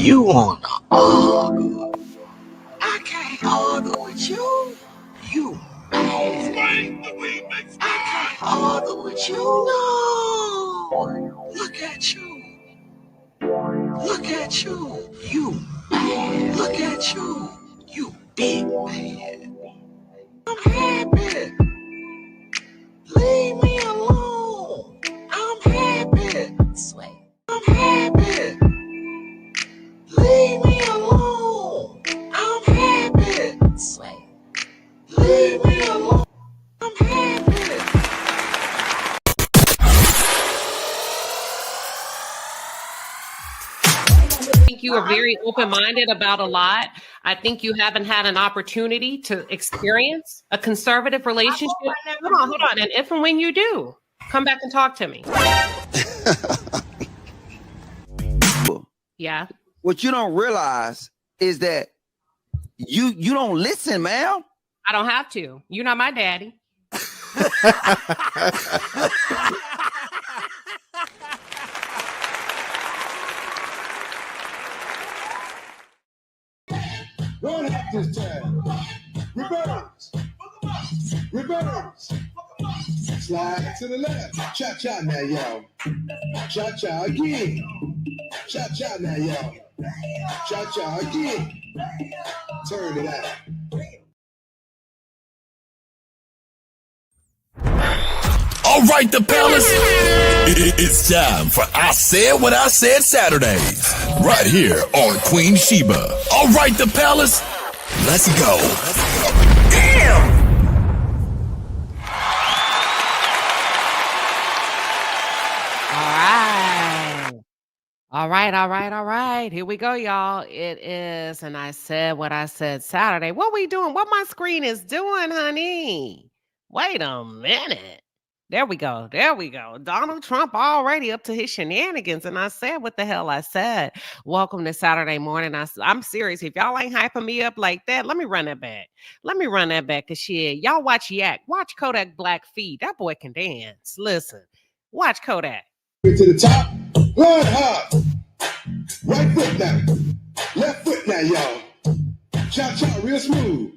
You wanna argue? I can't argue with you. You mad? I can't argue with you. No. Look at you. Look at you. You mad? Look at you. You big mad. I'm happy. Leave me alone. I'm happy. Sweet. I'm happy. Leave me alone. I'm happy. Sweet. Leave me alone. I'm happy. I think you are very open-minded about a lot. I think you haven't had an opportunity to experience a conservative relationship. Hold on. And if and when you do, come back and talk to me. Yeah. What you don't realize is that you don't listen, man. I don't have to. You're not my daddy. What happened this time? Reverse. Reverse. Slide to the left. Cha-cha now, y'all. Cha-cha again. Cha-cha now, y'all. Cha-cha again. Turn it out. All right, the fellas. It's time for I Said What I Said Saturdays. Right here on Queen Sheba. All right, the fellas. Let's go. Damn! All right. Here we go, y'all. It is, and I Said What I Said Saturday. What we doing? What my screen is doing, honey? Wait a minute. There we go. Donald Trump already up to his shenanigans, and I said what the hell I said. Welcome to Saturday morning. I'm serious. If y'all ain't hyping me up like that, let me run that back. Cause shit, y'all watch Yak. Watch Kodak Black feed. That boy can dance. Listen, watch Kodak. To the top, run hard. Right foot now. Left foot now, y'all. Cha-cha real smooth.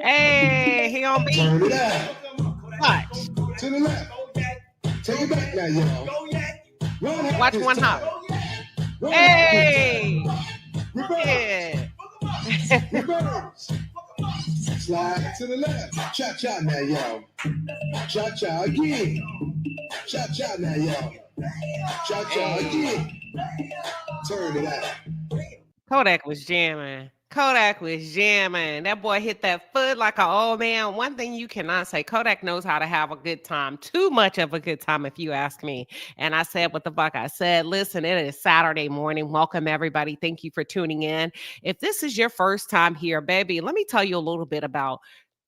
Hey, he on beat. Turn it out. Watch. To the left. Take it back now, y'all. Watch one hop. Hey. Yeah. Reverse. Slide to the left. Cha-cha now, y'all. Cha-cha again. Cha-cha now, y'all. Cha-cha again. Turn it out. Kodak was jamming. That boy hit that foot like an old man. One thing you cannot say, Kodak knows how to have a good time. Too much of a good time, if you ask me. And I said what the fuck I said. Listen, it is Saturday morning. Welcome, everybody. Thank you for tuning in. If this is your first time here, baby, let me tell you a little bit about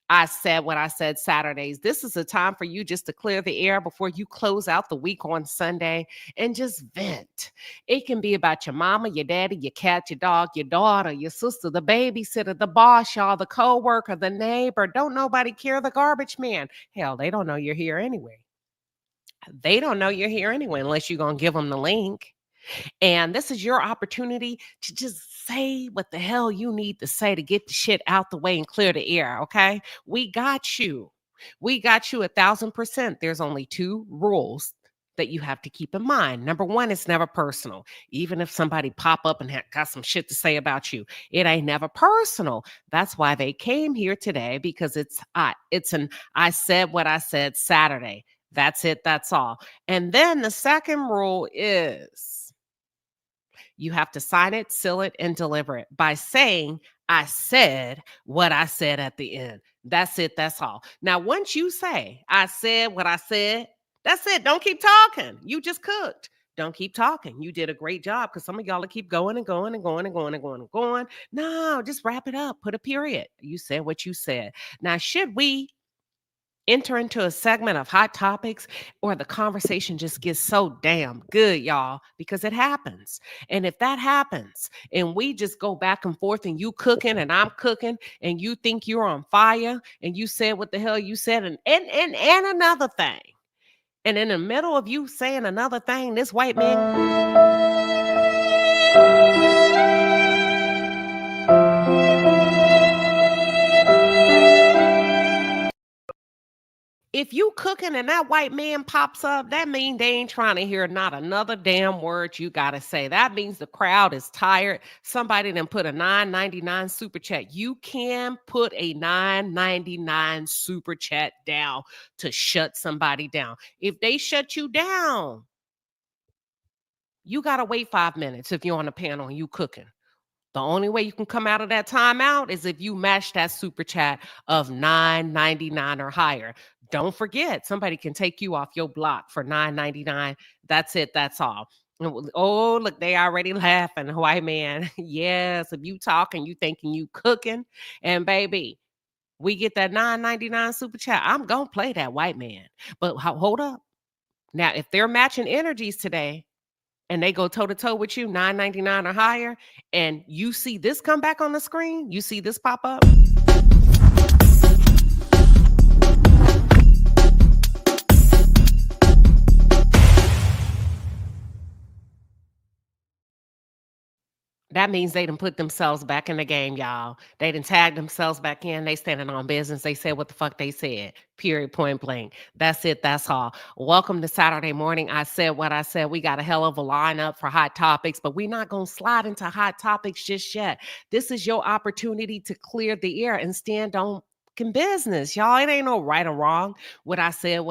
I Said What I Said Saturdays. This is a time for you just to clear the air before you close out the week on Sunday and just vent. It can be about your mama, your daddy, your cat, your dog, your daughter, your sister, the babysitter, the boss, y'all, the co-worker, the neighbor. Don't nobody care, the garbage man. Hell, they don't know you're here anyway. Unless you're going to give them the link. And this is your opportunity to just say what the hell you need to say to get the shit out the way and clear the air, okay? We got you 1,000%. There's only 2 rules that you have to keep in mind. Number 1, it's never personal. Even if somebody pop up and got some shit to say about you, it ain't never personal. That's why they came here today, because it's an I Said What I Said Saturday. That's it. That's all. And then the second rule is you have to sign it, seal it, and deliver it by saying, I said what I said at the end. That's it. That's all. Now, once you say, I said what I said, that's it. Don't keep talking. You just cooked. Don't keep talking. You did a great job, because some of y'all will keep going and going and going and going and going and going. No, just wrap it up. Put a period. You said what you said. Now, should we enter into a segment of hot topics, or the conversation just gets so damn good, y'all, because it happens. And if that happens and we just go back and forth, and you cooking and I'm cooking, and you think you're on fire, and you said what the hell you said, and another thing, and in the middle of you saying another thing, this white man If you cooking and that white man pops up, that means they ain't trying to hear not another damn word you got to say. That means the crowd is tired. Somebody done put a $9.99 super chat. You can put a $9.99 super chat down to shut somebody down. If they shut you down, you got to wait 5 minutes if you're on the panel and you cooking. The only way you can come out of that timeout is if you match that super chat of $9.99 or higher. Don't forget, somebody can take you off your block for $9.99. That's it. That's all. Oh, look, they already laughing, white man. Yes, if you talking, you thinking you cooking. And baby, we get that $9.99 super chat. I'm going to play that white man. But hold up. Now, if they're matching energies today, and they go toe-to-toe with you, $9.99 or higher, and you see this come back on the screen, you see this pop up. That means they done put themselves back in the game, y'all. They done tagged themselves back in. They standing on business. They said what the fuck they said. Period, point blank. That's it. That's all. Welcome to Saturday morning. I said what I said. We got a hell of a lineup for hot topics, but we're not going to slide into hot topics just yet. This is your opportunity to clear the air and stand on business, y'all. It ain't no right or wrong. What I said.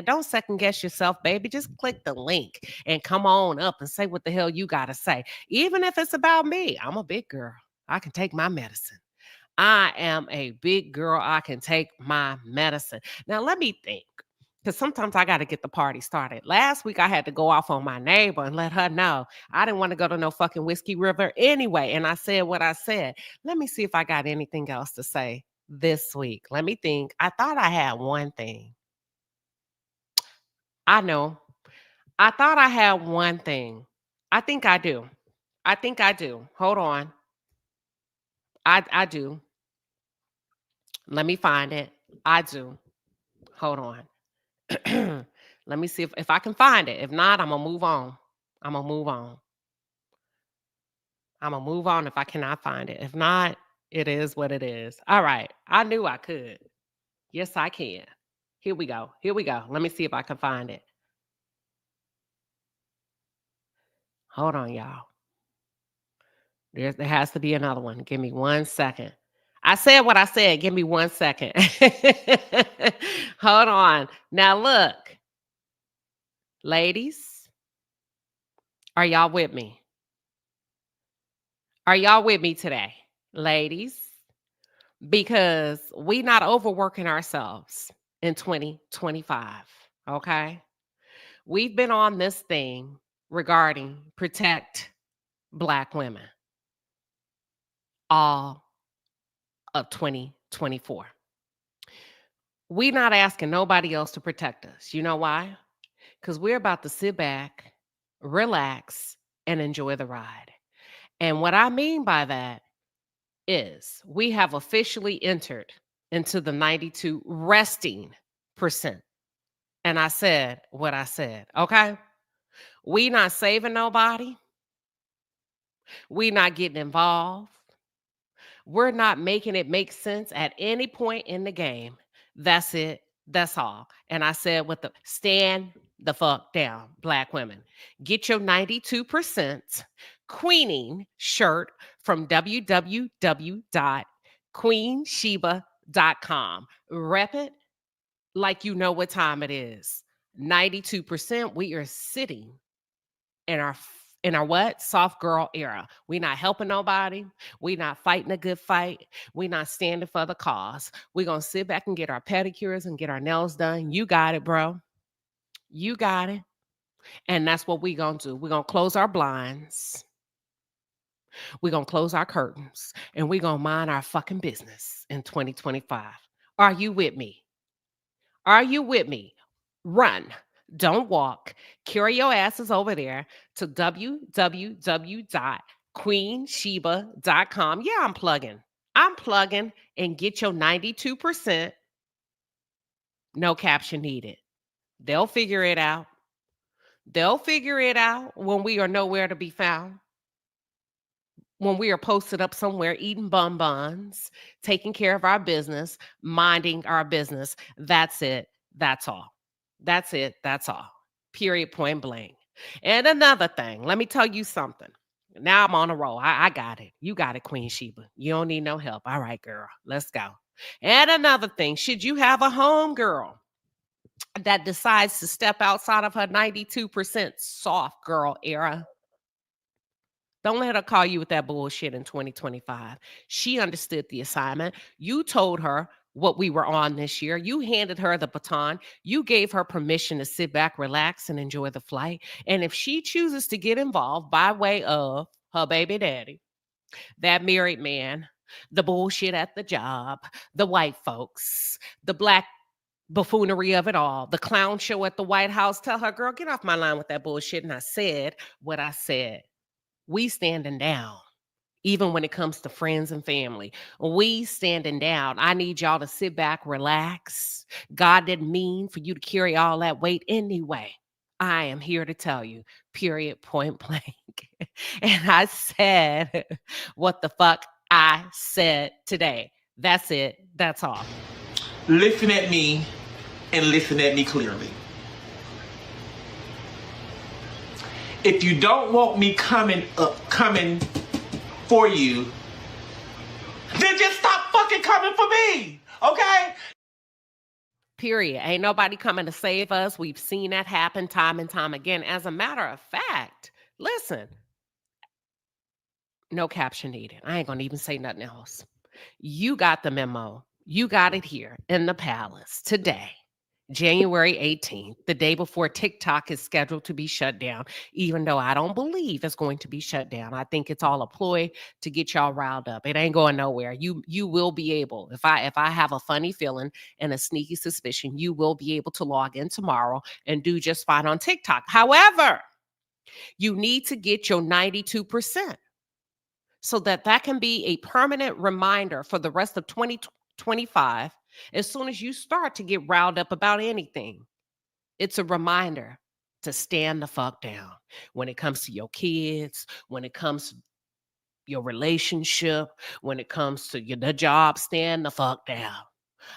Don't second guess yourself, baby. Just click the link and come on up and say what the hell you got to say. Even if it's about me, I'm a big girl. I can take my medicine. I am a big girl. I can take my medicine. Now, let me think, because sometimes I got to get the party started. Last week, I had to go off on my neighbor and let her know I didn't want to go to no fucking Whiskey River anyway. And I said what I said. Let me see if I got anything else to say this week. Let me think. I thought I had one thing. I know. I thought I had one thing. I think I do. Hold on. I do. Let me find it. I do. Hold on. Let me see if I can find it. If not, I'm going to move on. I'm going to move on if I cannot find it. If not, it is what it is. All right. I knew I could. Yes, I can. Here we go. Let me see if I can find it. Hold on, y'all. There has to be another one. Give me 1 second. I said what I said. Give me 1 second. Hold on. Now, look. Ladies, are y'all with me? Are y'all with me today? Ladies, because we not overworking ourselves in 2025, okay? We've been on this thing regarding protect Black women all of 2024. We're not asking nobody else to protect us. You know why? Because we're about to sit back, relax, and enjoy the ride. And what I mean by that is we have officially entered into the 92 resting percent. And I said what I said, okay? We not saving nobody. We not getting involved. We're not making it make sense at any point in the game. That's it. That's all. And I said with the stand the fuck down, Black women. Get your 92% queening shirt from www.queenshiba.com. Rep it like you know what time it is. 92%, we are sitting in our what? Soft girl era. We not helping nobody. We not fighting a good fight. We not standing for the cause. We gonna sit back and get our pedicures and get our nails done. You got it, bro. You got it. And that's what we gonna do. We're gonna close our blinds. We're gonna close our curtains. And we're gonna mind our fucking business in 2025. Are you with me? Are you with me? Run. Don't walk. Carry your asses over there to www.queenshiba.com. Yeah, I'm plugging and get your 92%. No caption needed. They'll figure it out. They'll figure it out when we are nowhere to be found. When we are posted up somewhere eating bonbons, taking care of our business, minding our business. That's it. That's all. That's it. That's all. Period, point blank. And another thing, let me tell you something. Now I'm on a roll. I got it. You got it, Queen Sheba. You don't need no help. All right, girl. Let's go. And another thing, should you have a home girl that decides to step outside of her 92% soft girl era, don't let her call you with that bullshit in 2025. She understood the assignment. You told her what we were on this year. You handed her the baton. You gave her permission to sit back, relax, and enjoy the flight. And if she chooses to get involved by way of her baby daddy, that married man, the bullshit at the job, the white folks, the black buffoonery of it all, the clown show at the White House, tell her, girl, get off my line with that bullshit. And I said what I said. We standing down, even when it comes to friends and family. We standing down. I need y'all to sit back, relax. God didn't mean for you to carry all that weight anyway. I am here to tell you, period, point blank. And I said what the fuck I said today. That's it. That's all. Listen at me and listen at me clearly. If you don't want me coming for you, then just stop fucking coming for me, okay? Period. Ain't nobody coming to save us. We've seen that happen time and time again. As a matter of fact, listen, no caption needed. I ain't gonna even say nothing else. You got the memo. You got it here in the palace today, January 18th, the day before TikTok is scheduled to be shut down, even though I don't believe it's going to be shut down. I think it's all a ploy to get y'all riled up. It ain't going nowhere. You will be able, if I have a funny feeling and a sneaky suspicion, you will be able to log in tomorrow and do just fine on TikTok. However, you need to get your 92% so that can be a permanent reminder for the rest of 2025. As soon as you start to get riled up about anything, it's a reminder to stand the fuck down when it comes to your kids, when it comes to your relationship, when it comes to the job, stand the fuck down.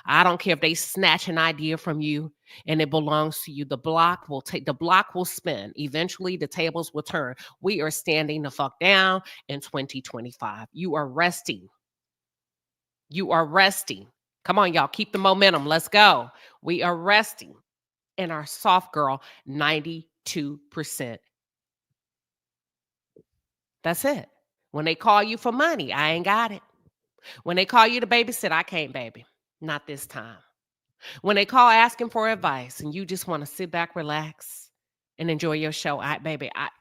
I don't care if they snatch an idea from you and it belongs to you. The block will spin. Eventually the tables will turn. We are standing the fuck down in 2025. You are resting. You are resting. Come on, y'all. Keep the momentum. Let's go. We are resting in our soft girl 92%. That's it. When they call you for money, I ain't got it. When they call you to babysit, I can't, baby. Not this time. When they call asking for advice and you just want to sit back, relax, and enjoy your show,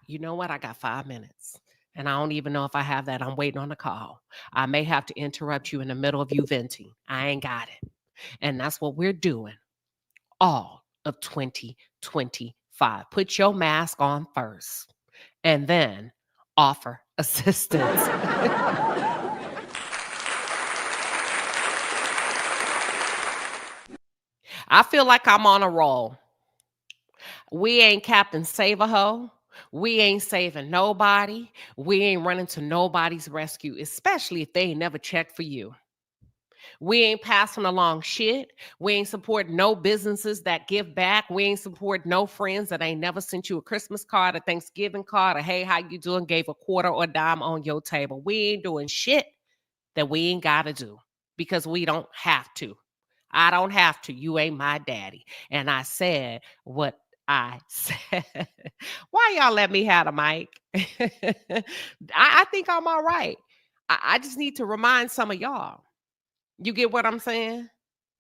you know what? I got 5 minutes. And I don't even know if I have that. I'm waiting on a call. I may have to interrupt you in the middle of you venting. I ain't got it. And that's what we're doing all of 2025. Put your mask on first and then offer assistance. I feel like I'm on a roll. We ain't Captain Save-A-Ho. We ain't saving nobody. We ain't running to nobody's rescue, especially if they ain't never checked for you. We ain't passing along shit. We ain't support no businesses that give back. We ain't support no friends that ain't never sent you a Christmas card, a Thanksgiving card, or hey, how you doing? Gave a quarter or dime on your table. We ain't doing shit that we ain't got to do because we don't have to. I don't have to. You ain't my daddy. And I said what I said. Why y'all let me have a mic? I think I'm all right. I just need to remind some of y'all. You get what I'm saying?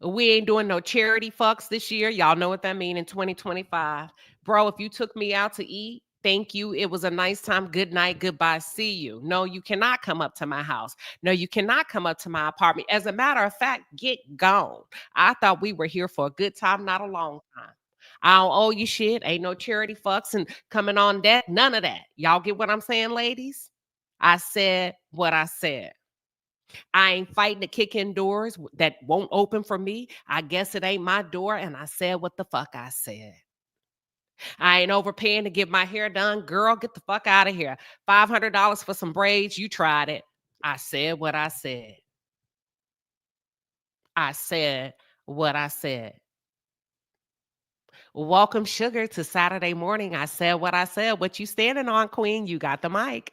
We ain't doing no charity fucks this year. Y'all know what that mean in 2025. Bro, if you took me out to eat, thank you. It was a nice time. Good night. Goodbye. See you. No, you cannot come up to my house. No, you cannot come up to my apartment. As a matter of fact, get gone. I thought we were here for a good time, not a long time. I don't owe you shit. Ain't no charity fucks and coming on deck. None of that. Y'all get what I'm saying, ladies? I said what I said. I ain't fighting to kick in doors that won't open for me. I guess it ain't my door. And I said what the fuck I said. I ain't overpaying to get my hair done. Girl, get the fuck out of here. $500 for some braids. You tried it. I said what I said. I said what I said. Welcome, Sugar, to Saturday morning. I said what I said. What you standing on, Queen? You got the mic.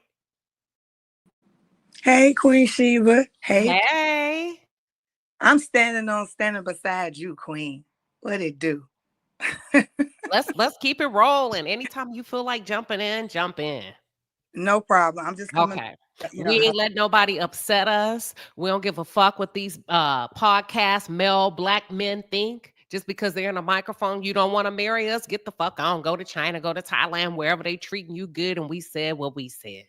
Hey, Queen Sheba. Hey. Hey. I'm standing beside you, Queen. What it do? Let's keep it rolling. Anytime you feel like jumping in, jump in. No problem. I'm just coming. Okay. We ain't let nobody upset us. We don't give a fuck what these podcast male black men think. Just because they're in a microphone, you don't want to marry us, get the fuck on. Go to China, go to Thailand, wherever they treating you good. And we said what we said.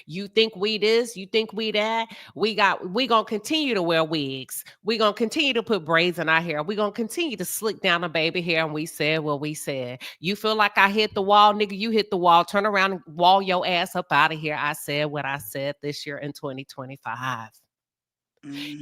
You think we this, you think we that. We gonna continue to wear wigs. We gonna continue to put braids in our hair. We gonna continue to slick down the baby hair. And we said what we said. You feel like I hit the wall, nigga, you hit the wall. Turn around and wall your ass up out of here. I said what I said this year in 2025.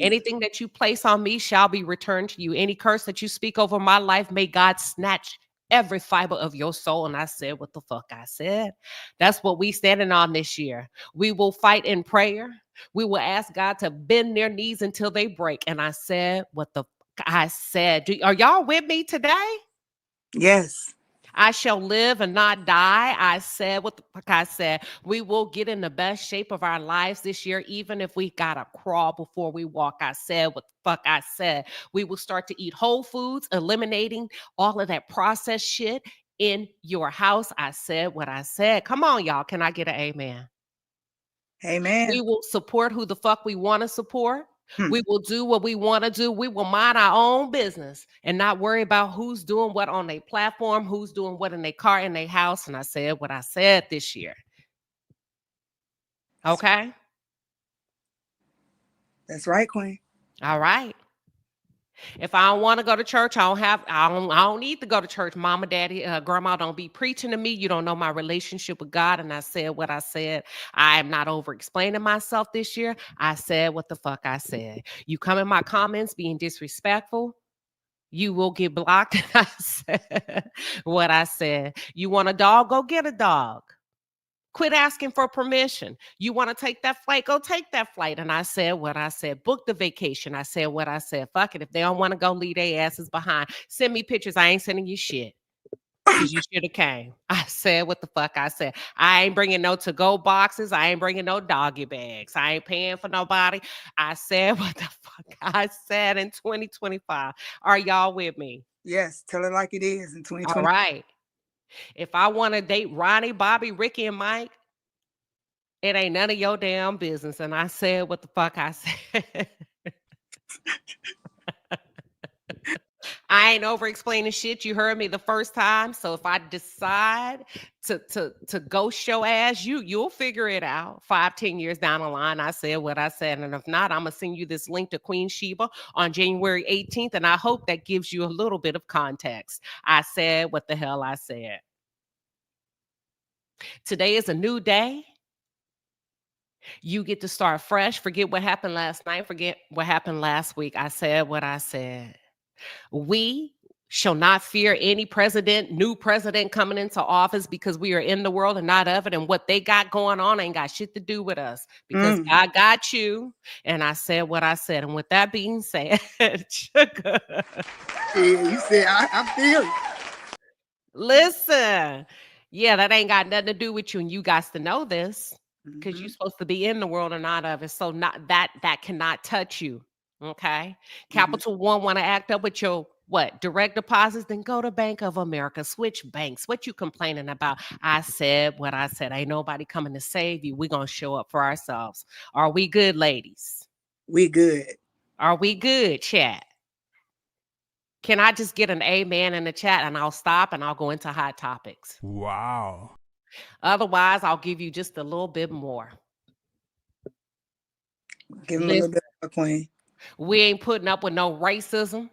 Anything that you place on me shall be returned to you. Any curse that you speak over my life, may God snatch every fiber of your soul. And I said what the fuck I said. That's what we standing on this year. We will fight in prayer. We will ask God to bend their knees until they break. And I said what the fuck I said. Are y'all with me today? Yes. I shall live and not die. I said what the fuck I said. We will get in the best shape of our lives this year, even if we gotta crawl before we walk. I said what the fuck I said. We will start to eat whole foods, eliminating all of that processed shit in your house. I said what I said. Come on, y'all. Can I get an amen? Amen. We will support who the fuck we want to support. We will do what we want to do. We will mind our own business and not worry about who's doing what on their platform, who's doing what in their car, in their house. And I said what I said this year. Okay? That's right, Queen. All right. If I don't want to go to church, I don't need to go to church. Mama, daddy, grandma, don't be preaching to me. You don't know my relationship with God. And I said what I said. I am not over explaining myself this year. I said what the fuck I said. You come in my comments being disrespectful, you will get blocked. And I said what I said. You want a dog? Go get a dog. Quit asking for permission. You want to take that flight? Go take that flight. And I said what I said. Book the vacation. I said what I said. Fuck it. If they don't want to go, leave their asses behind. Send me pictures. I ain't sending you shit. Because you should have came. I said what the fuck I said. I ain't bringing no to-go boxes. I ain't bringing no doggy bags. I ain't paying for nobody. I said what the fuck I said in 2025. Are y'all with me? Yes. Tell it like it is in 2020. All right. If I want to date Ronnie, Bobby, Ricky, and Mike, it ain't none of your damn business. And I said what the fuck I said. I ain't over explaining shit. You heard me the first time. So if I decide to ghost your ass, you'll figure it out 5-10 years down the line. I said what I said. And if not, I'm gonna send you this link to Queen Sheba on January 18th. And I hope that gives you a little bit of context. I said what the hell I said. Today is a new day. You get to start fresh. Forget what happened last night. Forget what happened last week. I said what I said. We shall not fear any new president coming into office, because we are in the world and not of it. And what they got going on ain't got shit to do with us, because God got you. And I said what I said. And with that being said, Sugar. Yeah, you said I feel it. Listen. Yeah, that ain't got nothing to do with you. And you guys to know this, because you're supposed to be in the world and not of it. So not that cannot touch you. Okay. Capital One want to act up with your direct deposits? Then go to Bank of America. Switch banks. What you complaining about? I said what I said. Ain't nobody coming to save you. We're gonna show up for ourselves. Are we good, ladies? We good. Are we good, chat? Can I just get an amen in the chat, and I'll stop and I'll go into hot topics? Wow. Otherwise, I'll give you just a little bit more. Give him a little bit of a Queen. We ain't putting up with no racism.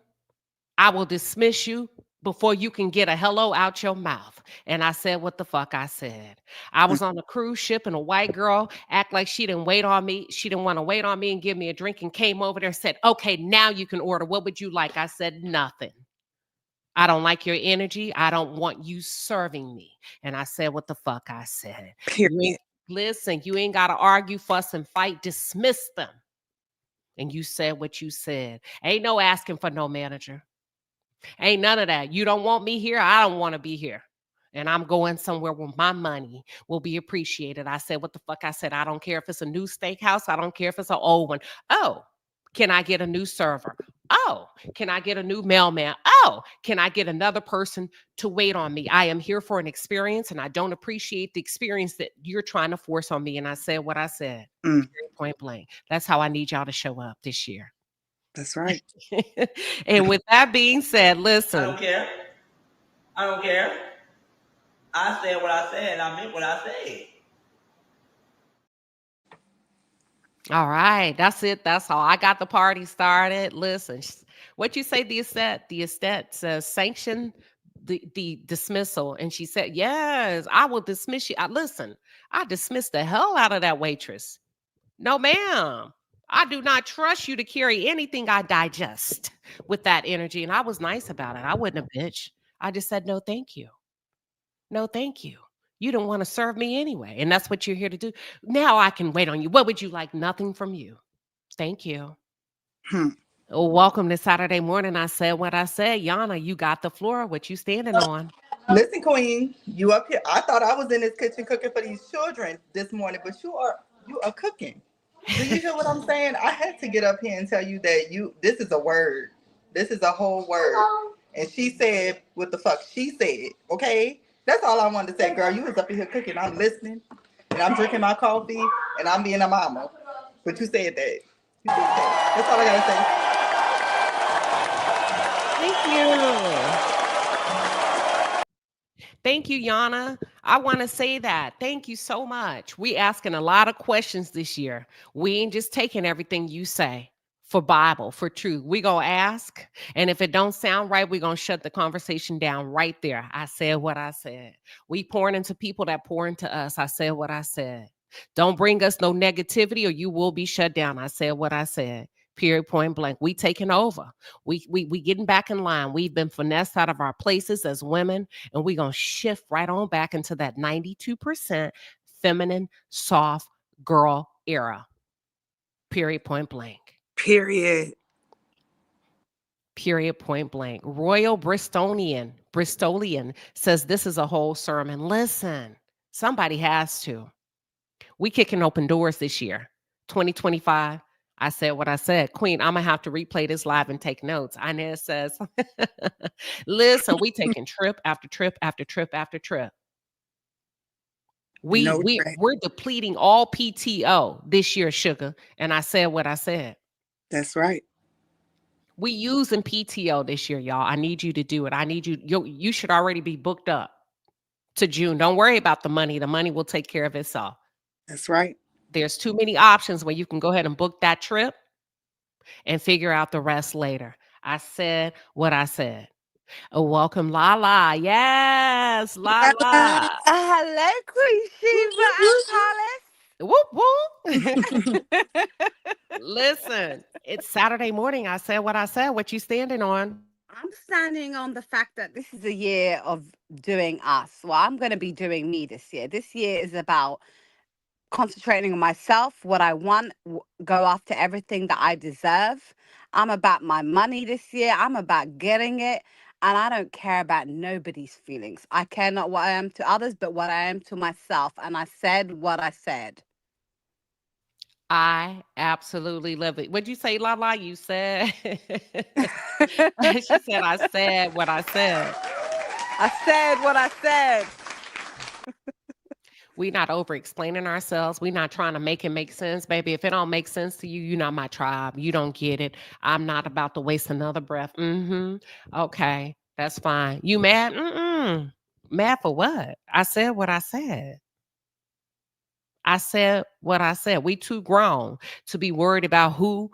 I will dismiss you before you can get a hello out your mouth. And I said what the fuck I said. I was on a cruise ship, and a white girl act like she didn't wait on me. She didn't want to wait on me and give me a drink, and came over there and said, okay, now you can order. What would you like? I said, nothing. I don't like your energy. I don't want you serving me. And I said what the fuck I said. Listen, you ain't got to argue, fuss, and fight. Dismiss them. And you said what you said. Ain't no asking for no manager. Ain't none of that. You don't want me here. I don't want to be here. And I'm going somewhere where my money will be appreciated. I said, what the fuck? I said, I don't care if it's a new steakhouse. I don't care if it's an old one. Oh, can I get a new server? Oh, can I get a new mailman? Oh, can I get another person to wait on me? I am here for an experience and I don't appreciate the experience that you're trying to force on me. And I said what I said, point blank. That's how I need y'all to show up this year. That's right. And with that being said, I listen. don't care. I don't care. I said what I said. I meant what I said. All right, that's it. That's all. I got the party started. Listen, what you say? The estate says sanction the dismissal, and she said, "Yes, I will dismiss you." Listen, I dismissed the hell out of that waitress. No, ma'am. I do not trust you to carry anything I digest with that energy. And I was nice about it. I wasn't a bitch. I just said, no, thank you. No, thank you. You don't want to serve me anyway. And that's what you're here to do. Now I can wait on you. What would you like? Nothing from you. Thank you. Welcome to Saturday morning. I said what I said. Yana, you got the floor. What you standing on? Listen, Queen, you up here. I thought I was in this kitchen cooking for these children this morning, but you are cooking. Do you hear what I'm saying? I had to get up here and tell you that this is a word. This is a whole word. And she said what the fuck she said. Okay? That's all I wanted to say, girl. You was up here cooking. I'm listening. And I'm drinking my coffee and I'm being a mama. But you said that. You said that. That's all I gotta say. Thank you, Yana. I want to say that. Thank you so much. We asking a lot of questions this year. We ain't just taking everything you say for Bible, for truth. We gonna ask, and if it don't sound right, we gonna shut the conversation down right there. I said what I said. We pouring into people that pour into us. I said what I said. Don't bring us no negativity or you will be shut down. I said what I said. Period, point blank. We taking over. We getting back in line. We've been finessed out of our places as women, and we gonna shift right on back into that 92% feminine, soft girl era. Period, point blank. Period. Period, point blank. Royal Bristolian says this is a whole sermon. Listen, somebody has to. We kicking open doors this year, 2025. I said what I said. Queen, I'm going to have to replay this live and take notes. Inez says, listen, we taking trip after trip after trip after trip. We're depleting all PTO this year, sugar. And I said what I said. That's right. We using PTO this year, y'all. I need you to do it. I need you. You should already be booked up to June. Don't worry about the money. The money will take care of itself. That's right. There's too many options where you can go ahead and book that trip and figure out the rest later. I said what I said. Welcome, Lala. Yes, Lala. Hello, Queen Shiba and Palace. Whoop, whoop. Listen, it's Saturday morning. I said what I said. What you standing on? I'm standing on the fact that this is a year of doing us. Well, I'm going to be doing me this year. This year is about concentrating on myself, what I want, go after everything that I deserve. I'm about my money this year. I'm about getting it. And I don't care about nobody's feelings. I care not what I am to others, but what I am to myself. And I said what I said. I absolutely love it. What'd you say, Lala? You said, she said, I said what I said. I said what I said. We not over explaining ourselves. We not trying to make it make sense, baby. If it don't make sense to you, you're not my tribe. You don't get it. I'm not about to waste another breath. Okay, that's fine. You mad? Mad for what? I said what I said. I said what I said. We too grown to be worried about who.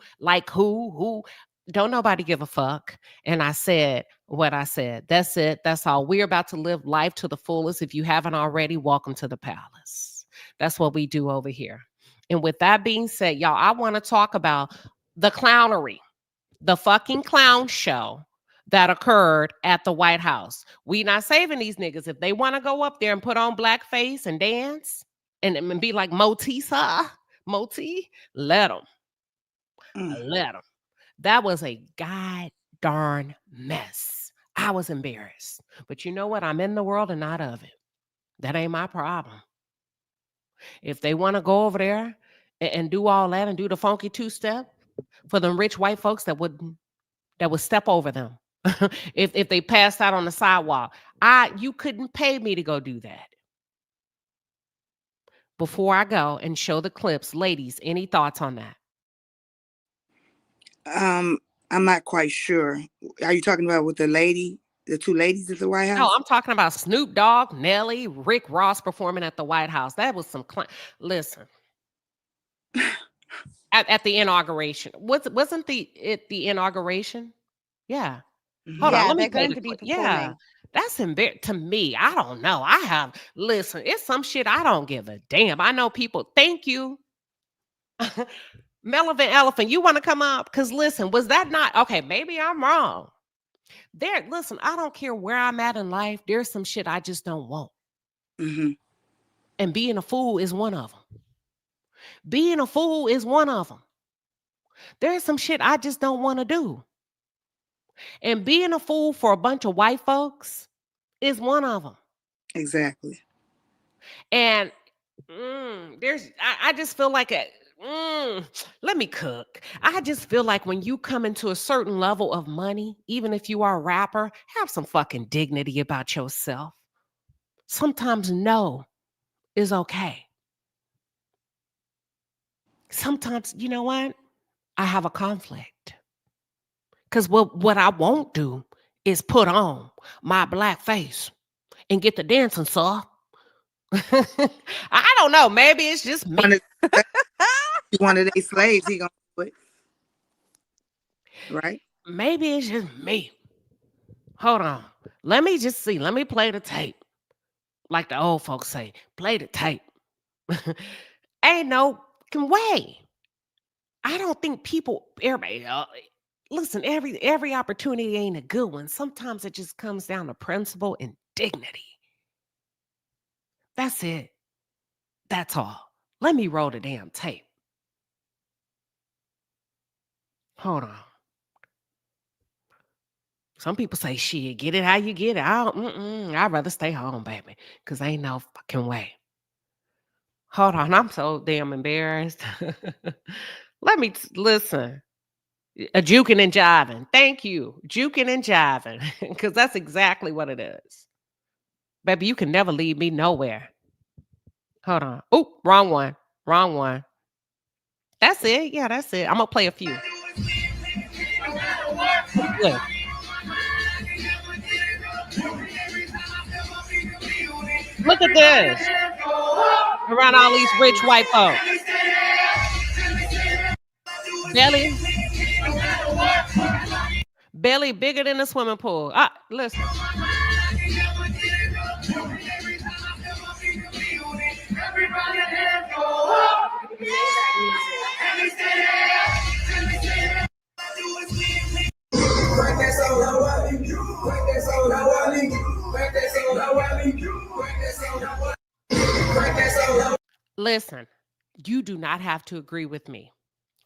Don't nobody give a fuck. And I said what I said. That's it. That's all. We're about to live life to the fullest. If you haven't already, welcome to the palace. That's what we do over here. And with that being said, y'all, I want to talk about the clownery, the fucking clown show that occurred at the White House. We not saving these niggas. If they want to go up there and put on blackface and dance and be like Moti, let them. Let them. That was a god darn mess. I was embarrassed. But you know what? I'm in the world and not of it. That ain't my problem. If they want to go over there and do all that and do the funky two-step for them rich white folks that would step over them. if they passed out on the sidewalk, you couldn't pay me to go do that. Before I go and show the clips, ladies, any thoughts on that? I'm not quite sure. Are you talking about with the two ladies at the White House? No, I'm talking about Snoop Dogg, Nelly, Rick Ross performing at the White House. That was some listen. At the inauguration. Wasn't the inauguration? Yeah. Hold on, let me they're play going the to be clip. performing. Yeah. That's embarrassing to me. I don't know. Listen, it's some shit I don't give a damn. I know people. Thank you. Melvin Elephant, you want to come up? Because listen, was that not okay? Maybe I'm wrong. Listen, I don't care where I'm at in life. There's some shit I just don't want. Mm-hmm. And being a fool is one of them. Being a fool is one of them. There's some shit I just don't want to do. And being a fool for a bunch of white folks is one of them. Exactly. And I just feel like let me cook. I just feel like when you come into a certain level of money, even if you are a rapper, have some fucking dignity about yourself. Sometimes no is okay. Sometimes, you know what? I have a conflict. Because what I won't do is put on my black face and get the dancing, sir. I don't know. Maybe it's just me. One of their slaves, he gonna do it. Right? Maybe it's just me. Hold on. Let me just see. Let me play the tape. Like the old folks say, play the tape. Ain't no way. I don't think everybody, listen, every opportunity ain't a good one. Sometimes it just comes down to principle and dignity. That's it. That's all. Let me roll the damn tape. Hold on. Some people say, shit, get it how you get it. I'd rather stay home, baby, because ain't no fucking way. Hold on. I'm so damn embarrassed. Let me listen. Juking and jiving. Thank you. Juking and jiving, because that's exactly what it is. Baby, you can never lead me nowhere. Hold on. Oh, wrong one. Wrong one. That's it. Yeah, that's it. I'm going to play a few. Look. Look at this. Around all these rich white folks. Belly bigger than a swimming pool. Listen. Listen, you do not have to agree with me.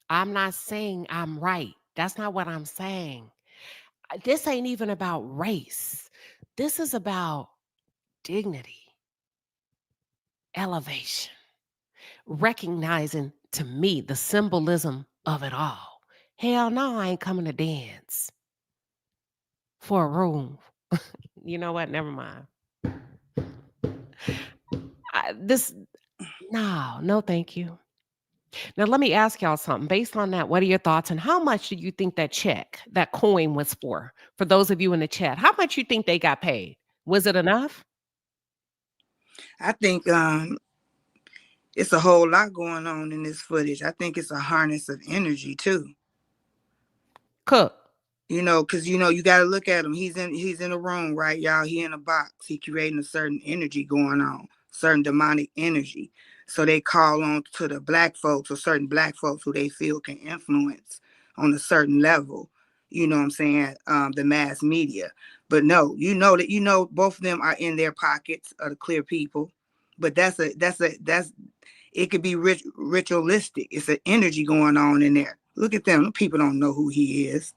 I'm not saying I'm right. That's not what I'm saying. This ain't even about race. This is about dignity, elevation, recognizing to me the symbolism of it all. Hell no, I ain't coming to dance for a room. You know what? Never mind. No, thank you. Now, let me ask y'all something. Based on that, what are your thoughts? And how much do you think that coin was for? For those of you in the chat, how much you think they got paid? Was it enough? I think it's a whole lot going on in this footage. I think it's a harness of energy too. Cook. You know, because you got to look at him. He's in a room, right, y'all? He in a box. He creating a certain energy going on, certain demonic energy. So they call on to the black folks or certain black folks who they feel can influence on a certain level. You know what I'm saying? The mass media. But no, both of them are in their pockets of the clear people. But it could be ritualistic. It's an energy going on in there. Look at them. People don't know who he is.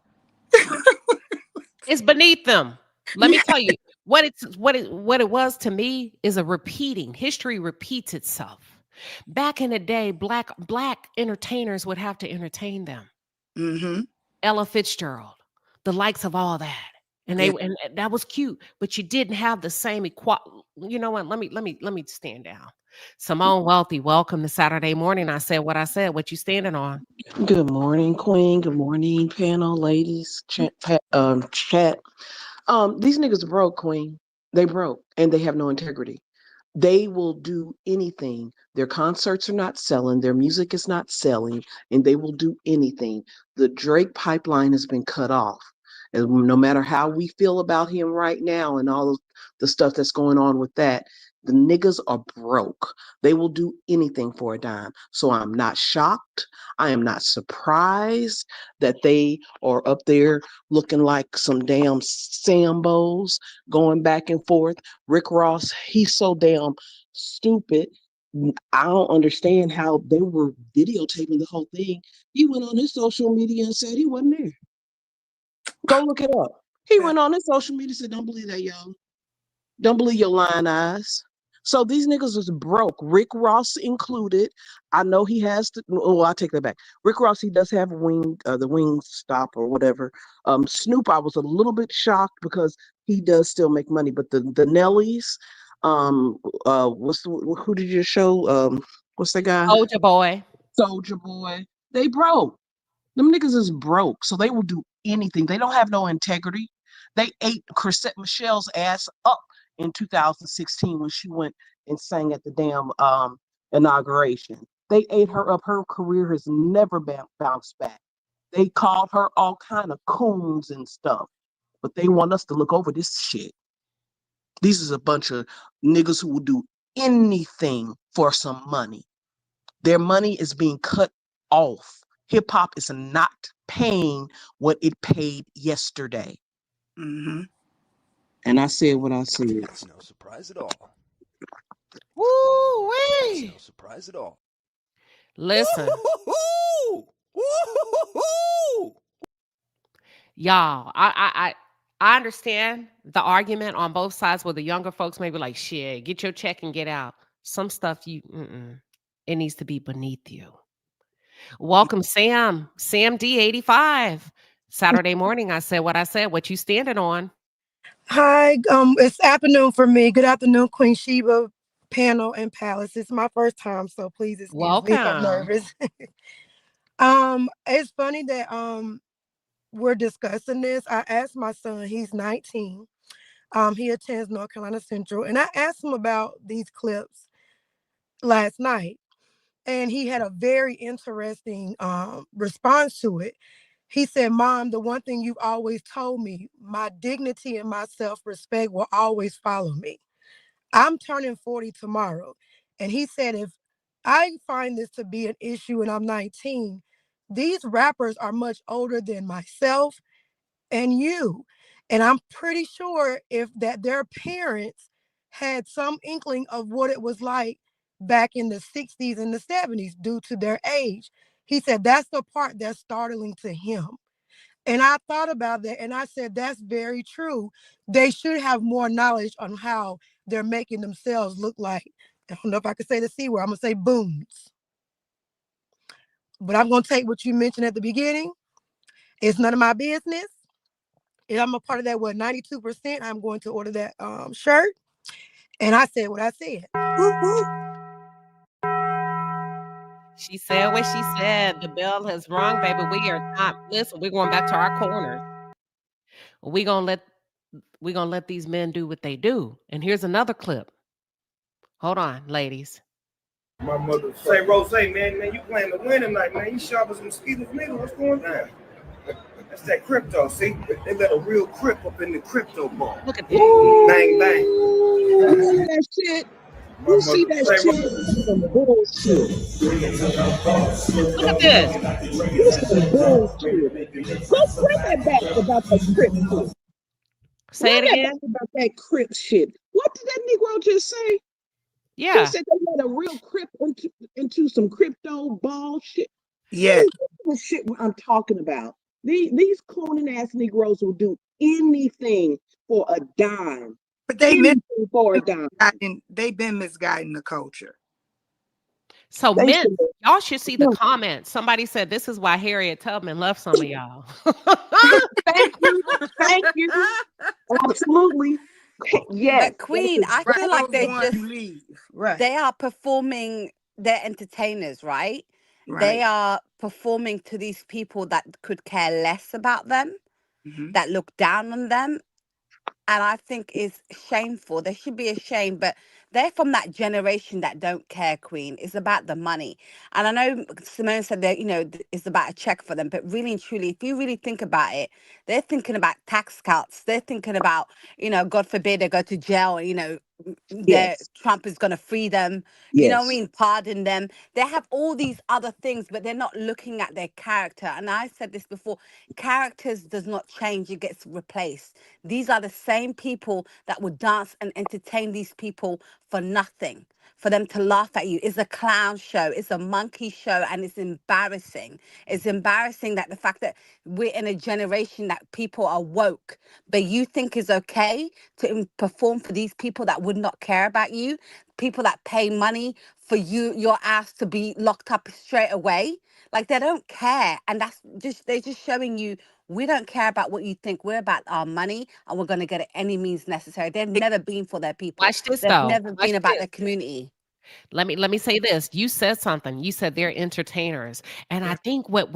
It's beneath them. Let me tell you what it was to me is a repeating. History repeats itself. Back in the day, black entertainers would have to entertain them. Mm-hmm. Ella Fitzgerald, the likes of all that. And Yeah. and that was cute, but you didn't have the same you know what? Let me stand down. Simone Wealthy, welcome to Saturday morning. I said what I said. What you standing on? Good morning, Queen. Good morning, panel, ladies, chat. These niggas broke, Queen. They broke, and they have no integrity. They will do anything. Their concerts are not selling, their music is not selling, and they will do anything. The Drake pipeline has been cut off. And no matter how we feel about him right now and all of the stuff that's going on with that, the niggas are broke. They will do anything for a dime. So I'm not shocked. I am not surprised that they are up there looking like some damn Sambos going back and forth. Rick Ross, he's so damn stupid. I don't understand how they were videotaping the whole thing. He went on his social media and said he wasn't there. Go look it up. He went on his social media and said, "Don't believe that, y'all. Don't believe your lying eyes." So these niggas was broke, Rick Ross included. I know he has to. Oh, I take that back. Rick Ross, he does have the wing stop or whatever. Snoop, I was a little bit shocked because he does still make money, but the Nellies, who did you show? What's that guy? Soldier Boy. Soldier Boy. They broke. Them niggas is broke, so they will do anything. They don't have no integrity. They ate Chrisette Michelle's ass up in 2016 when she went and sang at the damn inauguration. They ate her up. Her career has never bounced back. They called her all kind of coons and stuff, but they want us to look over this shit. These is a bunch of niggas who will do anything for some money. Their money is being cut off. Hip hop is not paying what it paid yesterday. Mm-hmm. And I said what I said. It's no surprise at all. Woo-wee. It's no surprise at all. Listen, Woo-hoo-hoo! Woo-hoo-hoo! y'all, I understand the argument on both sides where the younger folks may be like, shit, get your check and get out. Some stuff it needs to be beneath you. Welcome, Sam D85. Saturday morning, I said what I said. What you standing on? Hi, it's afternoon for me. Good afternoon, Queen Sheba, panel, and palace. It's my first time, so please excuse me if I'm Welcome. nervous. It's funny that we're discussing this. I asked my son, he's 19. He attends North Carolina Central, and I asked him about these clips last night, and he had a very interesting response to it. He said, "Mom, the one thing you've always told me, my dignity and my self-respect will always follow me. I'm turning 40 tomorrow." And he said, if I find this to be an issue and I'm 19, these rappers are much older than myself and you. And I'm pretty sure if that their parents had some inkling of what it was like back in the 60s and the 70s due to their age. He said that's the part that's startling to him. And I thought about that and I said, that's very true. They should have more knowledge on how they're making themselves look like, I don't know if I could say the C word, I'm going to say boons. But I'm going to take what you mentioned at the beginning. It's none of my business. And I'm a part of that, 92%, I'm going to order that shirt. And I said what I said. Woo-hoo. She said what she said. The bell has rung, baby. We are not. Listen, we're going back to our corner. We're gonna let these men do what they do. And here's another clip. Hold on, ladies. My mother say, Rose, man, you playing to win tonight, man. You sharp as mosquitoes, nigga. What's going down? That's that crypto, see? They let a real crip up in the crypto ball. Look at this. Bang, bang. You see that shit? You see that shit? That's some bullshit. Look at this. This some bullshit. Let's bring that back about that crip shit. Say it again. About that crip shit. What did that Negro just say? Yeah. He said they let a real crip into some crypto ball shit. Yeah. The shit I'm talking about. These cloning ass Negroes will do anything for a dime. But they Anything for a dime. they've been misguiding the culture. So They men, should- y'all should see the comments. Somebody said this is why Harriet Tubman left some of y'all. Thank you. Thank you. Absolutely. Yes. But Queen, I Right, feel like those they're ones just you leave. Right. they are performing. They're entertainers, right? Right. They are performing to these people that could care less about them, that look down on them. And I think is shameful. They should be ashamed, but they're from that generation that don't care, Queen. It's about the money. And I know Simone said that, it's about a check for them, but really and truly, if you really think about it, they're thinking about tax cuts. They're thinking about, God forbid they go to jail, Yes. Trump is going to free them, Yes. pardon them. They have all these other things, but they're not looking at their character. And I said this before, characters does not change, it gets replaced. These are the same people that would dance and entertain these people for nothing, for them to laugh at you. It's a clown show, it's a monkey show, and it's embarrassing. It's embarrassing that the fact that we're in a generation that people are woke, but you think it's okay to perform for these people that would not care about you, people that pay money for your ass to be locked up straight away. Like, they don't care. And they're just showing you, we don't care about what you think. We're about our money, and we're going to get it any means necessary. They've never been for their people. Watch this They've though. never Watch been about this. their community. Let me say this. You said something. You said they're entertainers. And I think what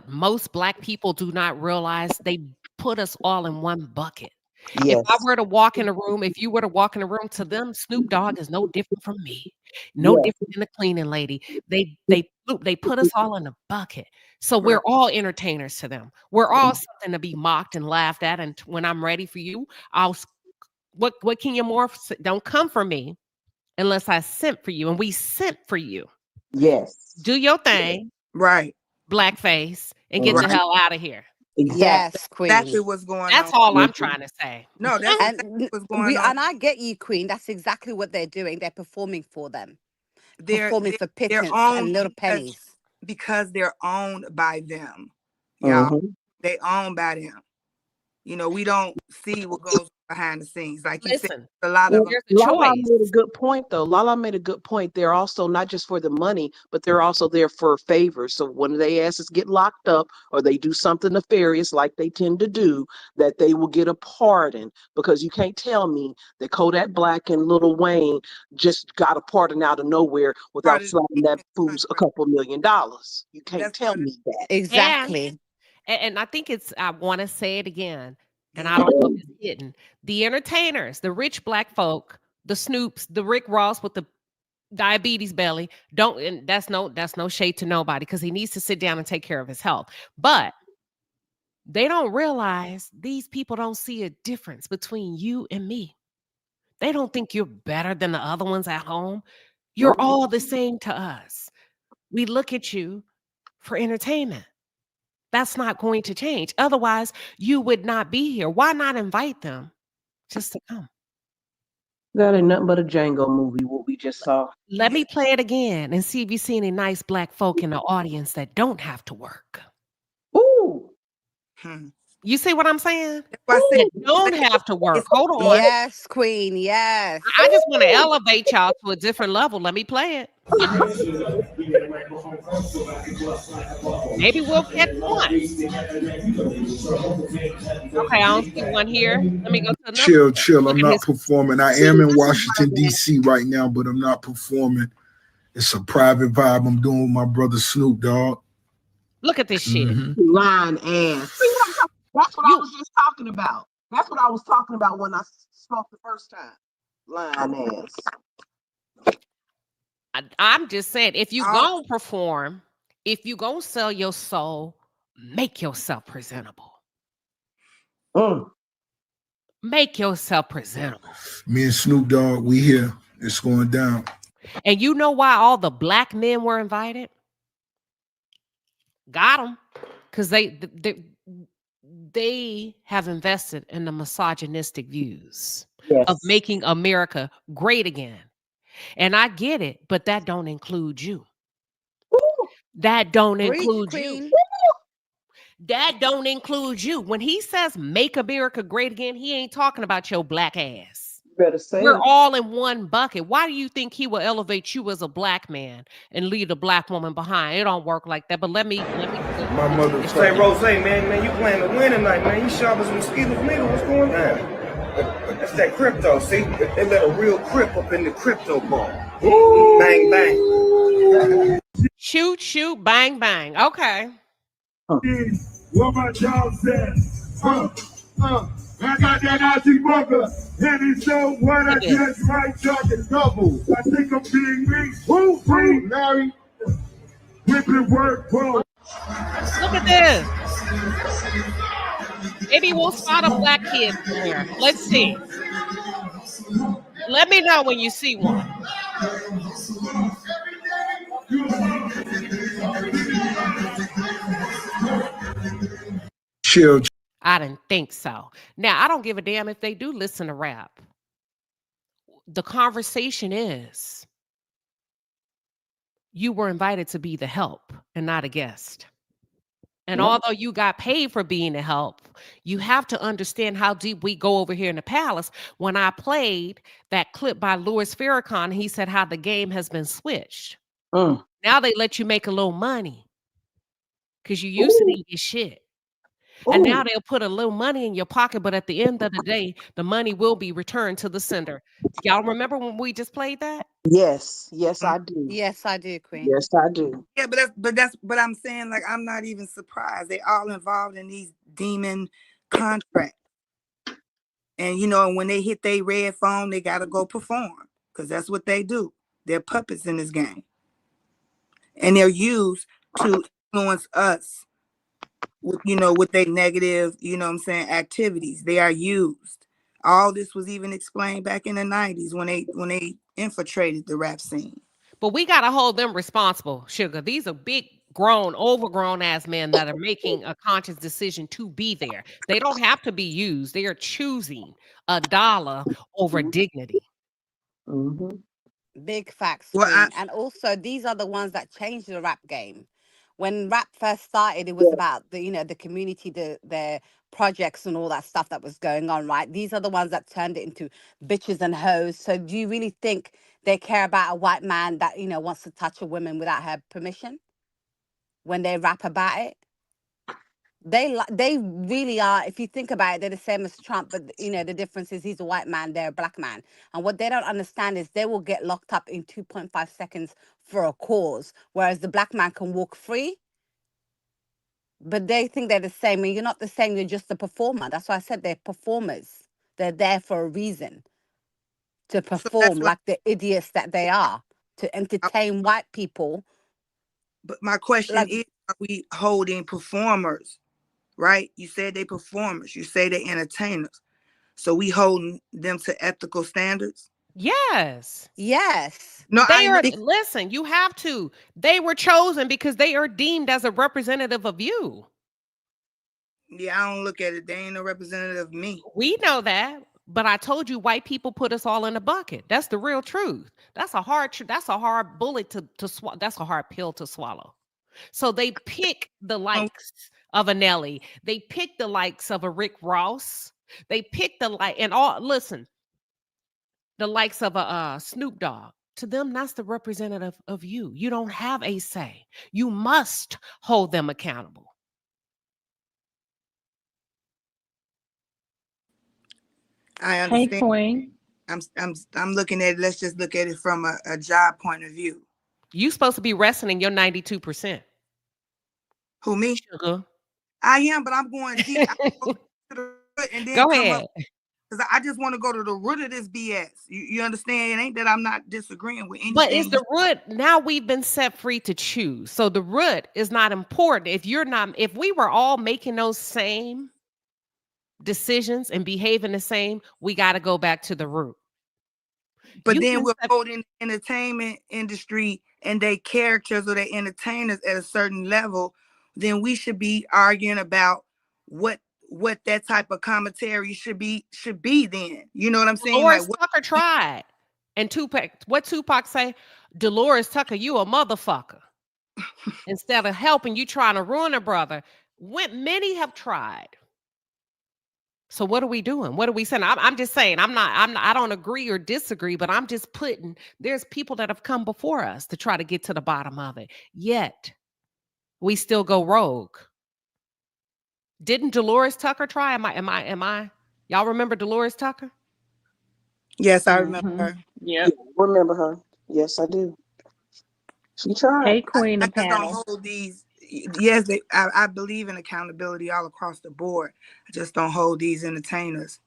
most Black people do not realize, they put us all in one bucket. If I Yes. were to walk in a room, if you were to walk in a room, to them, Snoop Dogg is no different from me. No Yes. different than the cleaning lady. They put us all in a bucket. So we're all entertainers to them. We're all something to be mocked and laughed at. And when I'm ready for you, what Kenya Moore don't come for me unless I sent for you. And we sent for you. Yes. Do your thing. Right. Blackface, and get the Right. hell out of here. Exactly. Yes, Queen. Exactly what's going That's on. all I'm trying to say. No, that's And exactly what's going on. and I get you, Queen. That's exactly what they're doing. They're performing for them. They're Performing for pittance owned and little pennies. because they're owned by them. Y'all, Mhm. they owned by them. We don't see what goes behind the scenes. Like you said, Listen, a lot of them. there's a Lala choice. made a good point, though. Lala made a good point. They're also not just for the money, but they're also there for favors. So when they asses get locked up or they do something nefarious like they tend to do, that they will get a pardon. Because you can't tell me that Kodak Black and Lil Wayne just got a pardon out of nowhere without Part of the slapping that fool's a couple $1 million. You can't That's tell part of- me that. Exactly. And I think I want to say it again, and I don't know if it's hidden. The entertainers, the rich Black folk, the Snoops, the Rick Ross with the diabetes belly, and that's no shade to nobody, because he needs to sit down and take care of his health. But they don't realize these people don't see a difference between you and me. They don't think you're better than the other ones at home. You're all the same to us. We look at you for entertainment. That's not going to change. Otherwise, you would not be here. Why not invite them just to come? That ain't nothing but a Django movie, what we just saw. Let me play it again and see if you see any nice Black folk in the audience that don't have to work. Ooh. You see what I'm saying? That don't have to work. Hold on. Yes, Queen. Yes. I just want to elevate y'all to a different level. Let me play it. Maybe we'll get one. Okay, I don't see one here. Let me go to another. Chill. I'm not performing. I am in Washington, D.C. right now, but I'm not performing. It's a private vibe I'm doing with my brother Snoop Dogg. Look at this shit. Lying ass. That's what I was just talking about. That's what I was talking about when I spoke the first time. Lying ass. I'm just saying, if you gonna perform, if you gonna sell your soul, make yourself presentable. Make yourself presentable. Me and Snoop Dogg, we here. It's going down. And you know why all the Black men were invited? Got them. Because they have invested in the misogynistic views of making America great again. And I get it, but that don't include you. That don't include you. That don't include you. When he says make America great again, he ain't talking about your black ass. Better say We're it. all in one bucket. Why do you think he will elevate you as a black man and leave a black woman behind? It don't work like that. But let me My mother say, Rose, man, you playing to win tonight, man. You sharp as mosquitoes, nigga. What's going on? That's that crypto, see? They let a real crip up in the crypto ball. Bang, bang. Shoot, bang, bang. Okay. What my job said. I got that Nazi bunker, and it's so what I just right talking double. I think I'm being me. Who, Larry? Whipping work, bro. Look at this. Maybe we'll spot a black kid somewhere. Let's see. Let me know when you see one. Chill. I didn't think so. Now, I don't give a damn if they do listen to rap. The conversation is you were invited to be the help and not a guest. And although you got paid for being the help, you have to understand how deep we go over here in the palace. When I played that clip by Louis Farrakhan, he said how the game has been switched. Now they let you make a little money because you used to eat your shit. And now they'll put a little money in your pocket, but at the end of the day, the money will be returned to the sender. Y'all remember when we just played that? Yes, I do. Yes, I do, Queen. Yes, I do. Yeah, but I'm saying, like, I'm not even surprised. They all involved in these demon contracts. And when they hit their red phone, they gotta go perform. Because that's what they do. They're puppets in this game. And they're used to influence us with their negative, activities. They are used. All this was even explained back in the 90s when they infiltrated the rap scene. But we got to hold them responsible, Sugar. These are big, grown, overgrown ass men that are making a conscious decision to be there. They don't have to be used. They are choosing a dollar over dignity. Big facts, Queen. And also, these are the ones that changed the rap game. When rap first started, it was about the community, the projects and all that stuff that was going on, right? These are the ones that turned it into bitches and hoes. So do you really think they care about a white man that, wants to touch a woman without her permission when they rap about it? They really are, if you think about it, they're the same as Trump, but the difference is he's a white man, they're a black man. And what they don't understand is they will get locked up in 2.5 seconds for a cause, whereas the black man can walk free. But they think they're the same, and you're not the same, you're just a performer. That's why I said they're performers. They're there for a reason, to perform like the idiots that they are, to entertain white people. But my question is, are we holding performers? Right? You said they performers. You say they entertainers. So we holding them to ethical standards? Yes. No, listen, you have to. They were chosen because they are deemed as a representative of you. Yeah, I don't look at it. They ain't no representative of me. We know that. But I told you white people put us all in a bucket. That's the real truth. That's a hard bullet to swallow. That's a hard pill to swallow. So they pick the likes of a Nelly. They pick the likes of a Rick Ross. They pick the likes of a Snoop Dogg. To them, that's the representative of you. You don't have a say. You must hold them accountable. I understand. Hey, Queen. I'm looking at it. Let's just look at it from a job point of view. You supposed to be resting in your 92%. Who, me? Sugar. I am, but I'm going deep. Go ahead. Because I just want to go to the root of this BS. You understand? It ain't that I'm not disagreeing with anything. But it's the root. Now we've been set free to choose. So the root is not important. If we were all making those same decisions and behaving the same, we got to go back to the root. But then we're holding the entertainment industry and their characters or their entertainers at a certain level, then we should be arguing about what that type of commentary should be then. You know what I'm saying? Dolores Tucker tried. And what Tupac say? Dolores Tucker, you a motherfucker. Instead of helping, you trying to ruin a brother. When many have tried. So what are we doing? What are we saying? I'm just saying, I don't agree or disagree, but I'm just putting, there's people that have come before us to try to get to the bottom of it. Yet we still go rogue. Didn't Dolores Tucker try? Am I? Y'all remember Dolores Tucker? Yes, I remember her. Yeah, remember her. Yes, I do. She tried. Hey, Queen I and just don't panel. hold these. Yes, I believe in accountability all across the board. I just don't hold these entertainers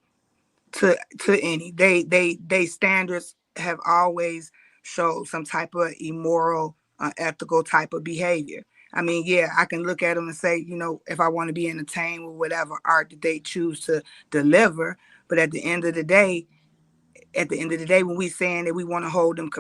to any. They standards have always showed some type of immoral, ethical type of behavior. I mean, yeah, I can look at them and say, you know, if I want to be entertained with whatever art that they choose to deliver, but at the end of the day, when we saying that we want to hold them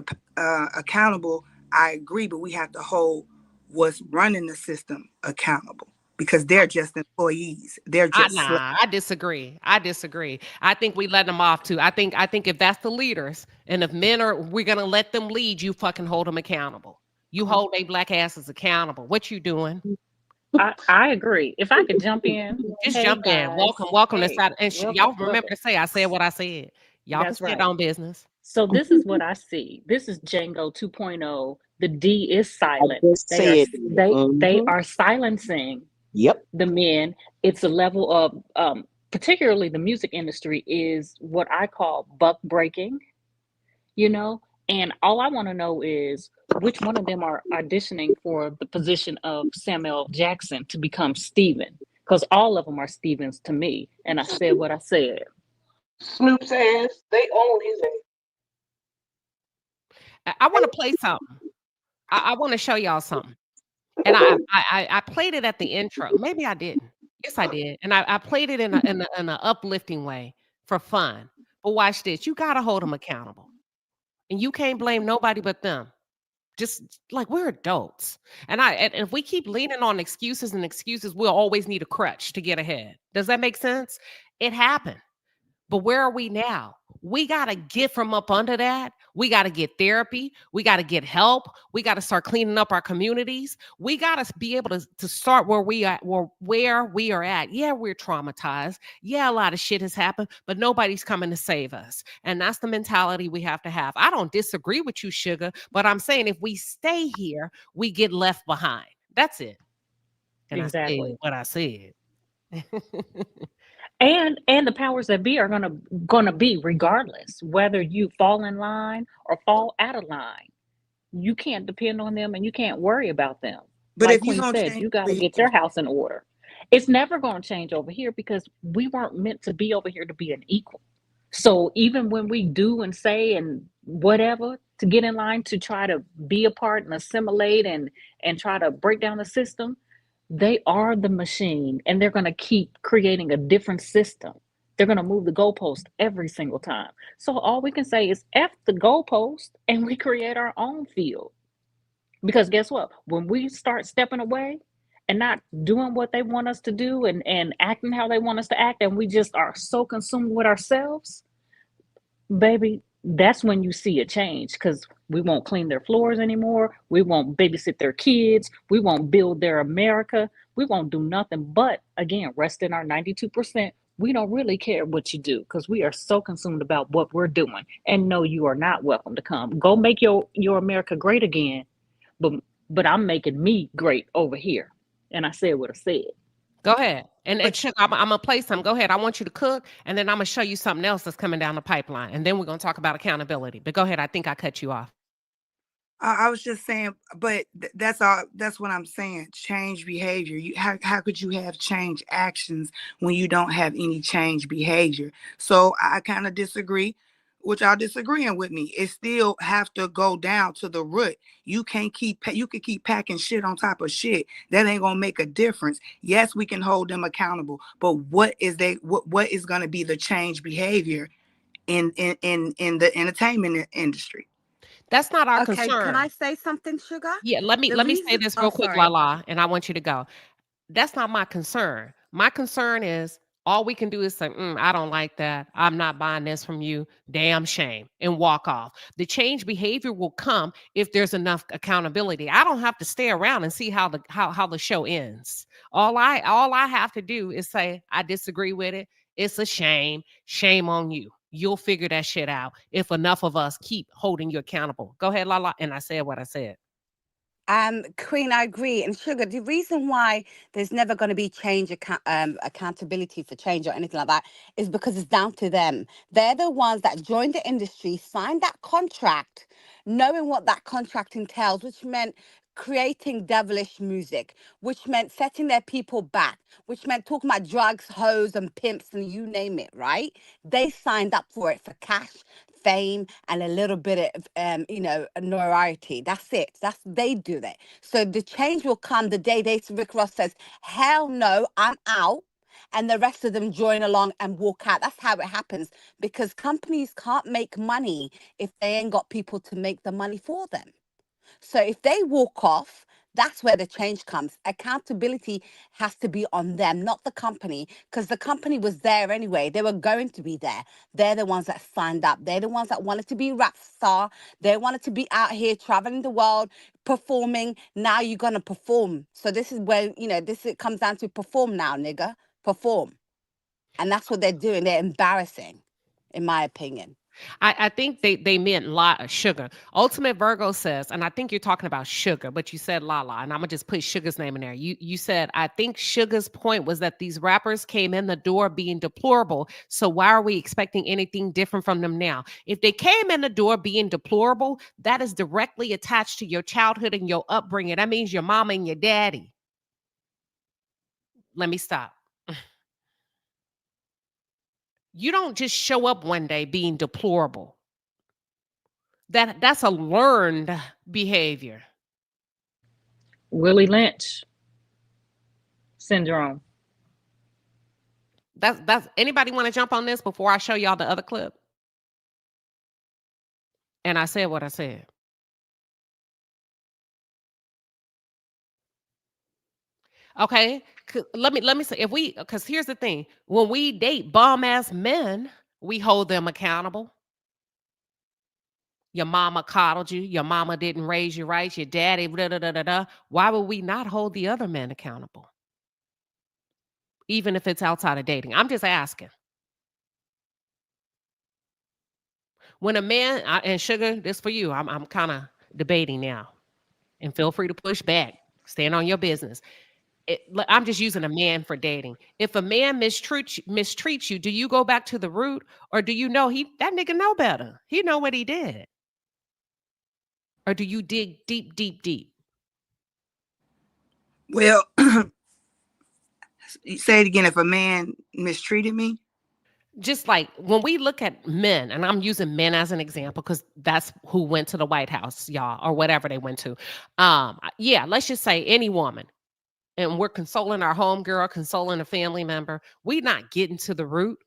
accountable, I agree, but we have to hold what's running the system accountable because they're just employees. They're just I disagree. I think we let them off too. I think if that's the leaders, and if men are, we're gonna let them lead, you fucking hold them accountable. You hold they black asses accountable. What you doing? I agree. If I could jump in. Just Hey, jump in. guys. Welcome to Hey, side. And y'all remember to say I said what I said. Y'all can That's stand right. on business. So this is what I see. This is Django 2.0. The D is silent. just They said, are silencing Yep. the men. It's a level of particularly the music industry is what I call buck breaking, you know? And all I want to know is which one of them are auditioning for the position of Samuel Jackson to become Steven. Because all of them are Stevens to me. And I said what I said. Snoop's ass, they own his ass. I want to play something. I want to show y'all something. And I played it at the intro. Maybe I didn't. Yes, I did. And I played it in an uplifting way for fun. But watch this. You gotta hold them accountable. And you can't blame nobody but them. Just like we're adults. And if we keep leaning on excuses, we'll always need a crutch to get ahead. Does that make sense? It happened. But where are we now? We got to get from up under that. We got to get therapy. We got to get help. We got to start cleaning up our communities. We got to be able to start where we are at. Yeah, we're traumatized. Yeah, a lot of shit has happened, but nobody's coming to save us. And that's the mentality we have to have. I don't disagree with you, Sugar, but I'm saying if we stay here, we get left behind. That's it. And Exactly. I said what I said. And the powers that be are gonna be regardless whether you fall in line or fall out of line. You can't depend on them and you can't worry about them. But like if you Queen don't said, change you got to get your house in order. It's never going to change over here because we weren't meant to be over here to be an equal. So even when we do and say and whatever to get in line to try to be a part and assimilate and try to break down the system, they are the machine and they're going to keep creating a different system. They're going to move the goalpost every single time. So all we can say is F the goalpost and we create our own field. Because guess what? When we start stepping away and not doing what they want us to do and acting how they want us to act, and we just are so consumed with ourselves, baby, that's when you see a change because we won't clean their floors anymore. We won't babysit their kids. We won't build their America. We won't do nothing but, again, rest in our 92%. We don't really care what you do because we are so consumed about what we're doing. And no, you are not welcome to come. Go make your America great again. But I'm making me great over here. And I said what I said. Go ahead. And Sugar, I'm going to play some. Go ahead. I want you to cook. And then I'm going to show you something else that's coming down the pipeline. And then we're going to talk about accountability. But go ahead. I think I cut you off. I was just saying, but that's all. That's what I'm saying. Change behavior. How could you have change actions when you don't have any change behavior? So I kind of disagree, which y'all disagreeing with me. It still have to go down to the root. You can't you can keep packing shit on top of shit. That ain't gonna make a difference. Yes, we can hold them accountable, but what is gonna be the change behavior in the entertainment industry? That's not our concern. Can I say something, Sugar? Yeah, let me say this real quick, Lala, and I want you to go. That's not my concern. My concern is All we can do is say, I don't like that. I'm not buying this from you. Damn shame, and walk off. The change behavior will come if there's enough accountability. I don't have to stay around and see how the show ends. All I have to do is say, I disagree with it. It's a shame. Shame on you. You'll figure that shit out if enough of us keep holding you accountable. Go ahead, Lala. And I said what I said. Queen, I agree. And Sugar, the reason why there's never going to be accountability for change or anything like that is because it's down to them. They're the ones that joined the industry, signed that contract, knowing what that contract entails, which meant creating devilish music, which meant setting their people back, which meant talking about drugs, hoes, and pimps, and you name it, right? They signed up for it for cash, fame, and a little bit of notoriety. That's it. They do that. So the change will come the day Rick Ross says, hell no, I'm out. And the rest of them join along and walk out. That's how it happens, because companies can't make money if they ain't got people to make the money for them. So if they walk off, that's where the change comes. Accountability has to be on them, not the company, because the company was there anyway. They were going to be there. They're the ones that signed up. They're the ones that wanted to be a rap star. They wanted to be out here traveling the world, performing. Now you're going to perform. So this is where, it comes down to perform now, nigga. Perform. And that's what they're doing. They're embarrassing, in my opinion. I think they meant Sugar. Ultimate Virgo says, and I think you're talking about Sugar, but you said Lala, and I'm gonna just put Sugar's name in there. You said, I think Sugar's point was that these rappers came in the door being deplorable. So why are we expecting anything different from them now? If they came in the door being deplorable, that is directly attached to your childhood and your upbringing. That means your mama and your daddy. Let me stop. You don't just show up one day being deplorable. That's a learned behavior. Willie Lynch syndrome. That's anybody want to jump on this before I show y'all the other clip? And I said what I said. Okay, let me say, because here's the thing: when we date bum ass men, we hold them accountable. Your mama coddled you. Your mama didn't raise you right. Your daddy, da da da da da. Why would we not hold the other men accountable? Even if it's outside of dating. I'm just asking. When a man, and Sugar, this for you, I'm kind of debating now. And feel free to push back. Stand on your business. I'm just using a man for dating. If a man mistreats you, do you go back to the root, or do you know that nigga know better? He know what he did. Or do you dig deep, deep, deep? Well, say it again. If a man mistreated me? Just like when we look at men, and I'm using men as an example because that's who went to the White House, y'all, or whatever they went to. Yeah, let's just say any woman. And we're consoling our homegirl, consoling a family member. We're not getting to the root.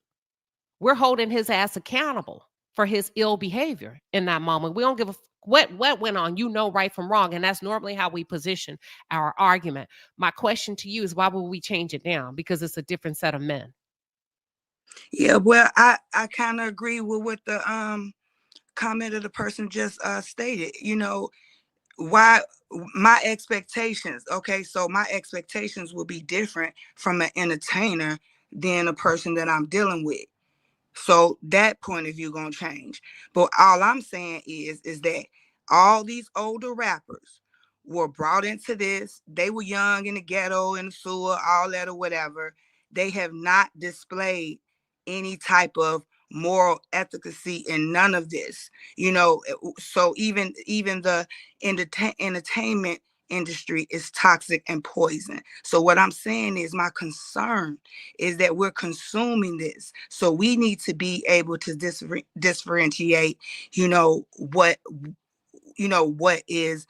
We're holding his ass accountable for his ill behavior in that moment. We don't give a what went on, right from wrong. And that's normally how we position our argument. My question to you is, why would we change it now? Because it's a different set of men. Yeah, well, I kind of agree with what the comment of the person just stated. Why my expectations, okay, so my expectations will be different from an entertainer than a person that I'm dealing with. So that point of view gonna change. But all I'm saying is that all these older rappers were brought into this. They were young in the ghetto, in the sewer, all that or whatever. They have not displayed any type of moral efficacy in none of this. So even the entertainment industry is toxic and poison. So what I'm saying is, my concern is that we're consuming this. So we need to be able to differentiate, what is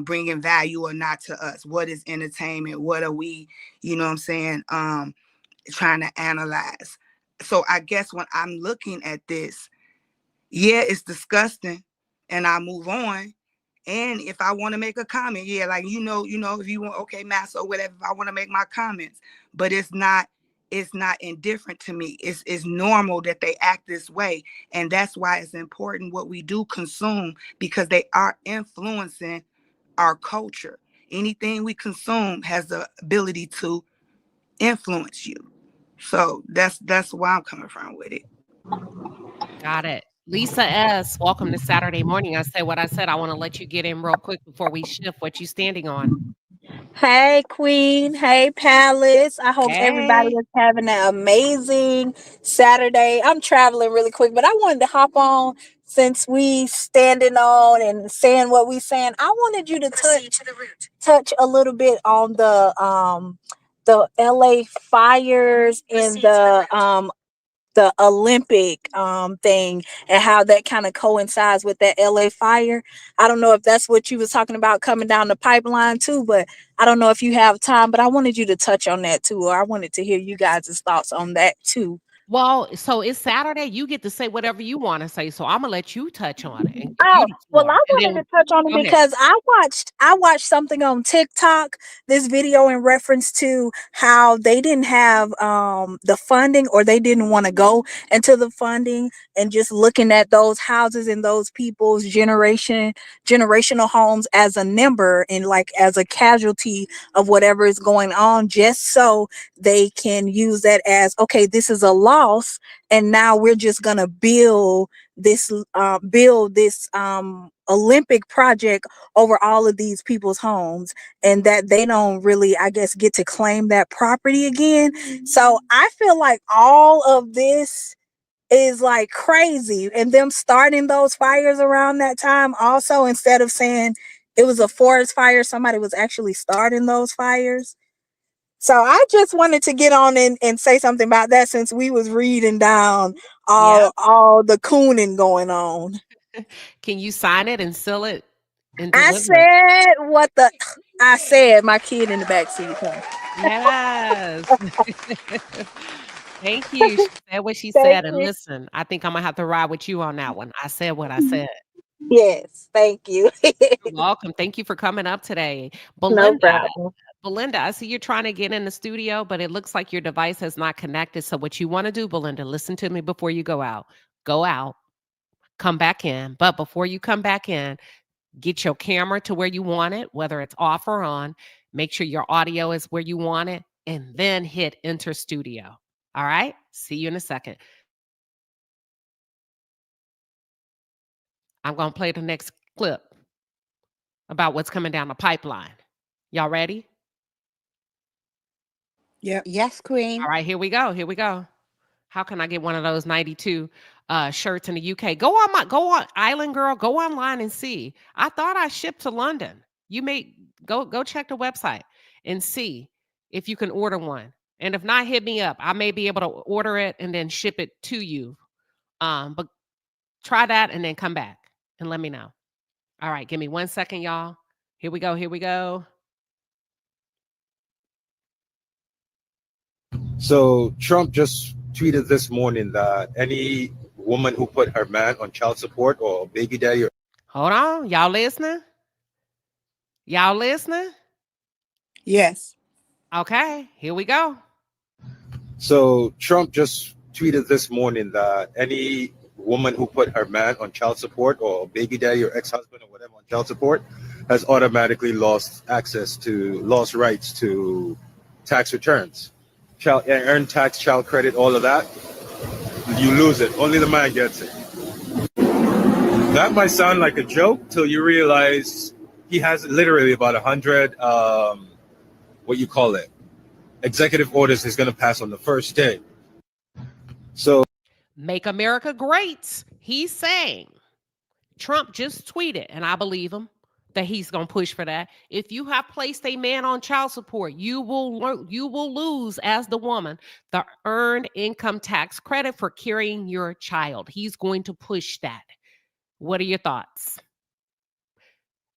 bringing value or not to us. What is entertainment? What are we, trying to analyze? So I guess when I'm looking at this, yeah, it's disgusting, and I move on. And if I want to make a comment, yeah, like, if you want, okay, master or whatever, if I want to make my comments, but it's not is not indifferent to me. It's normal that they act this way. And that's why it's important what we do consume, because they are influencing our culture. Anything we consume has the ability to influence you. So that's why I'm coming from with it. Got it. Lisa S., welcome to Saturday morning. I said what I said. I want to let you get in real quick before we shift. What you standing on? Hey, Queen. Hey, Palace. I hope everybody Hey. is having an amazing Saturday. I'm traveling really quick, but I wanted to hop on since we standing on and saying what we saying. I wanted you to touch a little bit on the LA fires and the Olympic thing and how that kind of coincides with that LA fire. I don't know if that's what you was talking about coming down the pipeline too, but I don't know if you have time, but I wanted you to touch on that too, or I wanted to hear you guys' thoughts on that too. Well, so it's Saturday. You get to say whatever you want to say. So I'm gonna let you touch on it and give you Oh, the well, I floor. And wanted then to touch on it go ahead. because I watched something on TikTok, this video in reference to how they didn't have the funding, or they didn't want to go into the funding, and just looking at those houses and those people's generational homes as a number and like as a casualty of whatever is going on, just so they can use that as, okay, this is a loss, and now we're just gonna build this Olympic project over all of these people's homes, and that they don't really, I guess, get to claim that property again. So I feel like all of this is like crazy, and them starting those fires around that time also, instead of saying it was a forest fire, somebody was actually starting those fires. So I just wanted to get on and say something about that, since we was reading down Yeah. all the cooning going on. Can you sign it and seal it and I deliver it? said what the I said, my kid in the back seat. Huh? Yes. Thank you. She said what she Thank said. And you. listen, I think I'm gonna have to ride with you on that one. I said what I said. Yes, thank you. You're welcome. Thank you for coming up today. No Belinda, problem. Belinda, I see you're trying to get in the studio, but it looks like your device has not connected. So what you want to do, Belinda, listen to me before you go out. Go out, come back in. But before you come back in, get your camera to where you want it, whether it's off or on. Make sure your audio is where you want it, and then hit enter studio. All right? See you in a second. I'm going to play the next clip about what's coming down the pipeline. Y'all ready? Yep. Yes, Queen. All right, here we go. Here we go. How can I get one of those 92 shirts in the UK? Go on Island Girl, go online and see. I thought I shipped to London. You may go check the website and see if you can order one. And if not, hit me up. I may be able to order it and then ship it to you. But try that and then come back and let me know. All right, give me 1 second, y'all. Here we go. Here we go. So Trump just tweeted this morning that any woman who put her man on child support or baby daddy. Hold on. Y'all listening? Y'all listening? Yes. Okay, here we go. So Trump just tweeted this morning that any woman who put her man on child support or baby daddy or ex-husband or whatever on child support has automatically lost rights to tax returns, earned tax, child credit, all of that. You lose it. Only the man gets it. That might sound like a joke till you realize he has literally about 100, executive orders he's going to pass on the first day. So Make America great. He's saying, Trump just tweeted, and I believe him, that he's going to push for that. If you have placed a man on child support, you will lose, as the woman, the earned income tax credit for carrying your child. He's going to push that. What are your thoughts?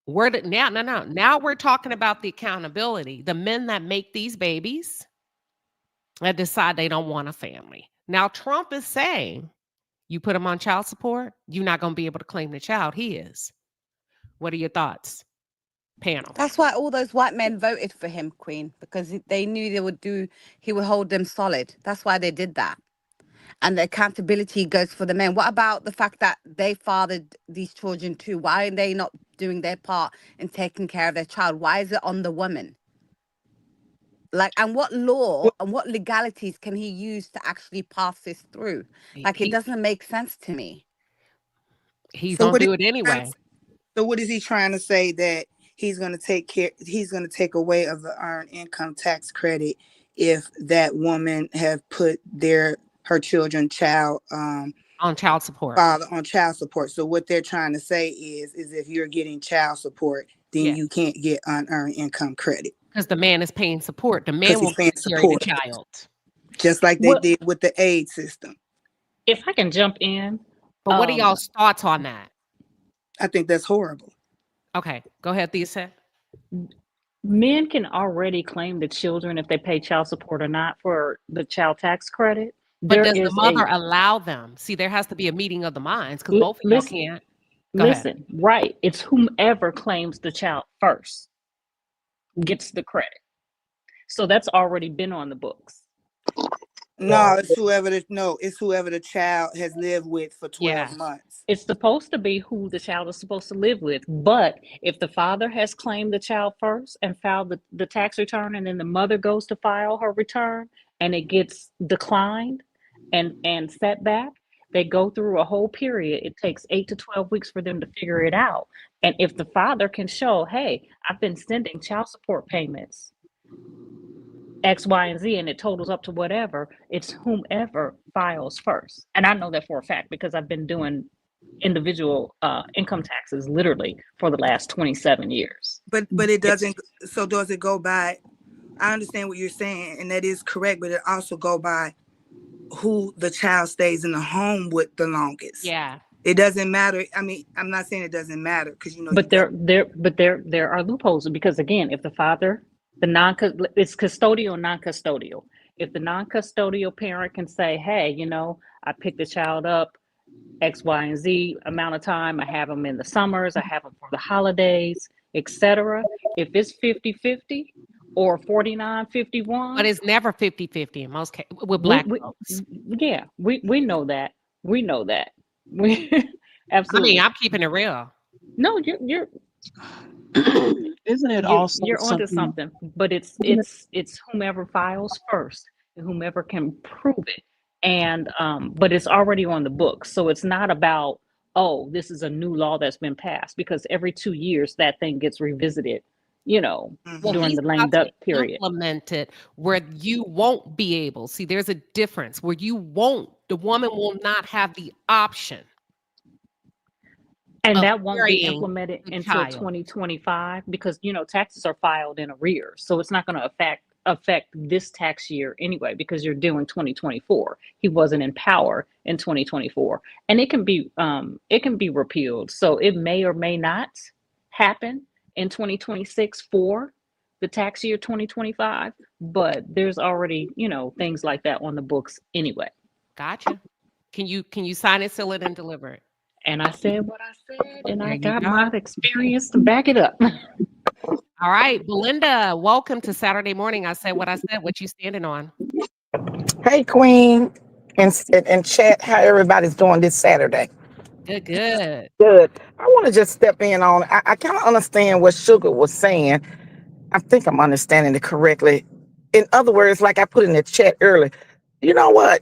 Now we're talking about the accountability. The men that make these babies that decide they don't want a family. Now Trump is saying, you put him on child support, you're not going to be able to claim the child. He is. What are your thoughts? panel. That's why all those white men voted for him, Queen, because they knew he would hold them solid. That's why they did that. And the accountability goes for the men. What about the fact that they fathered these children too? Why are they not doing their part in taking care of their child? Why is it on the woman? Like, and what law and what legalities can he use to actually pass this through? Like, it doesn't make sense to me. He's gonna do it anyway. So what is he trying to say, that he's going to take away of the earned income tax credit if that woman have put her children on child support? On child support. So what they're trying to say is if you're getting child support, then you can't get unearned income credit. Because the man is paying support. The man will carry the child. Just like they did with the aid system. If I can jump in. But what are y'all's thoughts on that? I think that's horrible. Okay, go ahead, Thea. Men can already claim the children if they pay child support or not for the child tax credit. But does the mother allow them? See, there has to be a meeting of the minds because both of y'all can't. Listen, right. It's whomever claims the child first gets the credit. So that's already been on the books. No, it's whoever the child has lived with for 12 months. It's supposed to be who the child is supposed to live with. But if the father has claimed the child first and filed the tax return, and then the mother goes to file her return and it gets declined and set back, they go through a whole period. It takes 8 to 12 weeks for them to figure it out. And if the father can show, hey, I've been sending child support payments, X, Y, and Z, and it totals up to whatever, it's whomever files first. And I know that for a fact because I've been doing individual income taxes literally for the last 27 years. But it doesn't, so does it go by, I understand what you're saying, and that is correct, but it also go by who the child stays in the home with the longest. Yeah. It doesn't matter. I mean, I'm not saying it doesn't matter because But there are loopholes because again, if the father, it's custodial, non-custodial. If the non-custodial parent can say, hey, I picked the child up X, Y, and Z amount of time. I have them in the summers. I have them for the holidays, etc. If it's 50-50 or 49-51. But it's never 50-50 in most cases with Black folks. Yeah, we know that. We know that. Absolutely. I mean, I'm keeping it real. No, you're Isn't it also you're onto something, but it's whomever files first and whomever can prove it. And but it's already on the books. So it's not about, oh, this is a new law that's been passed, because every 2 years that thing gets revisited, during the lame duck period. Implemented where you won't be able. See, there's a difference where the woman will not have the option. And that won't be implemented until 2025 because, taxes are filed in arrears. So it's not going to affect this tax year anyway, because you're doing 2024. He wasn't in power in 2024, and it can be repealed. So it may or may not happen in 2026 for the tax year 2025, but there's already, things like that on the books anyway. Gotcha. Can you sign it, seal it, and deliver it? And I said what I said, and I got my experience to back it up. All right, Belinda, welcome to Saturday morning. I said what I said. What you standing on? Hey, Queen, and chat. How everybody's doing this Saturday? Good. I want to just step in on. I kind of understand what Sugar was saying. I think I'm understanding it correctly. In other words, like I put in the chat earlier, you know what?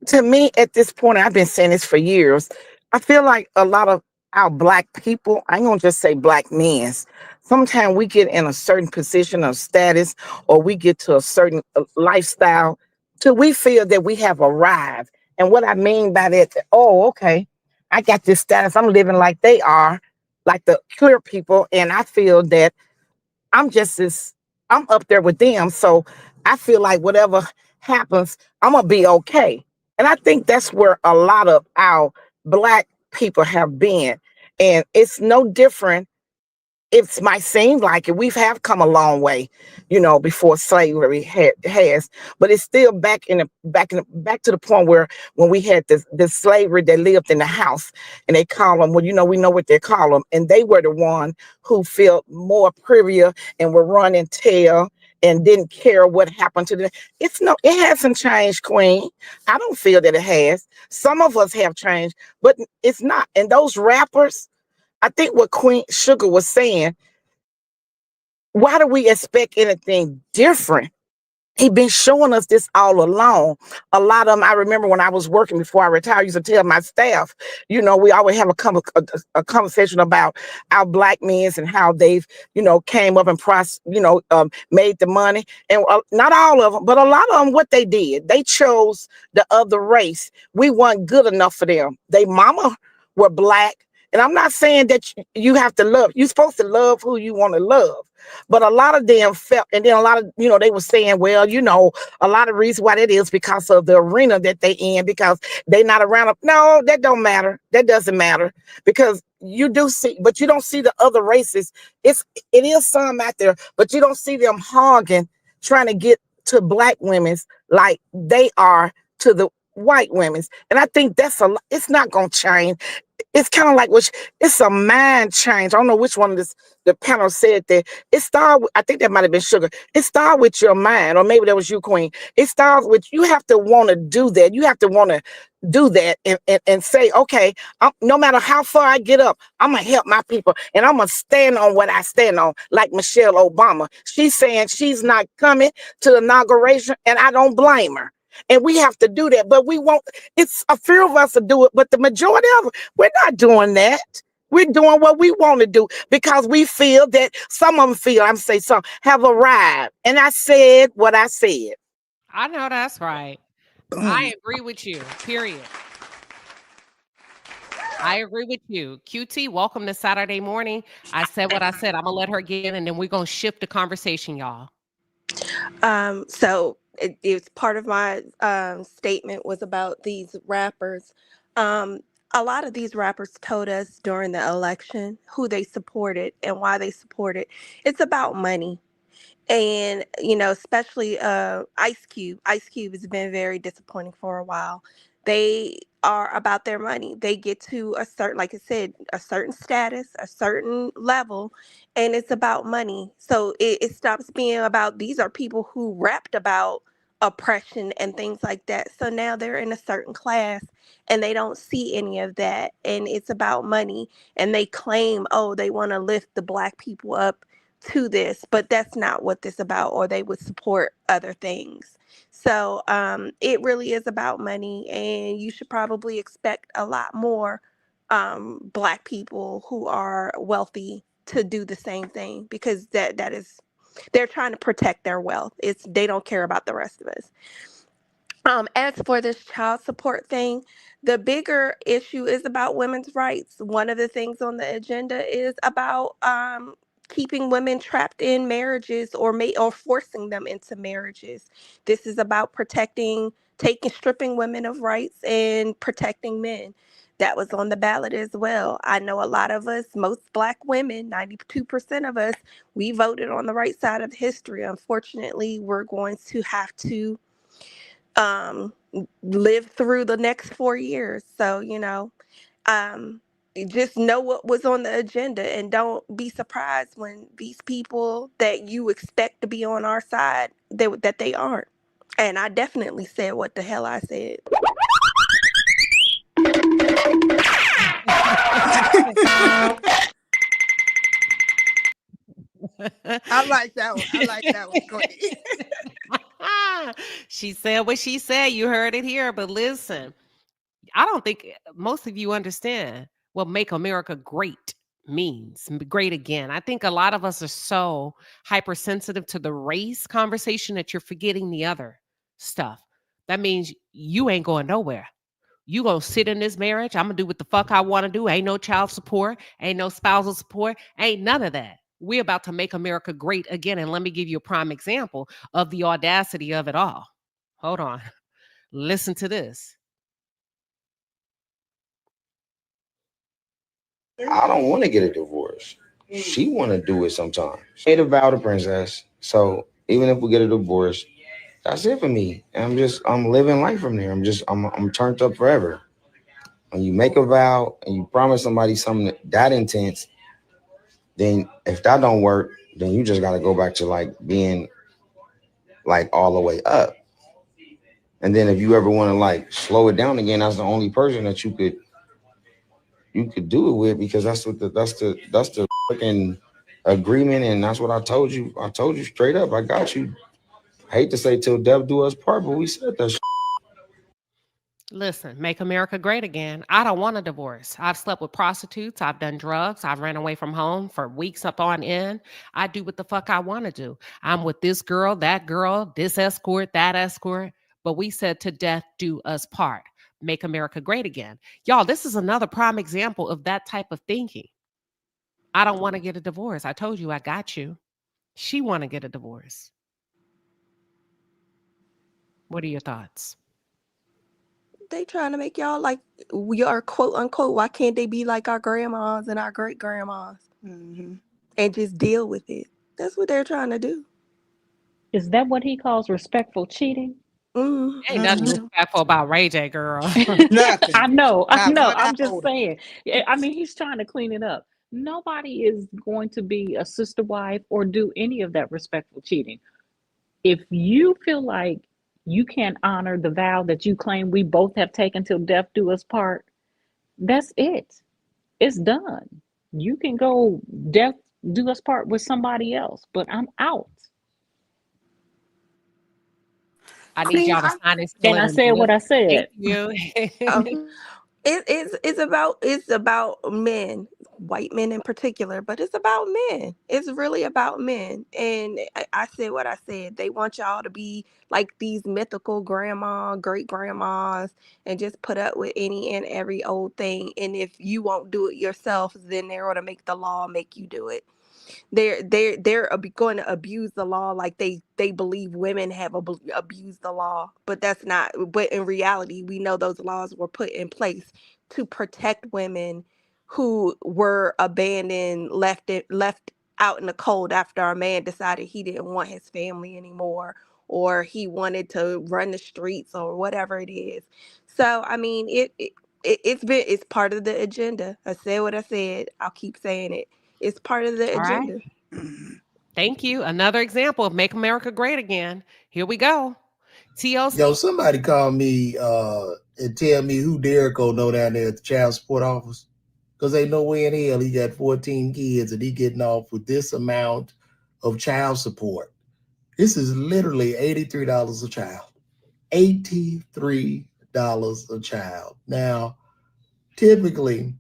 To me, at this point, I've been saying this for years. I feel like a lot of our Black people, I ain't gonna just say Black men, sometimes we get in a certain position of status, or we get to a certain lifestyle till we feel that we have arrived. And what I mean by that, okay, I got this status, I'm living like they are, like the clear people, and I feel that I'm up there with them. So I feel like whatever happens, I'm gonna be okay. And I think that's where a lot of our Black people have been. And it's no different it might seem like it. We have come a long way, before slavery has, but it's still back to the point where when we had this slavery that lived in the house, and they call them, well, we know what they call them, and they were the one who felt more privy and were run and tell and didn't care what happened to them. It hasn't changed, Queen. I don't feel that it has. Some of us have changed, but it's not. And those rappers, I think what Queen Sugar was saying, why do we expect anything different? He been showing us this all along. A lot of them, I remember when I was working before I retired, I used to tell my staff, we always have a conversation about our black men and how they've, came up and made the money. And not all of them, but a lot of them, what they did, they chose the other race. We weren't good enough for them. They mama were black. And I'm not saying that you have to love. You're supposed to love who you want to love. But a lot of them felt, and then a lot of, they were saying, well, a lot of reasons why that is because of the arena that they in, because they not around. No, that don't matter. That doesn't matter, because you do see, but you don't see the other races. It is some out there, but you don't see them hogging, trying to get to black women's like they are to the white women's. And I think it's not going to change. It's kind of like, it's a mind change. I don't know which one of the panel said that. I think that might have been Sugar. It started with your mind, or maybe that was you, Queen. It starts with, you have to want to do that. You have to want to do that and say, okay, no matter how far I get up, I'm going to help my people. And I'm going to stand on what I stand on, like Michelle Obama. She's saying she's not coming to the inauguration, and I don't blame her. And we have to do that, but we won't. It's a few of us to do it, but the majority of us, we're not doing that. We're doing what we want to do because we feel that some of them feel, I'm saying some have arrived. And I said what I said. I know that's right. I agree with you, period. I agree with you. QT, welcome to Saturday morning. I said what I said. I'm going to let her get in, and then we're going to shift the conversation, y'all. So it's part of my statement was about these rappers. A lot of these rappers told us during the election who they supported and why they supported. It's about money. And, especially Ice Cube. Ice Cube has been very disappointing for a while. They are about their money. They get to a certain, like I said, a certain status, a certain level, and it's about money. So it stops being about, these are people who rapped about oppression and things like that. So now they're in a certain class and they don't see any of that. And it's about money. And they claim, oh, they want to lift the black people up to this, but that's not what this about, or they would support other things. So it really is about money, and you should probably expect a lot more black people who are wealthy to do the same thing, because that is, they're trying to protect their wealth. They don't care about the rest of us. As for this child support thing, the bigger issue is about women's rights. One of the things on the agenda is about keeping women trapped in marriages or forcing them into marriages. This is about stripping women of rights and protecting men. That was on the ballot as well. I know a lot of us, most black women, 92% of us, we voted on the right side of history. Unfortunately, we're going to have to live through the next 4 years. So, just know what was on the agenda, and don't be surprised when these people that you expect to be on our side, that they aren't. And I definitely said what the hell I said. I like that one. I like that one. Go ahead. She said what she said. You heard it here. But listen, I don't think most of you understand what Make America Great means. Great again. I think a lot of us are so hypersensitive to the race conversation that you're forgetting the other stuff. That means you ain't going nowhere. You gonna sit in this marriage. I'm gonna do what the fuck I want to do. Ain't no child support. Ain't no spousal support. Ain't none of that. We're about to make America great again. And let me give you a prime example of the audacity of it all. Hold on. Listen to this. I don't want to get a divorce. she want to do it sometimes. She made a vow to princess. So even if we get a divorce, that's it for me. And I'm living life from there. I'm turned up forever. When you make a vow and you promise somebody something that intense, then if that don't work, then you just got to go back to like being like all the way up. And then if you ever want to like slow it down again, that's the only person that you could do it with, because that's the fucking agreement, and that's what I told you. I told you straight up. I got you. I hate to say till death do us part, but we said that. Listen, make America great again. I don't want a divorce. I've slept with prostitutes. I've done drugs. I've ran away from home for weeks up on end. I do what the fuck I want to do. I'm with this girl, this escort, that escort. But we said to death do us part. Make America great again. Y'all, this is another prime example of that type of thinking. I don't want to get a divorce. I told you I got you. She want to get a divorce. What are your thoughts? They trying to make y'all like we are, quote unquote. Why can't they be like our grandmas and our great grandmas and just deal with it? That's what they're trying to do. Is that what he calls respectful cheating? Ain't nothing respectful about Ray J, girl. Nothing. I know. Not one I'm just iota. saying. I mean, he's trying to clean it up. Nobody is going to be a sister wife or do any of that respectful cheating. If you feel like you can't honor the vow that you claim we both have taken till death do us part, that's it. It's done. You can go death do us part with somebody else, but I'm out. I need y'all to sign this. And I said what I said. Thank you. It's about men, white men in particular, but it's about men. It's really about men. And I said what I said. They want y'all to be like these mythical grandma, great grandmas, and just put up with any and every old thing. And if you won't do it yourself, then they're going to make the law make you do it. They're going to abuse the law like they believe women have abused the law, but that's not. But in reality, we know those laws were put in place to protect women who were abandoned, left out in the cold after a man decided he didn't want his family anymore, or he wanted to run the streets, or whatever it is. So I mean, it's part of the agenda. I said what I said. I'll keep saying it. It's part of the All right. agenda. Thank you. Another example of Make America Great Again. Here we go. TLC. Yo, somebody call me and tell me who Derico know down there at the child support office. Because ain't no way in hell he got 14 kids and he getting off with this amount of child support. This is literally $83 a child. $83 a child. Now, typically,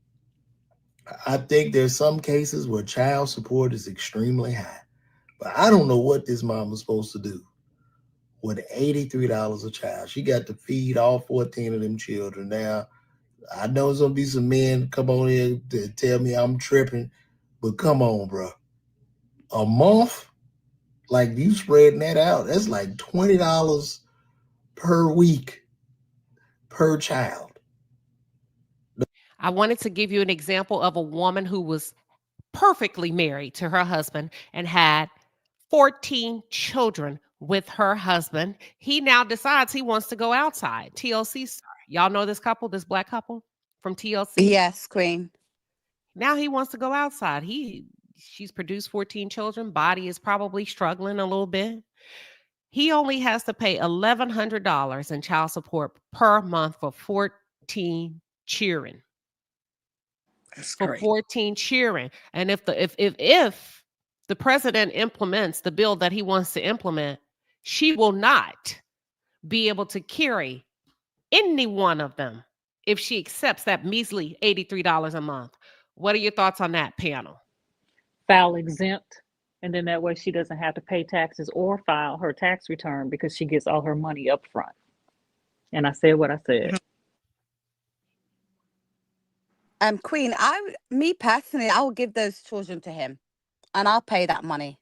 I think there's some cases where child support is extremely high. But I don't know what this mom is supposed to do with $83 a child. She got to feed all 14 of them children. Now, I know there's going to be some men come on in to tell me I'm tripping, but come on, bro. A month? Like, you spreading that out, that's like $20 per week per child. I wanted to give you an example of a woman who was perfectly married to her husband and had 14 children with her husband. He now decides he wants to go outside. TLC star. Y'all know this couple, this black couple from TLC? Yes, Queen. Now he wants to go outside. She's produced 14 children. Body is probably struggling a little bit. He only has to pay $1,100 in child support per month for 14 children. That's for great. 14 cheering. And if the president implements the bill that he wants to implement, she will not be able to carry any one of them if she accepts that measly $83 a month. What are your thoughts on that, panel? File exempt, and then that way she doesn't have to pay taxes or file her tax return because she gets all her money up front. And I said what I said. Queen, me personally, I will give those children to him, and I'll pay that money.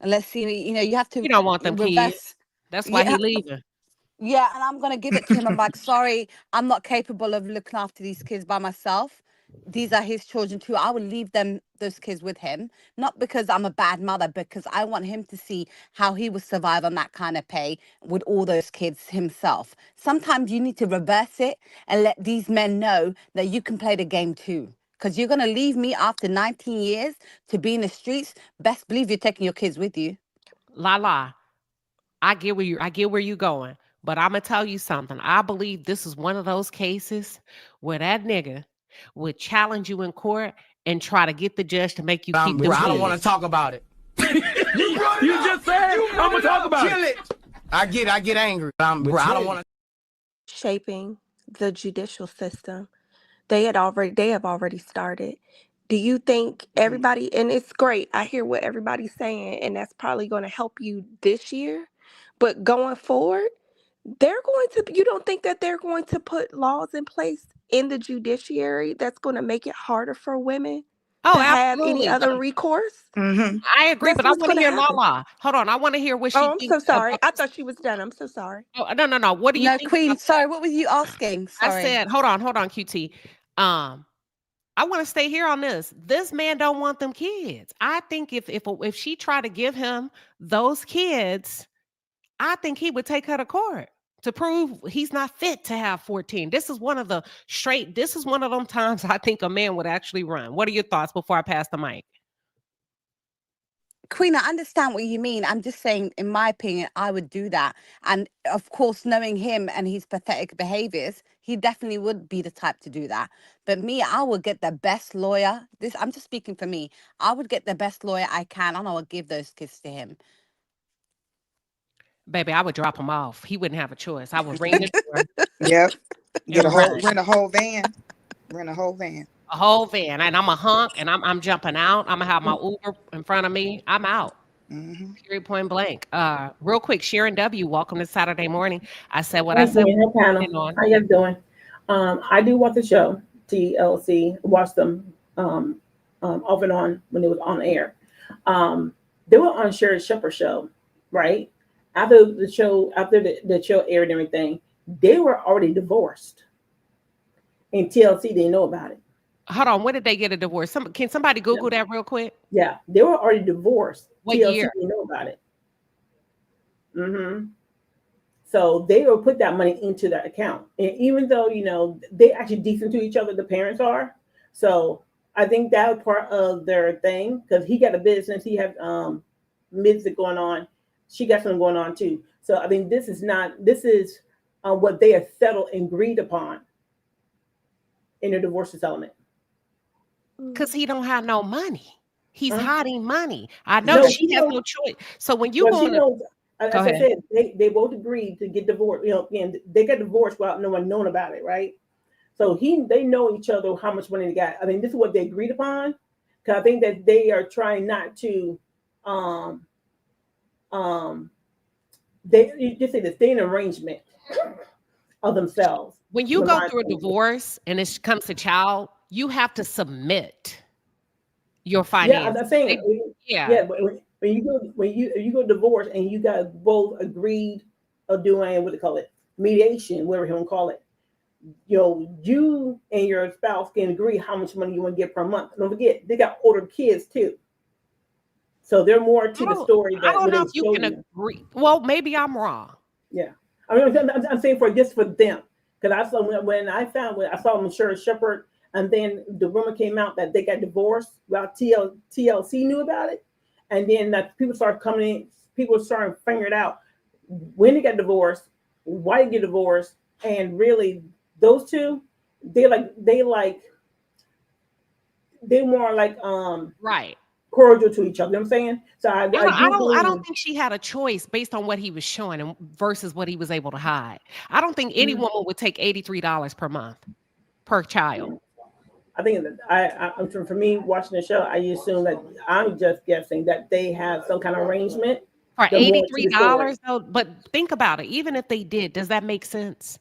And let's see, you have to. You don't want them kids. That's why he's leaving. Yeah, and I'm gonna give it to him. I'm like, sorry, I'm not capable of looking after these kids by myself. these are his children too. I would leave those kids with him, not because I'm a bad mother, because I want him to see how he would survive on that kind of pay with all those kids himself. Sometimes you need to reverse it and let these men know that you can play the game too. Because you're going to leave me after 19 years to be in the streets. Best believe you're taking your kids with you. La. I get where you're going, but I'm gonna tell you something. I believe this is one of those cases where that nigga would challenge you in court and try to get the judge to make you keep the I don't want to kids. talk about it. you just said I'm gonna talk about it. I get angry. I don't want to. Shaping the judicial system. They have already started. Do you think everybody, and it's great, I hear what everybody's saying, and that's probably going to help you this year, but going forward, you don't think that they're going to put laws in place in the judiciary that's going to make it harder for women to have any absolutely. other recourse? I agree, That's but I what's want to gonna hear happen. Lala. Hold on, I want to hear what she Oh, I'm so thinks sorry. about I this. thought she was done. I'm so sorry. Oh, no. What do you No, think Queen, about sorry, what were you asking? I Sorry. said, hold on, QT. I want to stay here on this. This man don't want them kids. I think if she tried to give him those kids, I think he would take her to court to prove he's not fit to have 14. This is one of them times I think a man would actually run. What are your thoughts before I pass the mic? Queen, I understand what you mean. I'm just saying, in my opinion, I would do that. And of course, knowing him and his pathetic behaviors, he definitely would be the type to do that. But me, I would get the best lawyer. I'm just speaking for me. I would get the best lawyer I can, and I would give those kids to him. Baby, I would drop him off. He wouldn't have a choice. I would ring the door. Yep. Rent a whole van. Rent a whole van. A whole van, and I'm a hunk, and I'm jumping out. I'm gonna have my Uber in front of me. I'm out. Period, point blank. Real quick, Sharon W. Welcome to Saturday morning. I said what I said. Panel. How you doing? I do watch the show TLC. Watch them off and on when it was on air. They were on Sherry Shepherd's show, right? After the show aired and everything, they were already divorced, and TLC didn't know about it. Hold on, when did they get a divorce? Can somebody Google that real quick? Yeah, they were already divorced. What TLC year? didn't know about it. So they will put that money into that account, and even though they actually decent to each other, the parents are. So I think that was part of their thing because he got a business, he had music going on, she got something going on too. So I think this is what they have settled and agreed upon in a divorce settlement. Because he don't have no money. He's hiding money. I know she has no choice. So when you as I said, they both agreed to get divorced. Again, they got divorced without no one knowing about it, right? So they know each other how much money they got. I mean, this is what they agreed upon. Because I think that they are trying not to they just say the same arrangement of themselves. When you go through a divorce and it comes to child, you have to submit your finances. Yeah, I'm saying. When you go divorce and you guys both agreed of doing what they call it, mediation, whatever you want to call it. You and your spouse can agree how much money you want to get per month. Don't forget, they got older kids too. So they're more to the story. I don't know if you can agree. Well, maybe I'm wrong. Yeah, I'm saying for them because I saw when I saw them Sherry Shepherd, and then the rumor came out that they got divorced. Well, TLC knew about it, and then that people started coming in. People started figuring out when they got divorced, why they get divorced, and really those two, they more like right. cordial to each other. You know what I'm saying? So I don't think she had a choice based on what he was showing and versus what he was able to hide. I don't think any woman would take $83 per month per child. I think that for me watching the show, I assume that I'm just guessing that they have some kind of arrangement for $83 though. But think about it. Even if they did, does that make sense?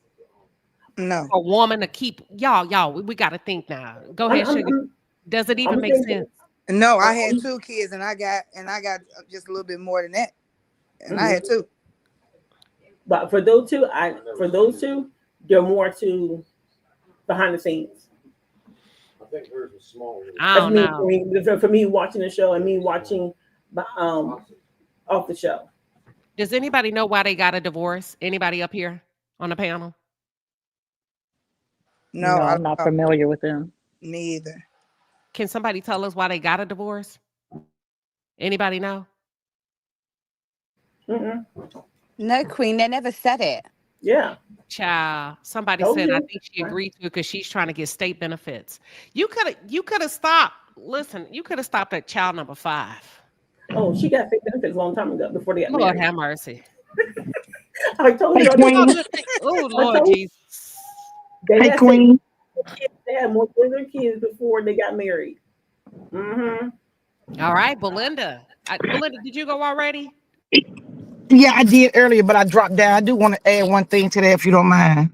No. For a woman to keep y'all. We got to think now. Go ahead, Sugar. Does it even make sense? No, I had 2 kids and I got just a little bit more than that. And I had 2. But for those two, they're more to behind the scenes. I That's don't me know. for me watching the show and me watching off the show. Does anybody know why they got a divorce? Anybody up here on the panel? No, No, I I'm not don't. familiar with them. Neither. Can somebody tell us why they got a divorce? Anybody know? Mm-mm. No, Queen, they never said it. Yeah. Child, somebody Told said I you. think she agreed to it because she's trying to get state benefits. You could have stopped. Listen, you could have stopped at child number 5. Oh, she got state benefits a long time ago before they got Lord married. have mercy. I told Hey, you. Queen. Oh, I Lord told you. Jesus. They Hey, had Queen. kids. They had more than their kids before they got married. Mm-hmm. All right, Belinda. Belinda, did you go already? Yeah, I did earlier, but I dropped down. I do want to add one thing to that, if you don't mind.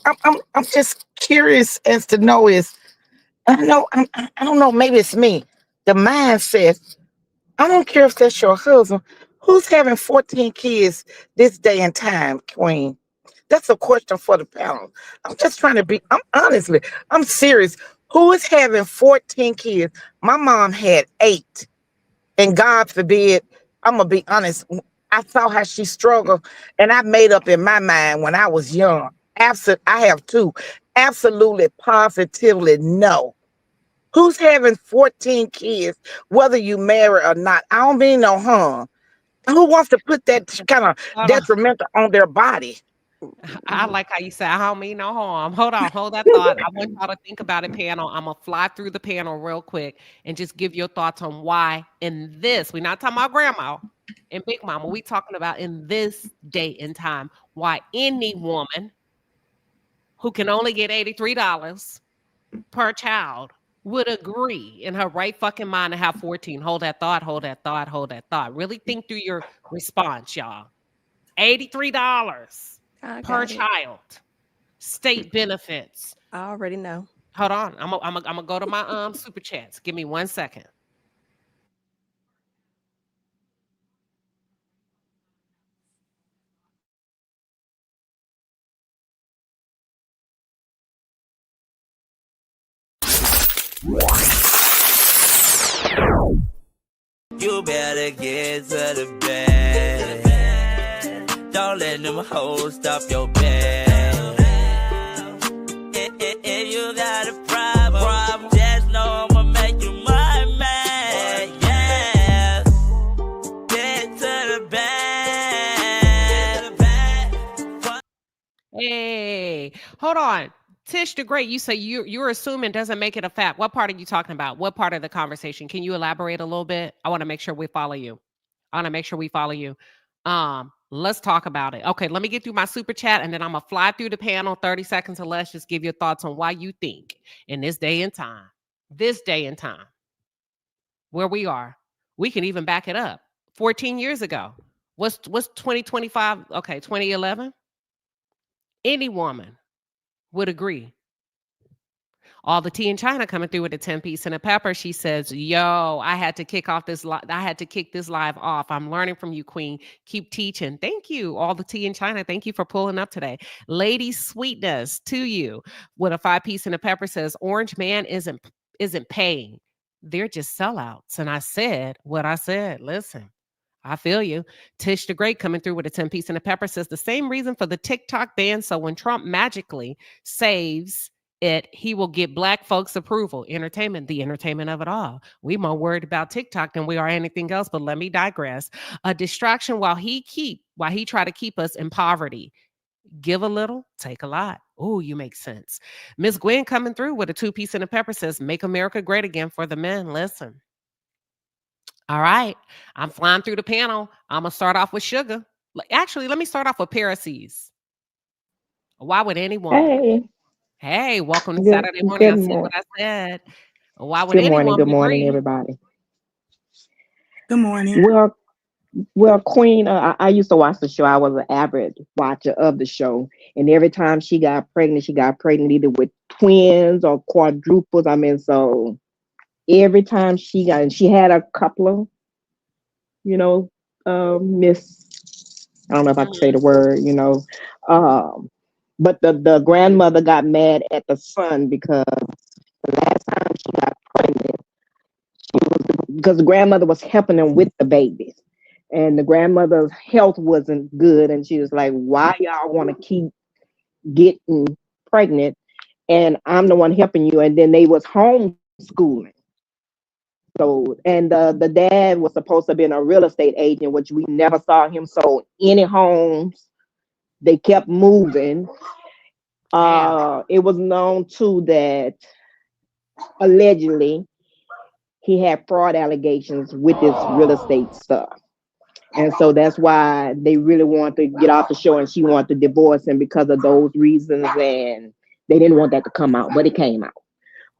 I'm just curious as to know is I don't know, maybe it's me. The mindset. I don't care if that's your husband. Who's having 14 kids this day and time, Queen? That's a question for the panel. I'm just trying to be. I'm serious. Who is having 14 kids? My mom had 8. And God forbid, I'm gonna be honest. I saw how she struggled, and I made up in my mind when I was young. I have 2. Absolutely, positively, no. Who's having 14 kids, whether you marry or not? I don't mean no harm. Who wants to put that kind of Hold on. detrimental on their body? I like how you say, I don't mean no harm. Hold on, hold that thought. I want y'all to think about it, panel. I'm going to fly through the panel real quick and just give your thoughts on why in this, we're not talking about grandma and big mama. We talking about in this day and time, why any woman who can only get $83 per child would agree in her right fucking mind to have 14. Hold that thought, hold that thought, hold that thought. Really think through your response, y'all. $83 I per got it. child. State benefits. I already know. Hold on. I'm gonna go to my super chats. Give me 1 second. You better get to the bed. Don't let them hoes stop your bed. If you got a problem, just know I'ma make you my man. Yeah. Get to the bed. Hey, hold on. Tish the Great, you say you're assuming doesn't make it a fact. What part are you talking about? What part of the conversation? Can you elaborate a little bit? I want to make sure we follow you. Let's talk about it. Okay, let me get through my super chat and then I'm gonna fly through the panel 30 seconds or less. Just give your thoughts on why you think in this day and time, where we are, we can even back it up. 14 years ago. What's 2025? Okay, 2011. Any woman would agree. All the tea in China coming through with a 10-piece and a pepper. She says, yo, I had to kick this live off. I'm learning from you, Queen. Keep teaching. Thank you. All the tea in China. Thank you for pulling up today. Lady Sweetness to you with a 5-piece and a pepper says, Orange Man isn't paying. They're just sellouts. And I said what I said. Listen, I feel you. Tish the Great coming through with a 10-piece and a pepper says the same reason for the TikTok ban. So when Trump magically saves it, he will get Black folks approval. Entertainment, the entertainment of it all. We more worried about TikTok than we are anything else, but let me digress. A distraction while he try to keep us in poverty. Give a little, take a lot. Oh, you make sense. Miss Gwen coming through with a 2-piece and a pepper says, make America great again for the men. Listen. All right. I'm flying through the panel. I'm going to start off with Sugar. Actually, let me start off with Pharisees. Why would anyone? Hey, welcome to Saturday morning. I said what I said. Why would anyone Good morning, agree? everybody. Good morning. Well, Queen, I used to watch the show. I was an avid watcher of the show, and every time she got pregnant either with twins or quadruples. I mean, so every time she had a couple of, miss. I don't know if I can say the word, But the grandmother got mad at the son because the last time she got pregnant, because the grandmother was helping them with the babies. And the grandmother's health wasn't good. And she was like, why y'all want to keep getting pregnant? And I'm the one helping you. And then they was homeschooling. So, and the dad was supposed to be a real estate agent, which we never saw him sold any homes. They kept moving. It was known too that allegedly he had fraud allegations with his real estate stuff. And so that's why they really wanted to get off the show, and she wanted to divorce him because of those reasons. And they didn't want that to come out, but it came out.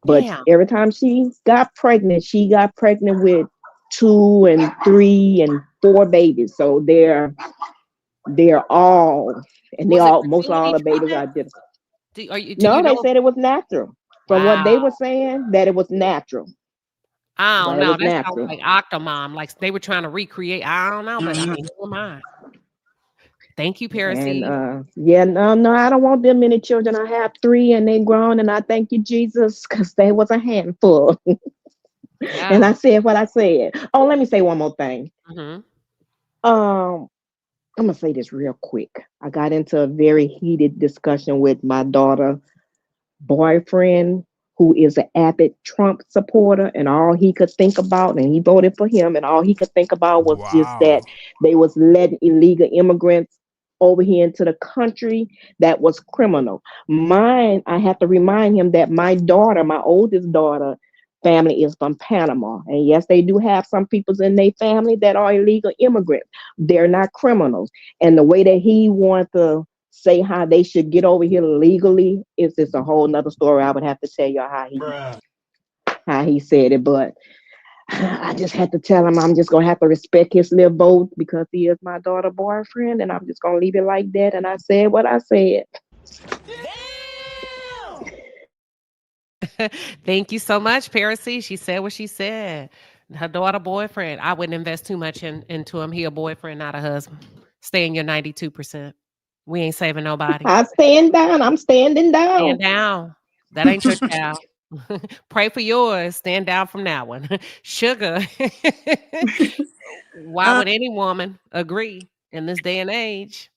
But every time she got pregnant with 2 and 3 and 4 babies. So they're all, and they all, most all the babies are different. No, they said it was natural. From what they were saying, that it was natural. I don't know. That sounds like Octomom. Like they were trying to recreate. I don't know, but I mean, who am I? Thank you, Parasy. And no, I don't want them many children. I have 3 and they grown, and I thank you, Jesus, because they was a handful. And I said what I said. Oh, let me say one more thing. I'm gonna say this real quick. I got into a very heated discussion with my daughter boyfriend, who is an avid Trump supporter, and all he could think about, and he voted for him, and all he could think about was just that they was letting illegal immigrants over here into the country. That was criminal. I have to remind him that my oldest daughter, family is from Panama. And yes, they do have some people in their family that are illegal immigrants. They're not criminals. And the way that he wants to say how they should get over here legally is just a whole nother story. I would have to tell y'all how he said it, but I just had to tell him I'm just gonna have to respect his little vote because he is my daughter's boyfriend, and I'm just gonna leave it like that. And I said what I said. Thank you so much, Parasy. She said what she said. Her daughter boyfriend. I wouldn't invest too much into him. He a boyfriend, not a husband. Stay in your 92%. We ain't saving nobody. I'm standing down. Stand down. That ain't your child. Pray for yours. Stand down from that one. Sugar. Why would any woman agree in this day and age?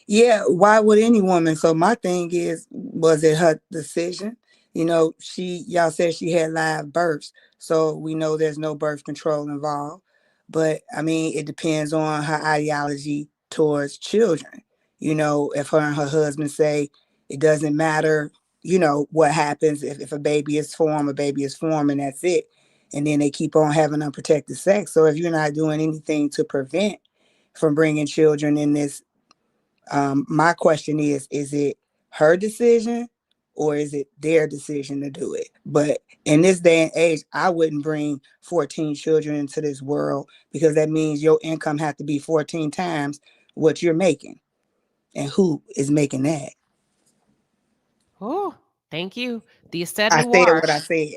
Yeah, why would any woman? So my thing is, was it her decision? You know, y'all said she had live births, so we know there's no birth control involved. But I mean, it depends on her ideology towards children. You know, if her and her husband say it doesn't matter, you know, what happens if a baby is formed, and that's it. And then they keep on having unprotected sex. So if you're not doing anything to prevent from bringing children in this, my question is it her decision or is it their decision to do it? But in this day and age, I wouldn't bring 14 children into this world because that means your income has to be 14 times what you're making. And who is making that? Oh, thank you. The estate I said what I said.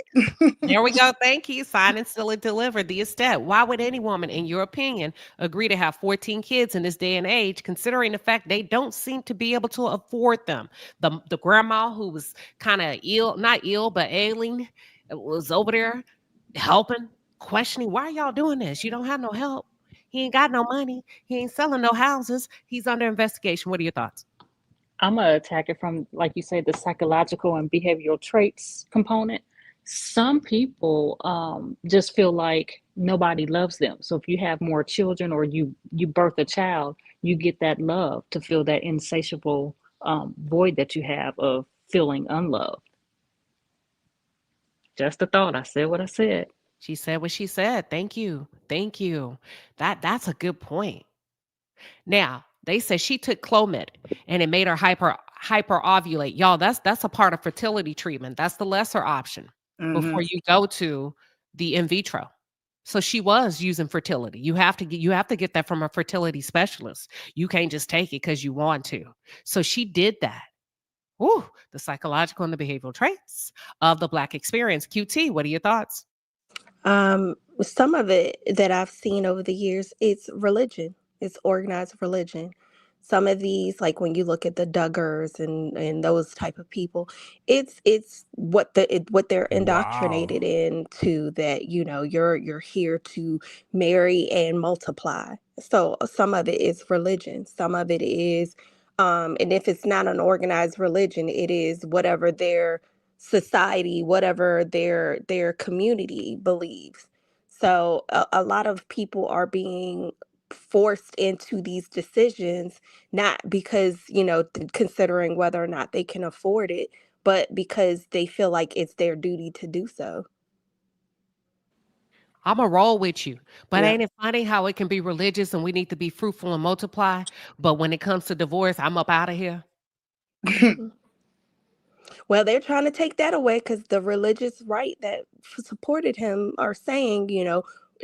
There we go. Thank you. Signed and still delivered. The estate. Why would any woman, in your opinion, agree to have 14 kids in this day and age, considering the fact they don't seem to be able to afford them? The grandma who was kind of ill, not ill, but ailing, was over there helping, questioning, why are y'all doing this? You don't have no help. He ain't got no money. He ain't selling no houses. He's under investigation. What are your thoughts? I'm going to attack it from, like you said, the psychological and behavioral traits component. Some people just feel like nobody loves them. So if you have more children or you birth a child, you get that love to fill that insatiable void that you have of feeling unloved. Just a thought. I said what I said. She said what she said. Thank you. Thank you. That's a good point. Now, they said she took Clomid and it made her hyper ovulate. Y'all, that's a part of fertility treatment. That's the lesser option before you go to the in vitro. So she was using fertility. You have to get that from a fertility specialist. You can't just take it because you want to. So she did that. Ooh, the psychological and the behavioral traits of the Black experience. QT, what are your thoughts? Some of it that I've seen over the years, it's religion. It's organized religion. Some of these, like when you look at the Duggars and those type of people, it's what they're indoctrinated into, that you're here to marry and multiply. So some of it is religion, some of it is and if it's not an organized religion, it is whatever their society, whatever their community believes. So a lot of people are being forced into these decisions, not because, considering whether or not they can afford it, but because they feel like it's their duty to do so. I'm going to roll with you. But Yeah. ain't it funny how it can be religious and we need to be fruitful and multiply? But when it comes to divorce, I'm up out of here. Well, they're trying to take that away because the religious right that supported him are saying,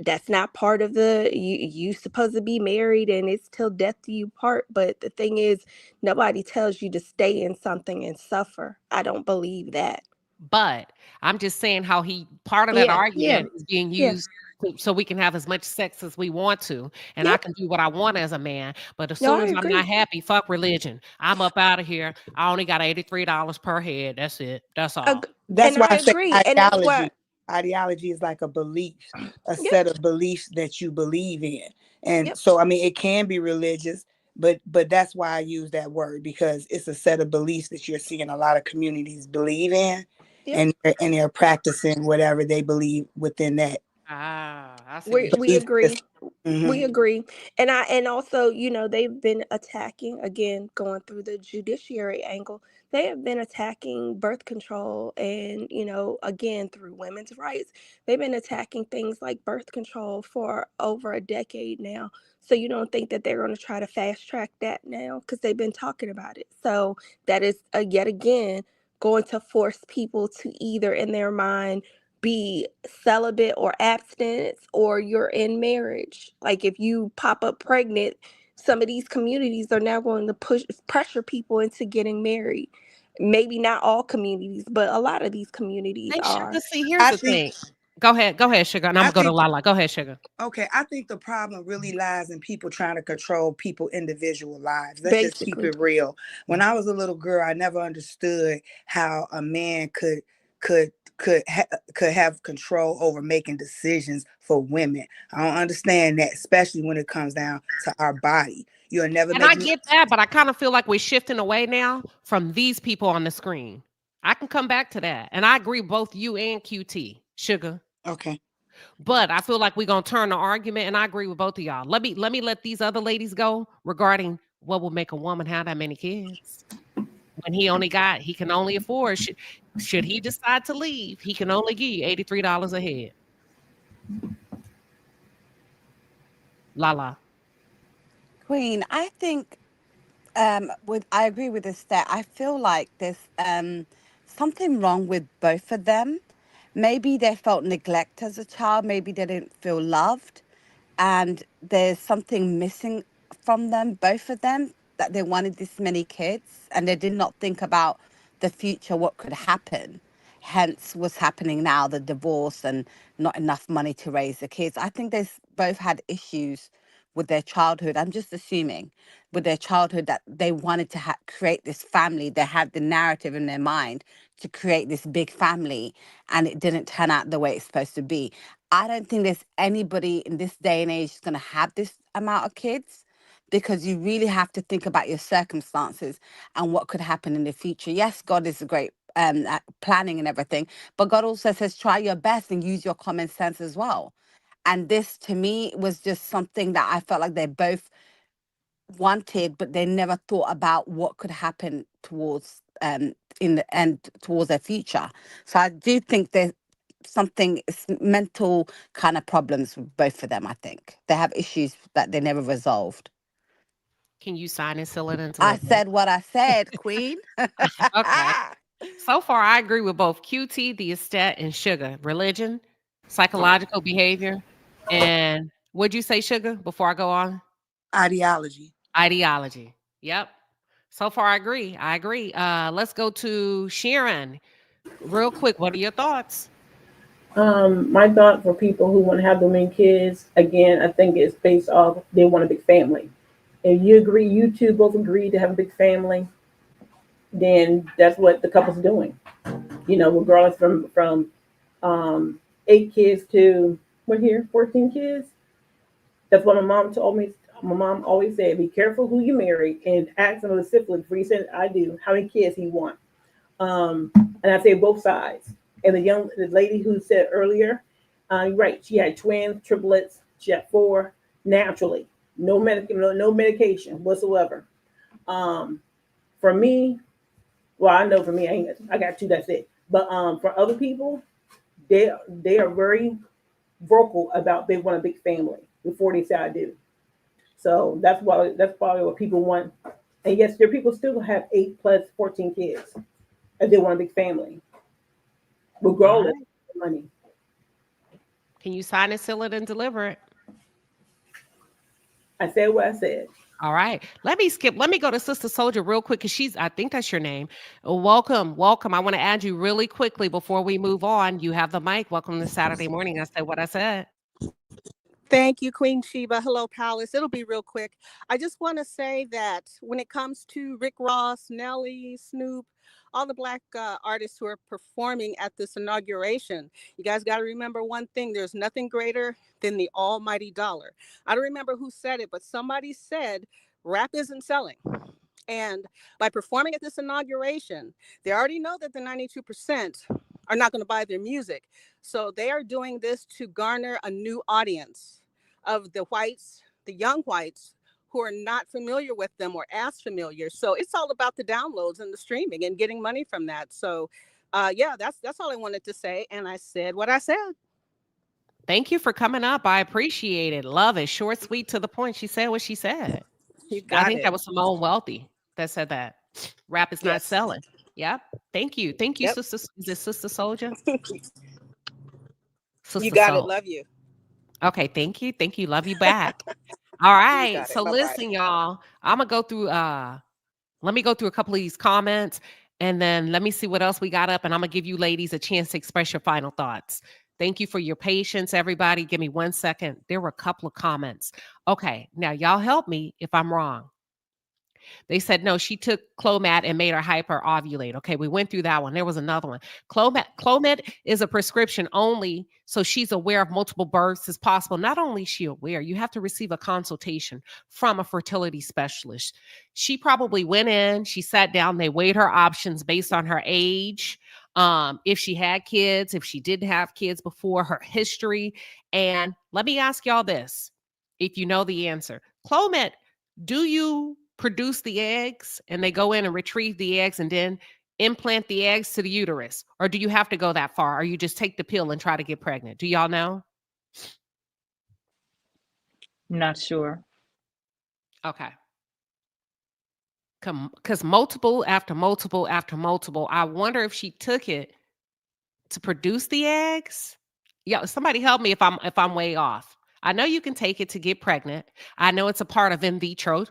that's not part of you supposed to be married and it's till death do you part. But the thing is, nobody tells you to stay in something and suffer. I don't believe that. But I'm just saying how part of that Yeah, yeah, argument is being yeah. used so we can have as much sex as we want to, and I Yep. can do what I want as a man. But as No, soon I as I'm agree. not happy, fuck religion. I'm up out of here. I only got $83 per head. That's it. That's all. That's And why I I say agree. And that's why. ideology is like a belief, a Yep. set of beliefs that you believe in. And Yep. so, I mean, it can be religious, but that's why I use that word, because it's a set of beliefs that you're seeing a lot of communities believe in, Yep. and they're practicing whatever they believe within that. I see We what we you agree. We Mm-hmm. agree. And also, they've been attacking, again, going through the judiciary angle. They have been attacking birth control and, again, through women's rights. They've been attacking things like birth control for over a decade now. So you don't think that they're going to try to fast track that now, because they've been talking about it. So that is yet again going to force people to either in their mind be celibate or abstinence, or you're in marriage. Like if you pop up pregnant, some of these communities are now going to pressure people into getting married. Maybe not all communities, but a lot of these communities Hey, are. Sugar, see, here's the thing. Go ahead, Sugar, and I'm I going to go to think Lala. Go ahead, Sugar. Okay, I think the problem really lies in people trying to control people's individual lives. Let's just keep Basically. it real. When I was a little girl, I never understood how a man could have control over making decisions for women. I don't understand that, especially when it comes down to our body. You'll never And make I me. get that, but I kind of feel like we're shifting away now from these people on the screen. I can come back to that. And I agree, both you and QT, Sugar. Okay. But I feel like we're gonna turn the argument, and I agree with both of y'all. Let me let these other ladies go regarding what will make a woman have that many kids. When he can only afford, should he decide to leave, he can only give you $83 a head. Lala. Queen, I think I agree with this stat. I feel like there's something wrong with both of them. Maybe they felt neglect as a child, maybe they didn't feel loved, and there's something missing from them, both of them, that they wanted this many kids and they did not think about the future, what could happen. Hence what's happening now, the divorce and not enough money to raise the kids. I think they've both had issues with their childhood. I'm just assuming with their childhood that they wanted to create this family. They had the narrative in their mind to create this big family, and it didn't turn out the way it's supposed to be. I don't think there's anybody in this day and age who's going to have this amount of kids, because you really have to think about your circumstances and what could happen in the future. Yes, God is a great at planning and everything, but God also says try your best and use your common sense as well. And this, to me, was just something that I felt like they both wanted, but they never thought about what could happen towards in the end, towards their future. So I do think there's something, it's mental kind of problems with both of them. I think they have issues that they never resolved. Can you sign and seal it into I a book? said what I said, Queen. Okay. So far, I agree with both QT, the estate, and Sugar. Religion, psychological behavior, and what'd you say, Sugar, before I go on? Ideology. Ideology. Yep. So far, I agree. Let's go to Sharon. Real quick, what are your thoughts? My thought for people who want to have the many kids, again, I think it's based off they want a big family. If you two both agree to have a big family, then that's what the couple's doing. Regardless from 8 kids to 14 kids. That's what my mom told me. My mom always said, "Be careful who you marry and ask him specifically before you say I do. How many kids he want?" And I say both sides. And the lady who said earlier, right? She had twins, triplets. She had 4 naturally, no medication whatsoever. For me, well, I know for me, I got 2. That's it. But for other people, they are very vocal about they want a big family before they say I do. So that's probably what people want. And yes, there are people still have 8 plus 14 kids, and they want a big family, regardless of money. Can you sign it, seal it, and deliver it? I said what I said. All right. Let me go to Sister Soldier real quick because I think that's your name. Welcome. I want to add you really quickly before we move on. You have the mic. Welcome to Saturday morning. I said what I said. Thank you, Queen Sheba. Hello, Palace. It'll be real quick. I just want to say that when it comes to Rick Ross, Nelly, Snoop, all the Black artists who are performing at this inauguration, you guys got to remember one thing. There's nothing greater than the almighty dollar. I don't remember who said it, but somebody said rap isn't selling. And by performing at this inauguration, they already know that the 92% are not going to buy their music. So they are doing this to garner a new audience of the whites, the young whites, who are not familiar with them or as familiar. So it's all about the downloads and the streaming and getting money from that. So that's all I wanted to say. And I said what I said. Thank you for coming up. I appreciate it. Love it. Short, sweet, to the point. She said what she said. I think that was Simone Wealthy that said that. Rap is not selling. Yep. Thank you. Thank you, Sister. Is this Sister Soldier? Sister You got Soul. it. Love you. Okay. Thank you. Thank you. Love you back. All right. So Bye-bye. listen, y'all. I'm gonna go through. Let me go through a couple of these comments, and then let me see what else we got up, and I'm gonna give you ladies a chance to express your final thoughts. Thank you for your patience, everybody. Give me 1 second. There were a couple of comments. Okay. Now y'all help me if I'm wrong. They said, no, she took Clomet and made her hyper-ovulate. Okay, we went through that one. There was another one. Clomet is a prescription only, so she's aware of multiple births as possible. Not only is she aware, you have to receive a consultation from a fertility specialist. She probably went in, she sat down, they weighed her options based on her age, if she had kids, if she didn't have kids before, her history. And let me ask y'all this, if you know the answer. Clomet, do you produce the eggs and they go in and retrieve the eggs and then implant the eggs to the uterus? Or do you have to go that far? Or you just take the pill and try to get pregnant? Do y'all know? Not sure. Okay. Because multiple after multiple after multiple, I wonder if she took it to produce the eggs. Yeah, somebody help me if I'm way off. I know you can take it to get pregnant. I know it's a part of in vitro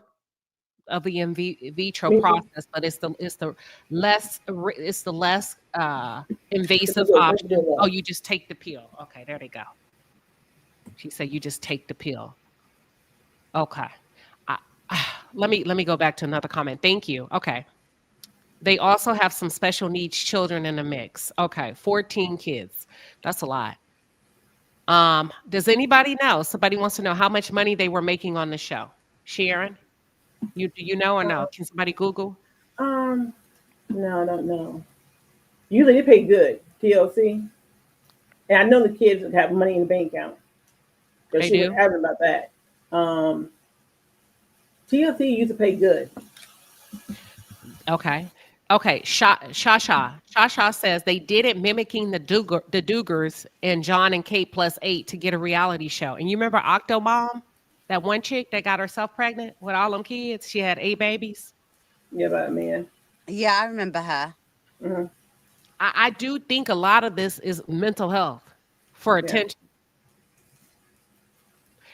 process, but it's the less invasive option. Oh, you just take the pill. Okay, there they go. She said you just take the pill. Okay. Let me go back to another comment. Thank you. Okay. They also have some special needs children in the mix. Okay, 14 kids. That's a lot. Does anybody know? Somebody wants to know how much money they were making on the show. Sharon? Do you know or no? Can somebody Google? No, I don't know. Usually they pay good, TLC. And I know the kids have money in the bank account. They do? Was adamant about that. TLC used to pay good. Okay. Shasha says they did it mimicking the Dugars and John and Kate plus 8 to get a reality show. And you remember Octomom? That one chick that got herself pregnant with all them kids? She had 8 babies. Yeah, but man. Yeah, I remember her. Mm-hmm. I do think a lot of this is mental health for attention.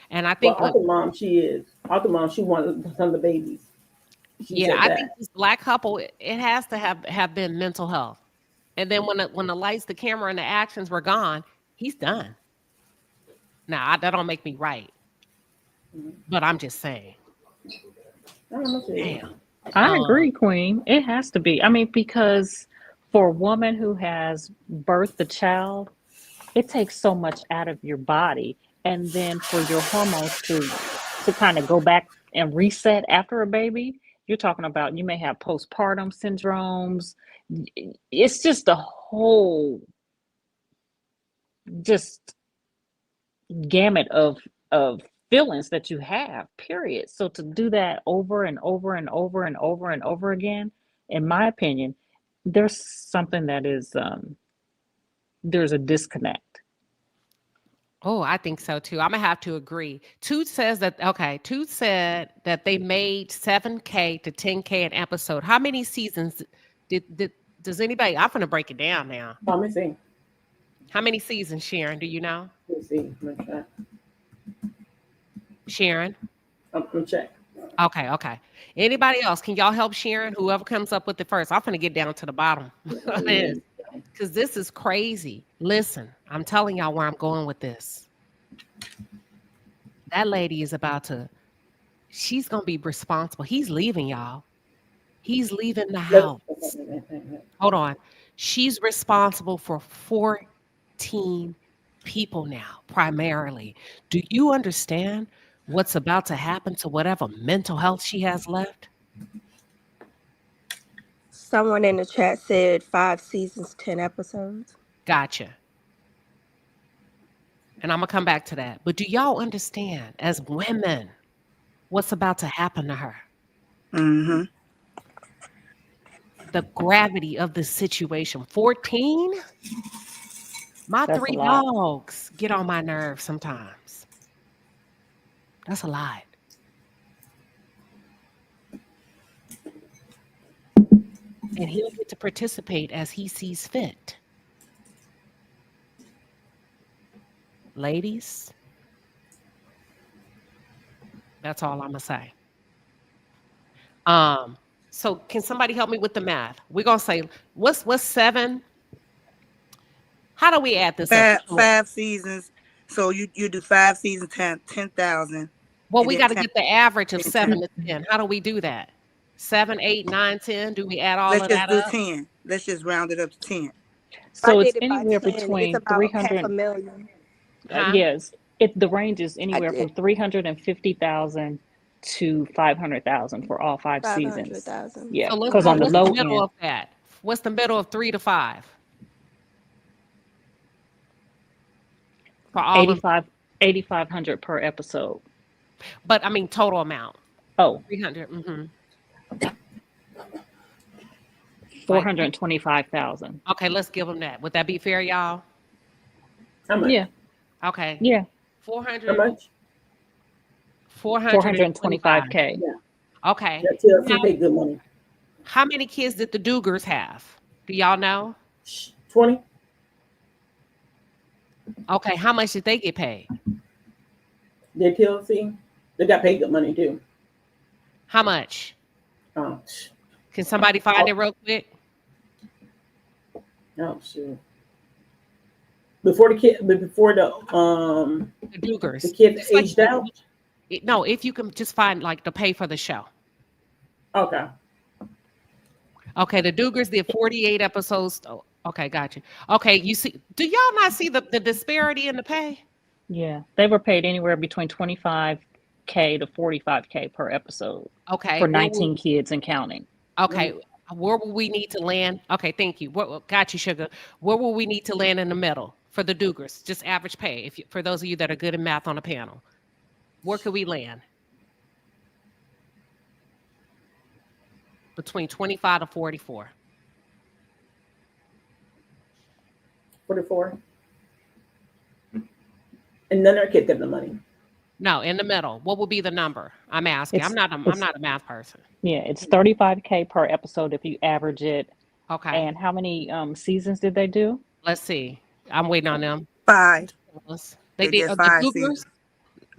And I think Octomom, she wanted some of the babies. I think this Black couple, it has to have been mental health. And then when the lights, the camera, and the actions were gone, he's done. Now that don't make me right, but I'm just saying. Damn. I agree, Queen. It has to be. I mean, because for a woman who has birthed a child, it takes so much out of your body, and then for your hormones to kind of go back and reset after a baby, you're talking about you may have postpartum syndromes. It's just a whole just gamut of feelings that you have, period. So to do that over and over and over and over and over again, in my opinion, there's something that is there's a disconnect. Oh, I think so too. I'm gonna have to agree. Toot says that Toot said that they made 7K to 10K an episode. How many seasons does anybody? I'm gonna break it down now. Let me see. How many seasons, Sharon? Do you know? Let me see. Let me check. Sharon? I'm gonna check. Okay. Anybody else? Can y'all help Sharon? Whoever comes up with it first. I'm gonna get down to the bottom. Because this is crazy. Listen, I'm telling y'all where I'm going with this. That lady is she's going to be responsible. He's leaving, y'all. He's leaving the house. Hold on. She's responsible for 14 people now, primarily. Do you understand what's about to happen to whatever mental health she has left? Someone in the chat said 5 seasons, 10 episodes. Gotcha. And I'm going to come back to that. But do y'all understand, as women, what's about to happen to her? Mm-hmm. The gravity of the situation. 14? My That's 3 a lot. dogs get on my nerves sometimes. That's a lot. And he'll get to participate as he sees fit. Ladies, that's all I'm gonna say. So can somebody help me with the math? We're gonna say what's 7? How do we add this up? 5 seasons. So you do 5 seasons, 10,000. Well, we got to get the average of 7 to 10. How do we do that? 7, 8, 9, 10. Do we add all of that up? Let's just do 10. Let's just round it up to 10. So I it's did it by anywhere 10. between It's about 300. $500,000. Yes, the range is anywhere from 350,000 to 500,000 for all 5 seasons. 500,000. Yeah, So let's because go. on the What's low the middle end, of that? What's the middle of 3 to 5? For all of 8,500 per episode. But I mean total amount. Oh, 300. 425,000. Okay, let's give them that. Would that be fair, y'all? How much? Yeah. Okay. Yeah. 400. How much? 425K. Yeah. Okay. That TLC paid good money. How many kids did the Dugars have? Do y'all know? 20. Okay. How much did they get paid? Their TLC, they got paid good money too. How much? Oh, Can somebody find it real quick? oh shoot. Before the Dugars. the kid Just like- aged out. No, if you can just find like the pay for the show. Okay. Okay, the Dugars did 48 episodes. Oh, okay, gotcha. Okay, you see, do y'all not see the disparity in the pay? Yeah, they were paid anywhere between 25K to 45K per episode. Okay. For 19 kids and counting. Okay, where will we need to land? Okay, thank you. Got you, Sugar. Where will we need to land in the middle for the Dugars? Just average pay. For those of you that are good in math on the panel, where could we land? Between 25 to 44. 44. And none of our kids get the money. No, in the middle. What will be the number? I'm asking. I'm not a math person. Yeah, it's 35K per episode if you average it. Okay. And how many seasons did they do? Let's see. I'm waiting on them. 5. They did 5 the Duggars? seasons.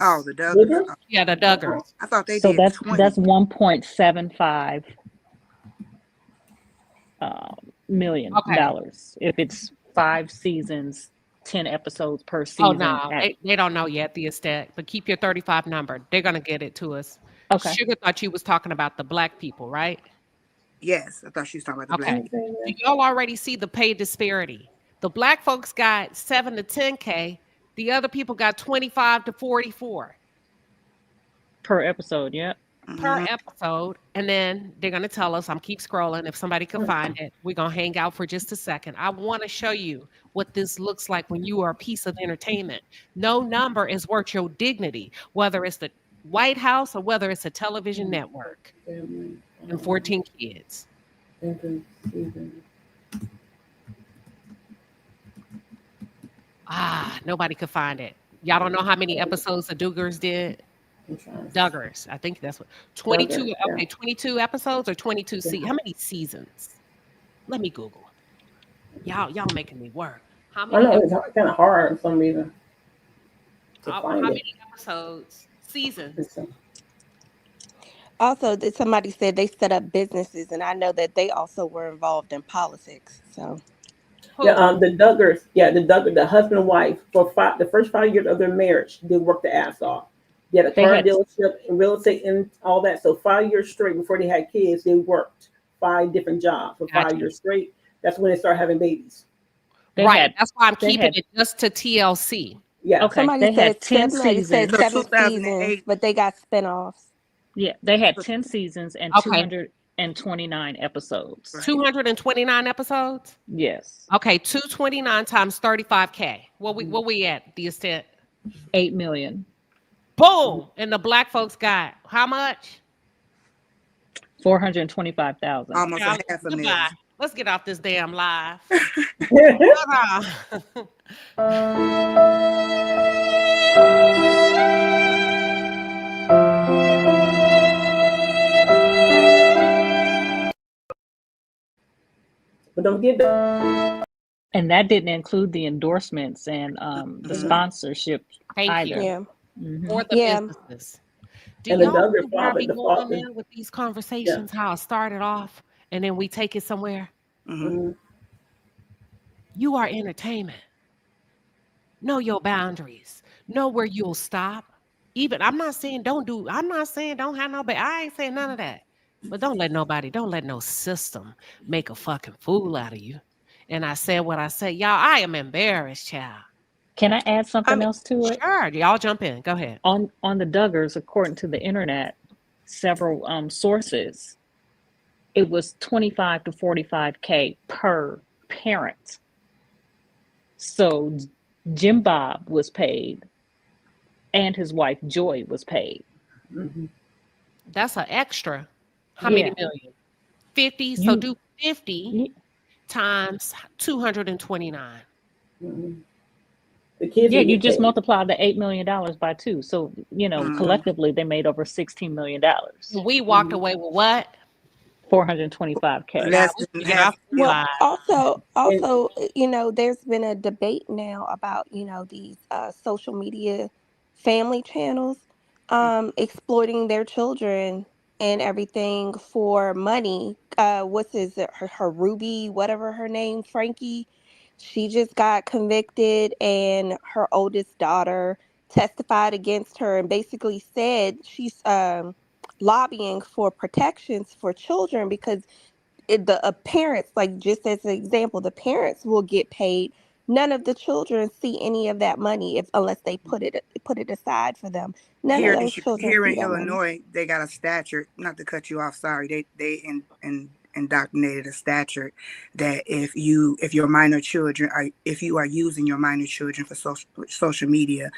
Oh, the Duggars. Yeah, the Duggars. I thought they So did that's 20. that's 1.75 million dollars if it's 5 seasons, 10 episodes per season. Oh no, they don't know yet the estate. But keep your 35 number. They're gonna get it to us. Okay. Sugar thought you was talking about the black people, right? Yes, I thought she was talking about the black Okay. people. Do y'all already see the pay disparity? The black folks got 7 to 10K. The other people got 25 to 44 Per episode, yeah. per Mhm. episode. And then they're gonna tell us, I'm keep scrolling. If somebody could find it, we're gonna hang out for just a second. I want to show you what this looks like when you are a piece of entertainment. No number is worth your dignity, whether it's the White House or whether it's a television network. And 14 kids. Nobody could find it. Y'all don't know how many episodes the Duggars did? Duggars. I think that's what 22. Duggars, yeah. Okay, 22 episodes or 22 seasons. How many seasons? Let me Google. Y'all making me work. How I many know it's kind of hard for some reason to how find it. many episodes? Seasons. Also, somebody said they set up businesses, and I know that they also were involved in politics. So, Yeah, the Duggars, the husband and wife for the first 5 years of their marriage, they worked their ass off. They had a car dealership and real estate and all that. So 5 years straight before they had kids, they worked 5 different jobs for 5 years straight. That's when they started having babies. That's why I'm keeping it just to TLC. Yeah. Okay. somebody They said had 10 seven seasons. seasons, 2008. but they got spinoffs. Yeah, they had 10 seasons and Okay. 229 episodes. 229 episodes? Yes. Okay, 229 times 35K. What we at, the extent? 8 million. Boom! And the black folks got how much? 425,000. Almost a half a million. Goodbye. Let's get off this damn live. But don't get that. And that didn't include the endorsements and the sponsorship either. Yeah. Or the Yeah. businesses. Do And the y'all Duggar see where I father, be the going father. there with these conversations? How I started off and then we take it somewhere? You are entertainment. Know your boundaries. Know where you'll stop. Even I'm not saying don't have no bad. I ain't saying none of that. But don't let no system make a fucking fool out of you. And I said what I said. Y'all, I am embarrassed, child. Can I add something else to it? Sure, y'all jump in. Go ahead. On the Duggars, according to the internet, several sources, it was 25 to 45K per parent. So Jim Bob was paid and his wife Joy was paid. That's an extra. How many million? 50. So do 50 times 229. The kids you just multiply the $8 million by 2. So, collectively they made over $16 million. We walked away with what? 425K. Well, also, there's been a debate now about, these social media family channels exploiting their children and everything for money. Her Ruby, whatever her name, Frankie, she just got convicted, and her oldest daughter testified against her and basically said she's lobbying for protections for children because the parents, like just as an example, the parents will get paid. None of the children see any of that money unless they put it aside for them. None of those children here see in that money. Illinois, they got a statute. Not to cut you off, sorry. They indoctrinated a statute that if your minor children if you are using your minor children for social media,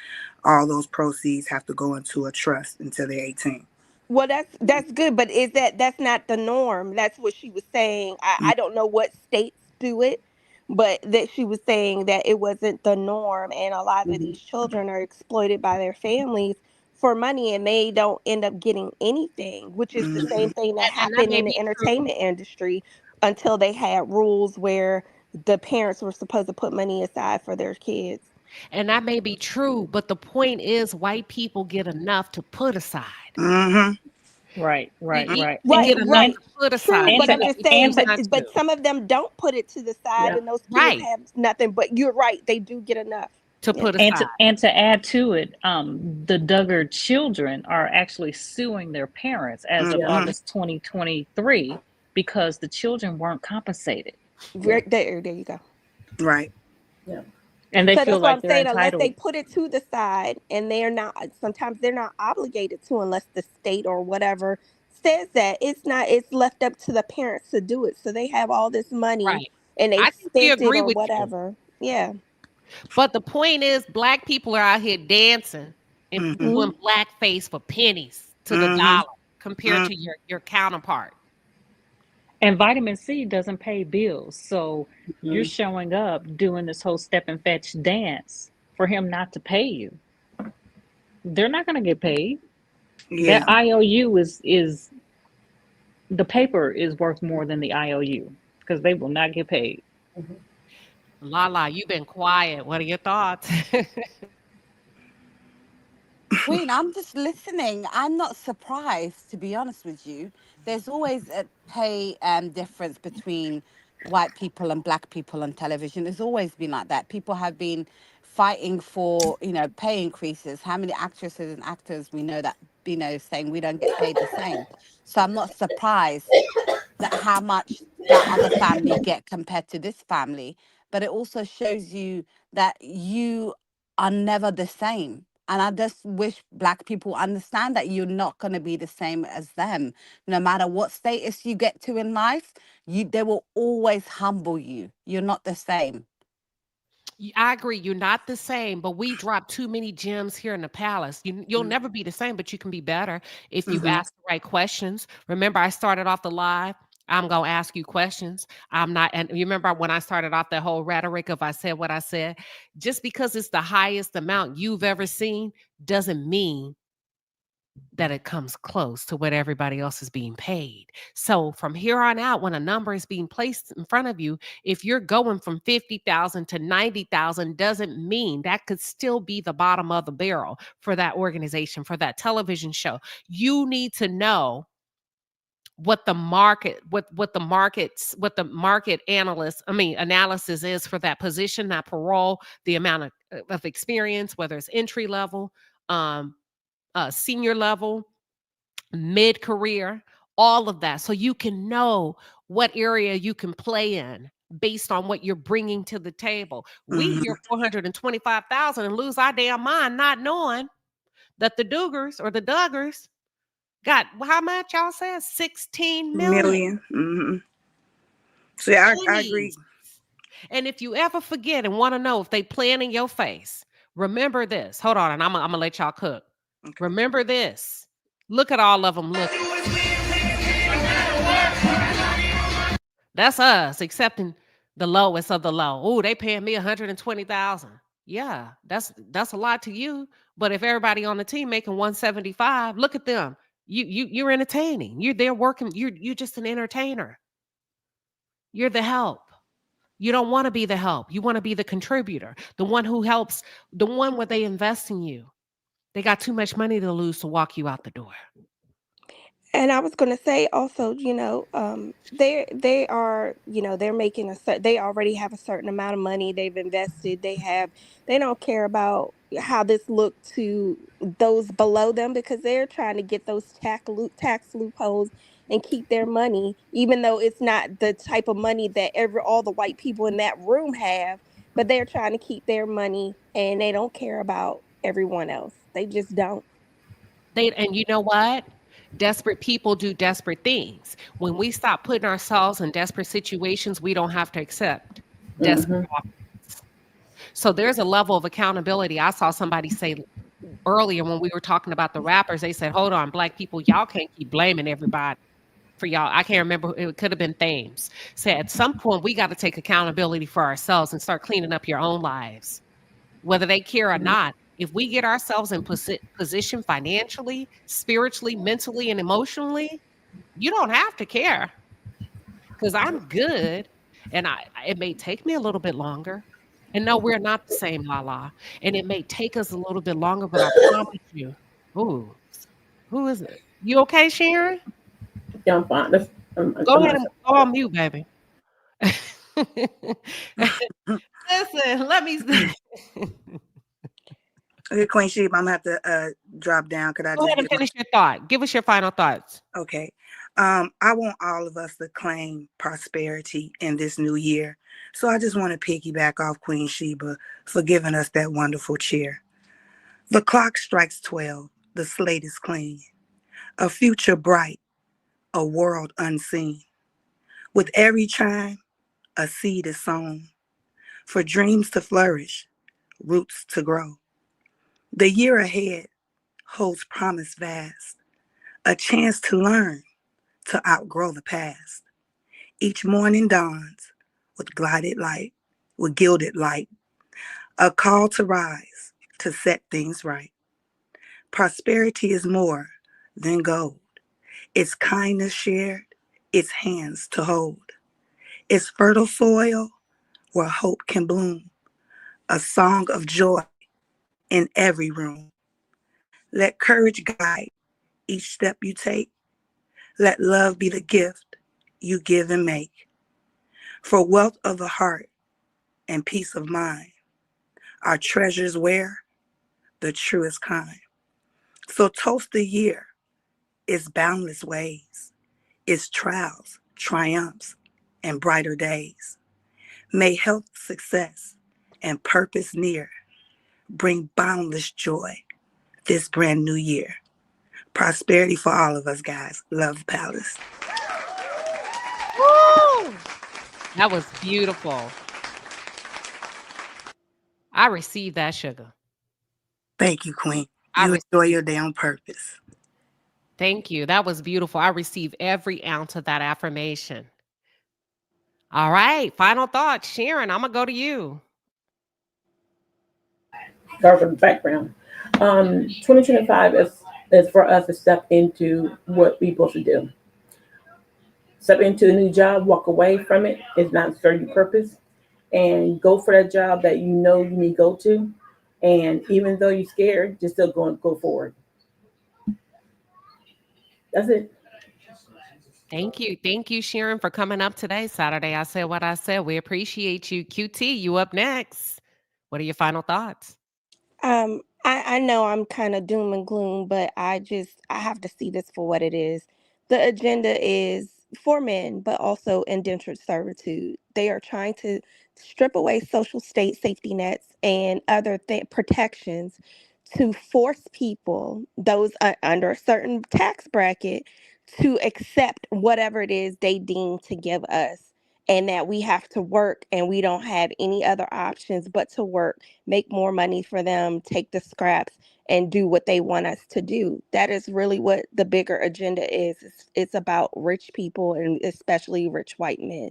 all those proceeds have to go into a trust until they're 18. Well, that's good, but that's not the norm. That's what she was saying. I don't know what states do it, but that she was saying that it wasn't the norm, and a lot of these children are exploited by their families for money, and they don't end up getting anything, which is the same thing that happened in the entertainment industry until they had rules where the parents were supposed to put money aside for their kids. And that may be true, but the point is white people get enough to put aside. Right. They get enough to put aside. True, but I'm just saying, but some of them don't put it to the side, and those kids have nothing. But you're right, they do get enough. to put And aside. to add to it, the Duggar children are actually suing their parents as of August 2023 because the children weren't compensated. There you go. Right. Yeah. And they So feel that's what like I'm they're saying. Unless they entitled. put it to the side, and sometimes they're not obligated to, unless the state or whatever says that. It's left up to the parents to do it. So they have all this money Right. and they've I think we spent it agree or with you. whatever. Yeah. But the point is, black people are out here dancing and doing blackface for pennies to the dollar compared to your counterpart. And vitamin C doesn't pay bills. So you're showing up doing this whole step and fetch dance for him not to pay you. They're not going to get paid. Yeah. That IOU is the paper is worth more than the IOU because they will not get paid. Lala, you've been quiet. What are your thoughts? Queen, I'm just listening. I'm not surprised, to be honest with you. There's always a pay difference between white people and black people on television. There's always been like that. People have been fighting for, pay increases. How many actresses and actors we know that, saying we don't get paid the same. So I'm not surprised that how much that other family get compared to this family. But it also shows you that you are never the same. And I just wish black people understand that you're not going to be the same as them. No matter what status you get to in life, they will always humble you. You're not the same. I agree. You're not the same, but we drop too many gems here in the palace. You'll never be the same, but you can be better if you ask the right questions. Remember, I started off the live. I'm going to ask you questions. I'm not, and you remember when I started off the whole rhetoric of I said what I said, just because it's the highest amount you've ever seen doesn't mean that it comes close to what everybody else is being paid. So from here on out, when a number is being placed in front of you, if you're going from 50,000 to 90,000, doesn't mean that could still be the bottom of the barrel for that organization, for that television show. You need to know what the market analysis is for that position, that parole, the amount of experience, whether it's entry level, senior level, mid-career, all of that. So you can know what area you can play in based on what you're bringing to the table. We hear 425,000 and lose our damn mind not knowing that the Duggars got how much y'all said? 16 million. See, I agree. And if you ever forget and want to know if they playing in your face, remember this. Hold on, and I'm gonna let y'all cook. Okay. Remember this. Look at all of them looking. That's us accepting the lowest of the low. Oh, they paying me 120,000. Yeah, that's a lot to you. But if everybody on the team making 175, look at them. You're entertaining. You're there working. You're just an entertainer. You're the help. You don't want to be the help. You want to be the contributor, the one who helps, the one where they invest in you. They got too much money to lose to walk you out the door. And I was going to say also, they are, they're making they already have a certain amount of money they've invested. They don't care about how this look to those below them, because they're trying to get those tax loopholes and keep their money, even though it's not the type of money that all the white people in that room have, but they're trying to keep their money and they don't care about everyone else. They just don't. And you know what? Desperate people do desperate things. When we stop putting ourselves in desperate situations, we don't have to accept desperate offers. So there's a level of accountability. I saw somebody say earlier when we were talking about the rappers, they said, hold on, black people, y'all can't keep blaming everybody for y'all. I can't remember. It could have been Thames. Said at some point, we got to take accountability for ourselves and start cleaning up your own lives, whether they care or not. If we get ourselves in position financially, spiritually, mentally, and emotionally, you don't have to care, because I'm good. And it may take me a little bit longer. And no, we're not the same, Lala. And it may take us a little bit longer, but I promise you. Ooh, who is it? You okay, Sharon? Yeah, I'm fine. Go ahead and go on mute, baby. Listen, let me Okay, Queen Sheep, I'm gonna have to drop down. Could I Go just ahead and get my finish your thought. Give us your final thoughts. okay? I want all of us to claim prosperity in this new year. So I just want to piggyback off Queen Sheba for giving us that wonderful cheer. The clock strikes 12. The slate is clean. A future bright, a world unseen. With every chime, a seed is sown for dreams to flourish, roots to grow. The year ahead holds promise vast, a chance to learn, to outgrow the past. Each morning dawns with glided light, with gilded light, a call to rise, to set things right. Prosperity is more than gold. It's kindness shared, it's hands to hold. It's fertile soil where hope can bloom, a song of joy in every room. Let courage guide each step you take. Let love be the gift you give and make. For wealth of the heart and peace of mind, our treasures where the truest kind. So toast the year, its boundless ways, its trials, triumphs, and brighter days. May health, success, and purpose near bring boundless joy this brand new year. Prosperity for all of us, guys. Love Palace. Woo! That was beautiful. I received that, sugar. Thank you, Queen. I You enjoy received. your day on purpose. Thank you. That was beautiful. I received every ounce of that affirmation. All right. Final thoughts. Sharon, I'm going to go to you. Start from the background. 2025 is for us to step into what we're supposed to do. Step into a new job, walk away from it. It's not serving your purpose. And go for that job that you know you need to go to. And even though you're scared, just still go forward. That's it. Thank you. Thank you, Sharon, for coming up today. Saturday, I said what I said. We appreciate you. QT, you up next. What are your final thoughts? I know I'm kind of doom and gloom, but I have to see this for what it is. The agenda is for men, but also indentured servitude. They are trying to strip away social state safety nets and other protections to force people, those under a certain tax bracket, to accept whatever it is they deem to give us. And that we have to work and we don't have any other options but to work, make more money for them, take the scraps, and do what they want us to do. That is really what the bigger agenda is. It's about rich people and especially rich white men.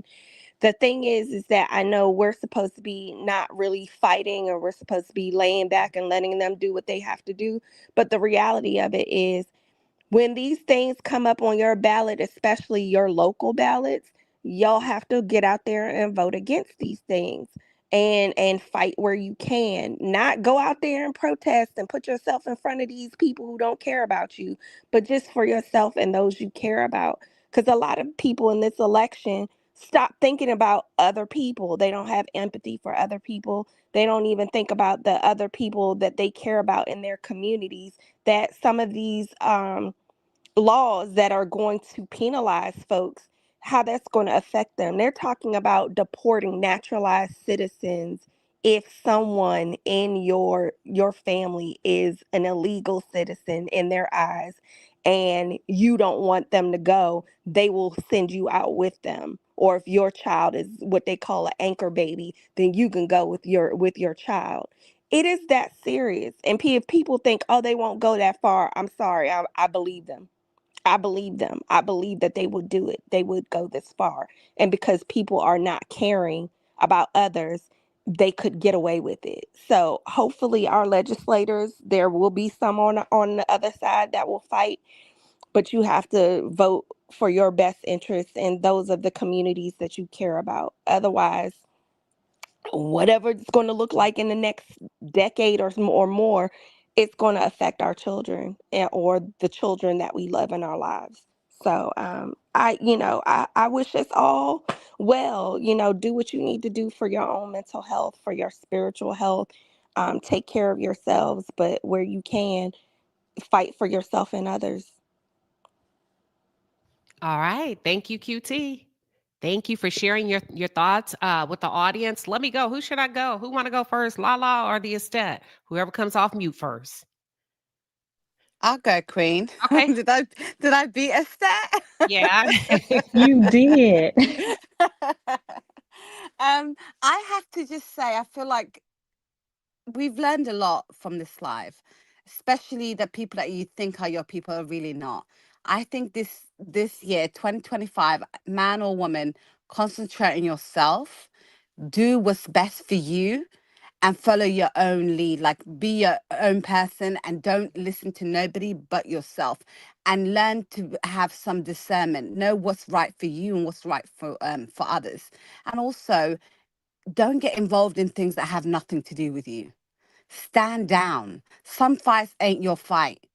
The thing is that I know we're supposed to be not really fighting, or we're supposed to be laying back and letting them do what they have to do. But the reality of it is, when these things come up on your ballot, especially your local ballots, y'all have to get out there and vote against these things and fight where you can. Not go out there and protest and put yourself in front of these people who don't care about you, but just for yourself and those you care about. Because a lot of people in this election stop thinking about other people. They don't have empathy for other people. They don't even think about the other people that they care about in their communities, that some of these laws that are going to penalize folks, how that's going to affect them. They're talking about deporting naturalized citizens if someone in your family is an illegal citizen in their eyes and you don't want them to go, they will send you out with them. Or if your child is what they call an anchor baby, then you can go with your child. It is that serious. And if people think, oh, they won't go that far, I'm sorry. I believe them. I believe them. I believe that they would do it. They would go this far. And because people are not caring about others, they could get away with it. So hopefully our legislators, there will be some on the other side that will fight, but you have to vote for your best interests and those of the communities that you care about. Otherwise, whatever it's going to look like in the next decade or more, it's going to affect our children or the children that we love in our lives. So I wish us all well. Do what you need to do for your own mental health, for your spiritual health. take care of yourselves, but where you can, fight for yourself and others. All right. Thank you, QT. Thank you for sharing your thoughts with the audience. Let me go. Who should I go? Who want to go first? Lala or the Estet? Whoever comes off mute first. I'll go, Queen. Okay. did I beat a stat? Yeah. You did. I have to just say, I feel like we've learned a lot from this live, especially the people that you think are your people are really not. I think this year, 2025, man or woman, concentrate on yourself, do what's best for you, and follow your own lead. Like, be your own person and don't listen to nobody but yourself, and learn to have some discernment. Know what's right for you and what's right for others. And also, don't get involved in things that have nothing to do with you. Stand down. Some fights ain't your fight.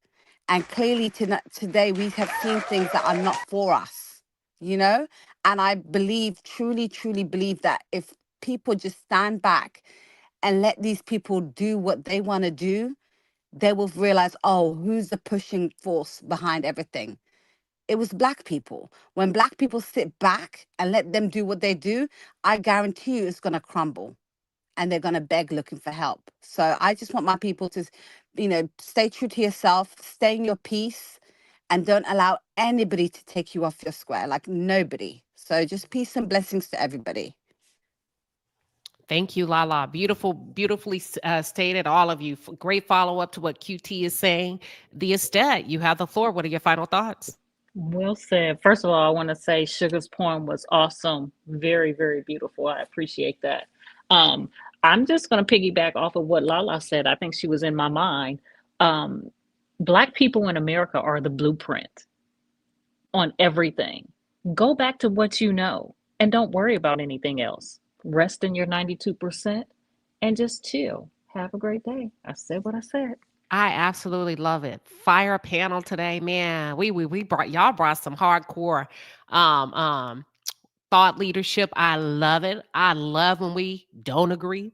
And clearly today we have seen things that are not for us, you know? And I believe, truly, truly believe that if people just stand back and let these people do what they want to do, they will realize, oh, who's the pushing force behind everything? It was Black people. When Black people sit back and let them do what they do, I guarantee you it's going to crumble and they're going to beg looking for help. So I just want my people to, stay true to yourself, stay in your peace, and don't allow anybody to take you off your square, like nobody. So just peace and blessings to everybody. Thank you, Lala. Beautifully stated, all of you. Great follow-up to what QT is saying. The Estet, you have the floor. What are your final thoughts? Well said. First of all, I want to say Sugar's poem was awesome. Very, very beautiful. I appreciate that. I'm just going to piggyback off of what Lala said. I think she was in my mind. Black people in America are the blueprint on everything. Go back to what you know and don't worry about anything else. Rest in your 92% and just chill. Have a great day. I said what I said. I absolutely love it. Fire panel today, man. We brought some hardcore thought leadership. I love it. I love when we don't agree.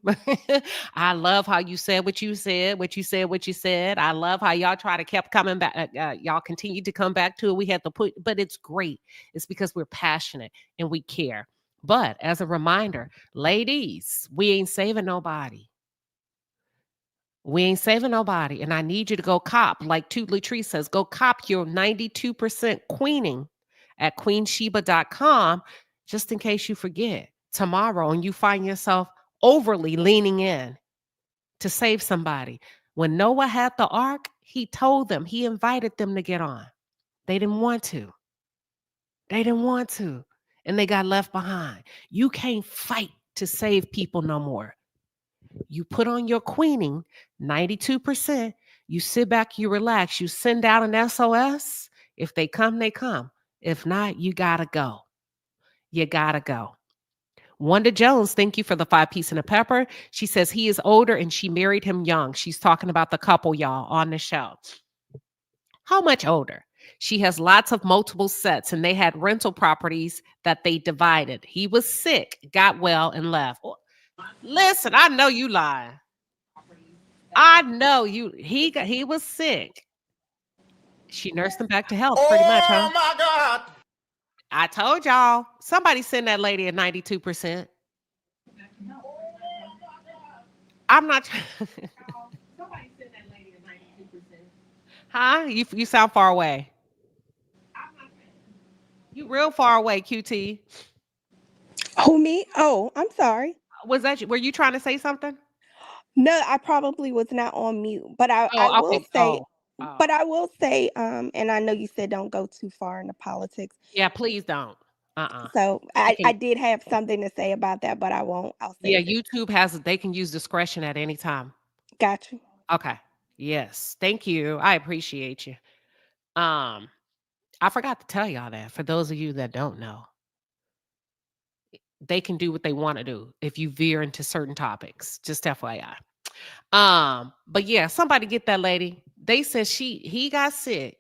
I love how you said what you said, what you said. I love how y'all try to kept coming back. Y'all continued to come back to it. We had to put, but it's great. It's because we're passionate and we care. But as a reminder, ladies, we ain't saving nobody. We ain't saving nobody. And I need you to go cop, like Toot Latrice says, go cop your 92% queening at queenshiba.com, just in case you forget tomorrow and you find yourself overly leaning in to save somebody. When Noah had the ark, he told them, he invited them to get on. They didn't want to. And they got left behind. You can't fight to save people no more. You put on your queening, 92%. You sit back, you relax, you send out an SOS. If they come, they come. If not, you gotta go. You gotta go. Wanda Jones, thank you for the 5-piece and a pepper. She says he is older and she married him young. She's talking about the couple, y'all, on the show. How much older? She has lots of multiple sets and they had rental properties that they divided. He was sick, got well, and left. Listen, I know you lying. I know you. He was sick. She nursed him back to health, pretty much, huh? Oh my God! I told y'all. Somebody send that lady a 92%. I'm not. Somebody send that lady a 92%. Huh? You sound far away. You real far away, QT. Who, me? Oh, I'm sorry. Was that you? Were you trying to say something? No, I probably was not on mute, but I Oh, will okay. say, Oh. but I will say, and I know you said don't go too far into politics. Yeah, please don't. So I did have something to say about that, but I won't. I'll say YouTube they can use discretion at any time. Gotcha. Okay. Yes. Thank you. I appreciate you. I forgot to tell y'all that for those of you that don't know, they can do what they want to do if you veer into certain topics. Just FYI. But yeah, somebody get that lady. They said he got sick,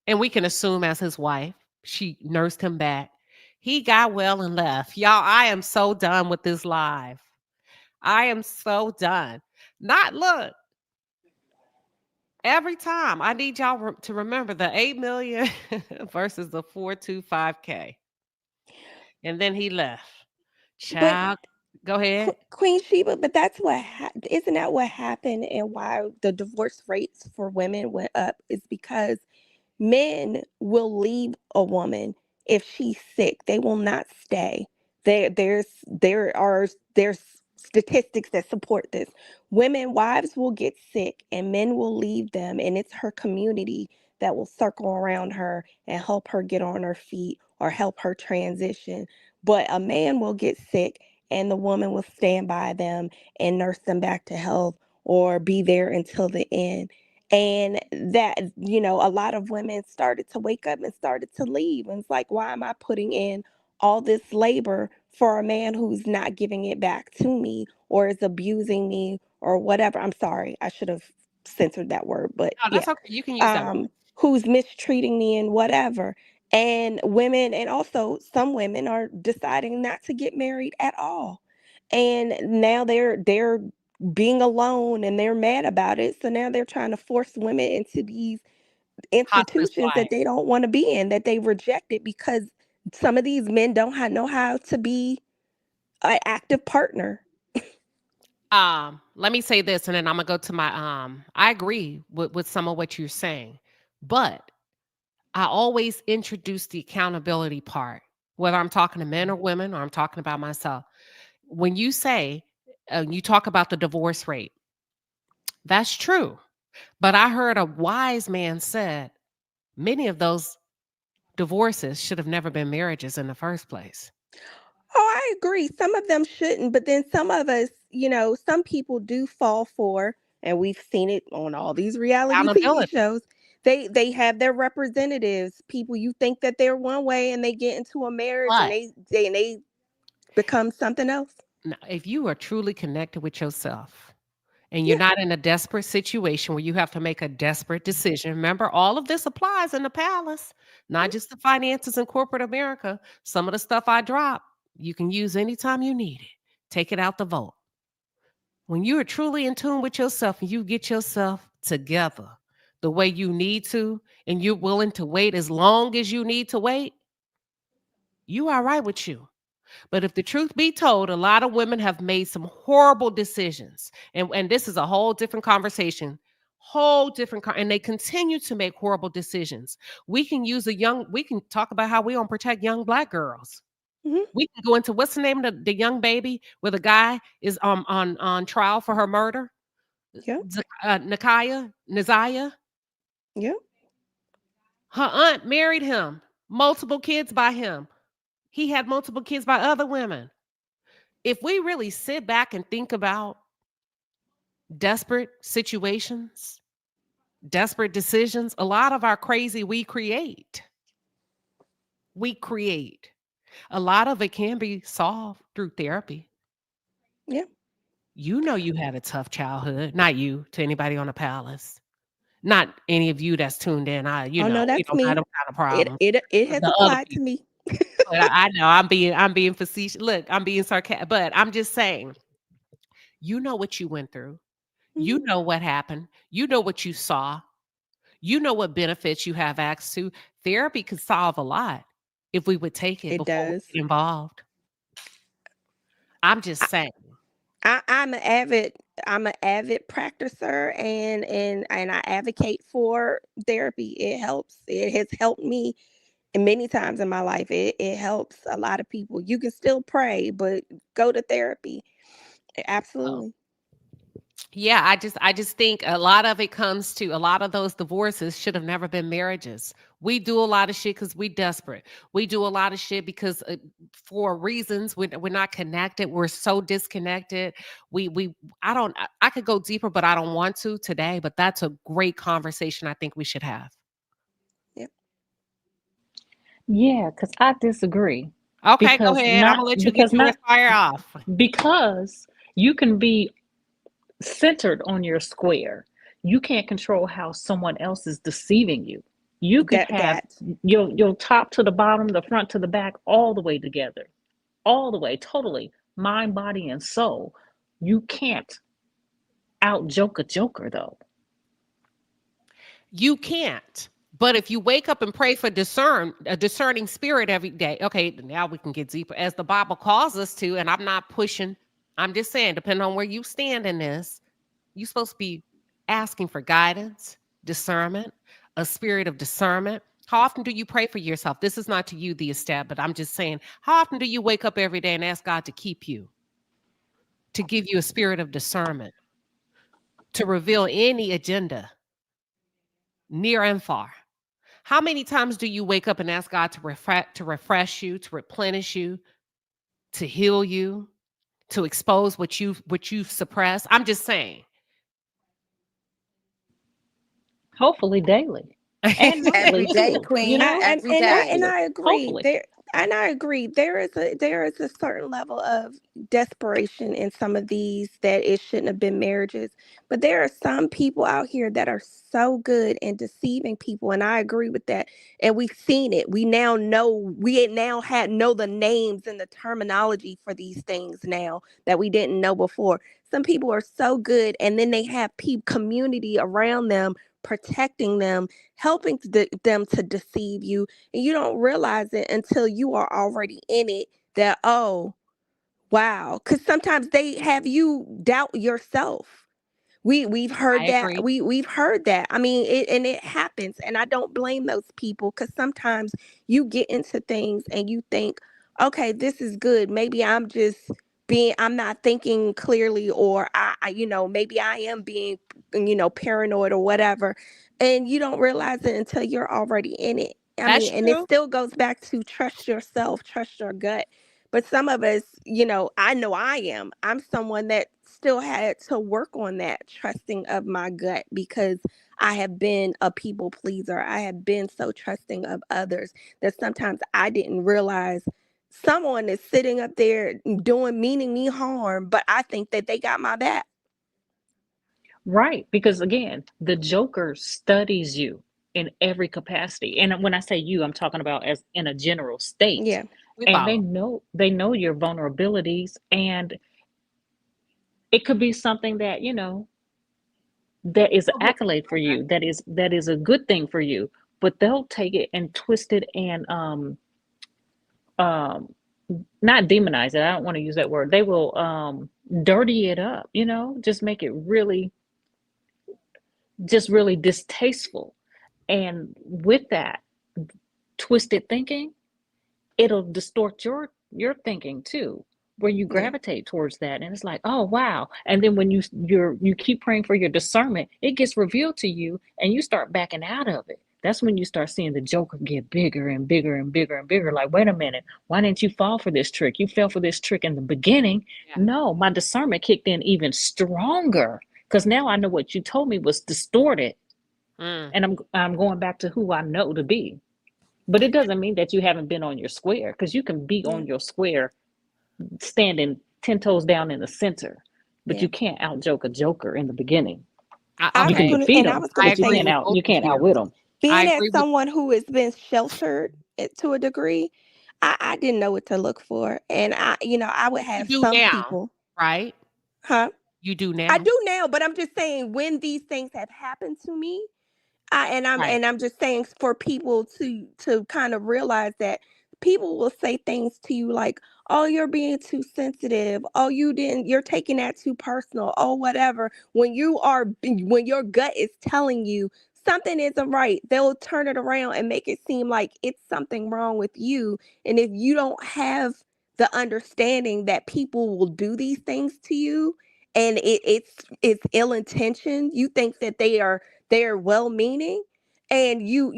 and we can assume as his wife, she nursed him back. He got well and left. Y'all, I am so done with this live. I am so done. Not look. Every time I need y'all to remember the 8 million versus the 425K. And then he left. But Child, go ahead. Queen Sheba, but that's what isn't that what happened and why the divorce rates for women went up is because men will leave a woman if she's sick. They will not stay. There's statistics that support this. Wives will get sick and men will leave them, and it's her community that will circle around her and help her get on her feet or help her transition. But a man will get sick and the woman will stand by them and nurse them back to health or be there until the end. And that, a lot of women started to wake up and started to leave. And it's like, why am I putting in all this labor for a man who's not giving it back to me or is abusing me or whatever? I'm sorry, I should have censored that word, but No, yeah. that's okay. You can use that word. Who's mistreating me and whatever. And women, and also some women are deciding not to get married at all. And now they're being alone and they're mad about it. So now they're trying to force women into these Hospice institutions that wife. they don't want to be in, that they rejected because some of these men don't know how to be an active partner. Let me say this, and then I'm gonna go to my I agree with some of what you're saying, but I always introduce the accountability part, whether I'm talking to men or women, or I'm talking about myself. When you say you talk about the divorce rate, that's true. But I heard a wise man said many of those divorces should have never been marriages in the first place. Oh, I agree. Some of them shouldn't, but then some of us, some people do fall for, and we've seen it on all these reality TV Accountability. shows. They have their representatives, people you think that they're one way and they get into a marriage and But they become something else. now, if you are truly connected with yourself and you're Yeah. not in a desperate situation where you have to make a desperate decision, remember, all of this applies in the palace, not just the finances in corporate America. Some of the stuff I drop, you can use anytime you need it. Take it out the vote. When you are truly in tune with yourself and you get yourself together the way you need to, and you're willing to wait as long as you need to wait, you are right with you. But if the truth be told, a lot of women have made some horrible decisions. And this is a whole different conversation. And they continue to make horrible decisions. We can talk about how we don't protect young Black girls. Mhm. We can go into what's the name of the young baby where the guy is on trial for her murder? Yeah. Naziah. Yeah. Her aunt married him, multiple kids by him. He had multiple kids by other women. If we really sit back and think about desperate situations, desperate decisions, a lot of our crazy we create. We create. A lot of it can be solved through therapy. Yeah. You know you had a tough childhood. Not you, to anybody on the palace. Not any of you that's tuned in. Oh no, We that's don't have me. them kind of It problems. it it has The other applied to people. me. But I know I'm being facetious. Look, I'm being sarcastic, but I'm just saying, you know what you went through. You Mhm. know what happened. You know what you saw. You know what benefits you have access to. Therapy could solve a lot if we would take it It before we does. get involved. I'm just saying. I'm an avid practicer and I advocate for therapy. It helps. It has helped me many times in my life. It helps a lot of people. You can still pray, but go to therapy. Oh, Absolutely. yeah, I just think a lot of it comes to a lot of those divorces should have never been marriages. We do a lot of shit because we desperate. We do a lot of shit because for reasons we're not connected. We're so disconnected. We I could go deeper, but I don't want to today. But that's a great conversation I think we should have. Yep. Yeah, because I disagree. Okay, go Because ahead. I'm not gonna let you get because yours not fire off. because you can be centered on your square. You can't control how someone else is deceiving you. You could have That your top to the bottom, the front to the back, all the way together, all the way, totally, mind, body, and soul. You can't out joke a joker though. You can't. But if you wake up and pray for a discerning spirit every day, okay, now we can get deeper as the Bible calls us to. And I'm not pushing, I'm just saying, depending on where you stand in this, you're supposed to be asking for guidance, discernment, a spirit of discernment. How often do you pray for yourself? This is not to you, the estab, but I'm just saying, how often do you wake up every day and ask God to keep you, to give you a spirit of discernment, to reveal any agenda, near and far? How many times do you wake up and ask God to refresh you, to replenish you, to heal you, to expose what you've suppressed? I'm just saying. Hopefully daily. And Every monthly day, too. You Queen. know? and Every and I, day. and Hopefully. I agree Hopefully. there. And I agree. There is a certain level of desperation in some of these that it shouldn't have been marriages. But there are some people out here that are so good in deceiving people, and I agree with that. And we've seen it. We now know. We now know the names and the terminology for these things now that we didn't know before. Some people are so good, and then they have community around them protecting them, helping them to deceive you, and you don't realize it until you are already in it, that, oh, wow, because sometimes they have you doubt yourself. We've heard I that. agree. We've heard that. I mean, it happens, and I don't blame those people, because sometimes you get into things and you think, okay, this is good. Maybe I'm not thinking clearly, or maybe I am being, paranoid or whatever, and you don't realize it until you're already in it. I That's mean, and it true. still goes back to trust yourself, trust your gut. But some of us, I know I'm someone that still had to work on that trusting of my gut, because I have been a people pleaser. I have been so trusting of others that sometimes I didn't realize someone is sitting up there meaning me harm, but I think that they got my back. Right. Because again, the Joker studies you in every capacity. And when I say you, I'm talking about as in a general state. Yeah. We And follow. they know your vulnerabilities, and it could be something that, that is an accolade for you, that is a good thing for you, but they'll take it and twist it and um not demonize it. I don't want to use that word. They will dirty it up, just make it really distasteful. And with that twisted thinking, it'll distort your thinking too, where you Yeah. gravitate towards that, and it's like, oh wow. And then when you keep praying for your discernment, it gets revealed to you, and you start backing out of it. That's when you start seeing the Joker get bigger and bigger and bigger and bigger. Like, wait a minute, why didn't you fall for this trick? You fell for this trick in the beginning. Yeah. No, my discernment kicked in even stronger, because now I know what you told me was distorted, and I'm going back to who I know to be. But it doesn't mean that you haven't been on your square, because you can be Yeah. on your square standing 10 toes down in the center, but Yeah. you can't out joke a joker in the beginning. You can Okay. defeat I them, was gonna I but you say agree can't with this. both of you. outwit them. I Being as agree with someone who has been sheltered to a degree, I didn't know what to look for. And I would you have do some now, people, right? huh? You do I now. do now, but I'm just saying, when these things have happened to me, Right. I'm just saying, for people to kind of realize that people will say things to you like, "Oh, you're being too sensitive. Oh, you're taking that too personal. Oh, whatever." When your gut is telling you something isn't right, they'll turn it around and make it seem like it's something wrong with you. And if you don't have the understanding that people will do these things to you, and it's ill intentioned, you think that they're well meaning, and you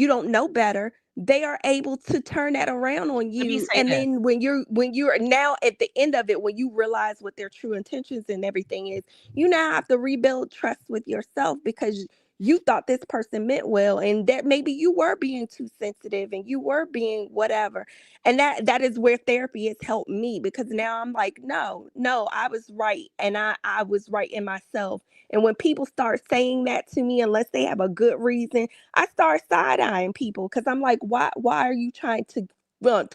don't know better, they are able to turn that around on Let me you. say And this. then when you're now at the end of it, when you realize what their true intentions and everything is, you now have to rebuild trust with yourself, because you thought this person meant well, and that maybe you were being too sensitive and you were being whatever. And that is where therapy has helped me, because now I'm like, no, I was right, and I was right in myself. And when people start saying that to me, unless they have a good reason, I start side eyeing people, because I'm like, why are you trying to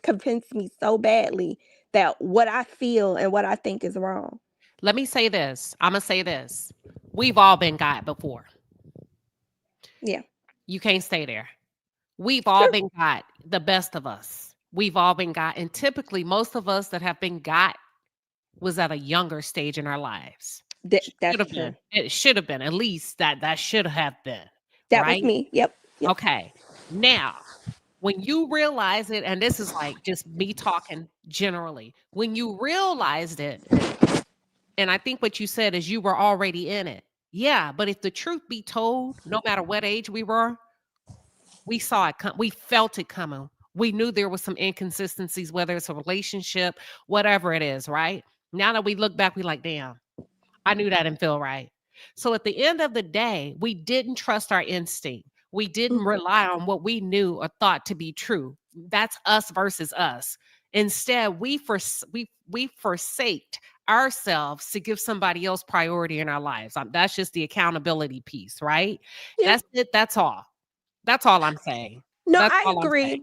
convince me so badly that what I feel and what I think is wrong? Let me say this. I'm gonna say this. We've all been got before. Yeah. You can't stay there. We've all been got, the best of us. We've all been got. And typically, most of us that have been got was at a younger stage in our lives. Should That's have true. been. It should have been. At least that should have been. That Right? was me. Yep. Okay. Now, when you realize it, and this is like just me talking generally, when you realized it, and I think what you said is you were already in it. Yeah, but if the truth be told, no matter what age we were, we saw it come. We felt it coming. We knew there was some inconsistencies, whether it's a relationship, whatever it is, right? Now that we look back, we like, damn, I knew that didn't feel right. So at the end of the day, we didn't trust our instinct. We didn't rely on what we knew or thought to be true. That's us versus us. Instead, we forsaked ourselves to give somebody else priority in our lives. That's just the accountability piece, right? Yeah. That's it. That's all. That's all I'm saying. No, That's I all I'm saying. agree.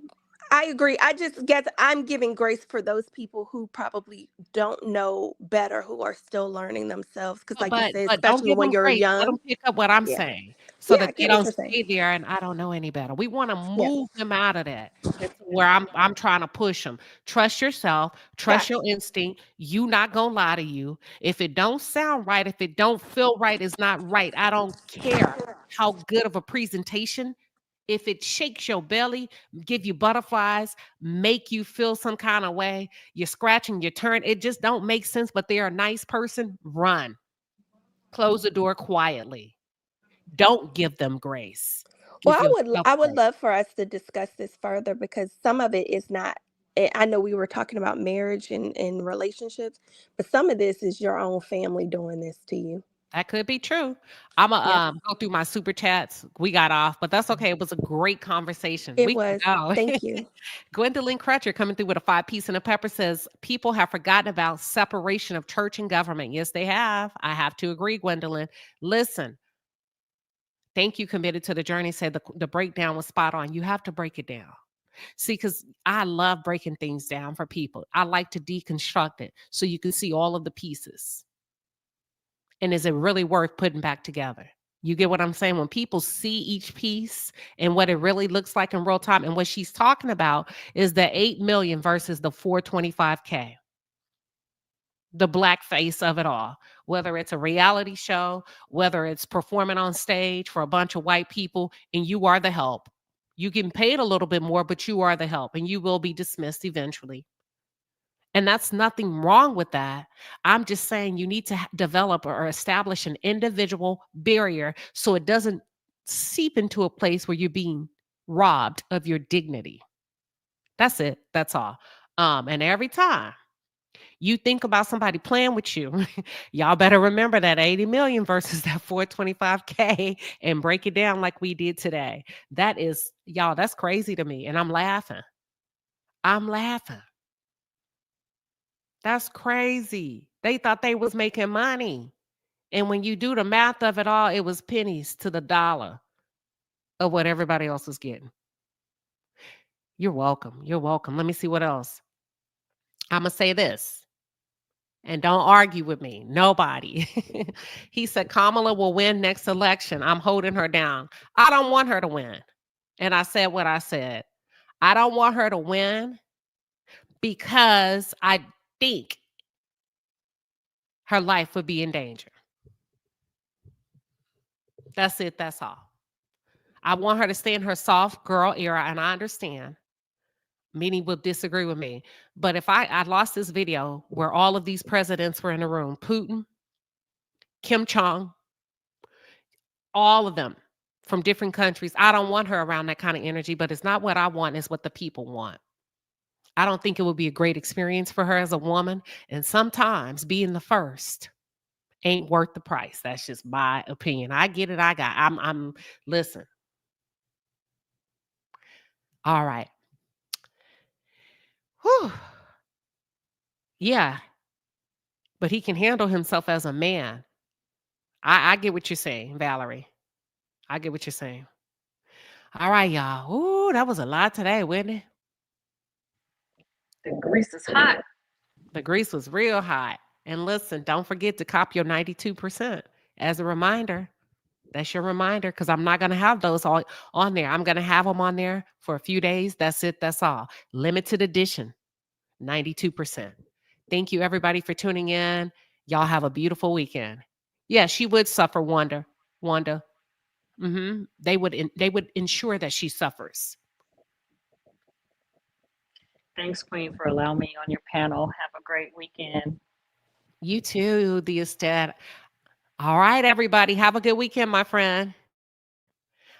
I agree. I just guess I'm giving grace for those people who probably don't know better, who are still learning themselves. Because, like you said, But don't especially give when them you're grace. Let them young. pick up what I'm Yeah. saying so Yeah, I that they get what don't you're saying. stay there and I don't know any better. We want to Yeah. move them out of that. That's where I'm trying to push them. Trust yourself. Trust your instinct. You not gonna lie to you. If it don't sound right, if it don't feel right, it's not right. I don't care how good of a presentation. If it shakes your belly, give you butterflies, make you feel some kind of way, you're scratching, you turn, it just don't make sense, but they're a nice person, run. Close the door quietly. Don't give them grace. Well, Give yourself I would grace. love for us to discuss this further because some of it is not. I know we were talking about marriage and relationships, but some of this is your own family doing this to you. That could be true. I'ma Yep. go through my super chats. We got off, but that's okay. It was a great conversation. It We can was. go. Thank you. Gwendolyn Crutcher coming through with a 5-piece and a pepper says people have forgotten about separation of church and government. Yes, they have. I have to agree, Gwendolyn. Listen, thank you, committed to the journey. Said the breakdown was spot on. You have to break it down. See, because I love breaking things down for people. I like to deconstruct it so you can see all of the pieces. And is it really worth putting back together? You get what I'm saying? When people see each piece and what it really looks like in real time, and what she's talking about is the 8 million versus the 425K. The black face of it all, whether it's a reality show, whether it's performing on stage for a bunch of white people, and you are the help. You getting paid a little bit more, but you are the help, and you will be dismissed eventually. And that's nothing wrong with that. I'm just saying you need to develop or establish an individual barrier so it doesn't seep into a place where you're being robbed of your dignity. That's it. That's all. And every time you think about somebody playing with you, y'all better remember that 80 million versus that 425K and break it down like we did today. That is, y'all, that's crazy to me. And I'm laughing. I'm laughing. That's crazy. They thought they was making money. And when you do the math of it all, it was pennies to the dollar of what everybody else was getting. You're welcome. You're welcome. Let me see what else. I'm going to say this. And don't argue with me. Nobody. He said Kamala will win next election. I'm holding her down. I don't want her to win. And I said what I said. I don't want her to win because I think her life would be in danger. That's it. That's all. I want her to stay in her soft girl era, and I understand. Many will disagree with me. But if I lost this video where all of these presidents were in the room, Putin, Kim Jong, all of them from different countries. I don't want her around that kind of energy, but it's not what I want, it's what the people want. I don't think it would be a great experience for her as a woman. And sometimes being the first ain't worth the price. That's just my opinion. I get it. I'm listen. All right. Whew. Yeah. But he can handle himself as a man. I get what you're saying, Valerie. I get what you're saying. All right, y'all. Ooh, that was a lot today, wasn't it? The grease is hot. The grease was real hot. And listen, don't forget to cop your 92%. As a reminder, that's your reminder, because I'm not going to have those all on there. I'm going to have them on there for a few days. That's it. That's all. Limited edition, 92%. Thank you, everybody, for tuning in. Y'all have a beautiful weekend. Yeah, she would suffer, Wanda. They would ensure that she suffers. Thanks, Queen, for allowing me on your panel. Have a great weekend. You too, the estate. All right, everybody. Have a good weekend, my friend.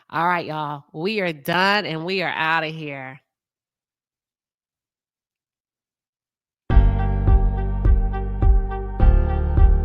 All right, y'all. We are done and we are out of here.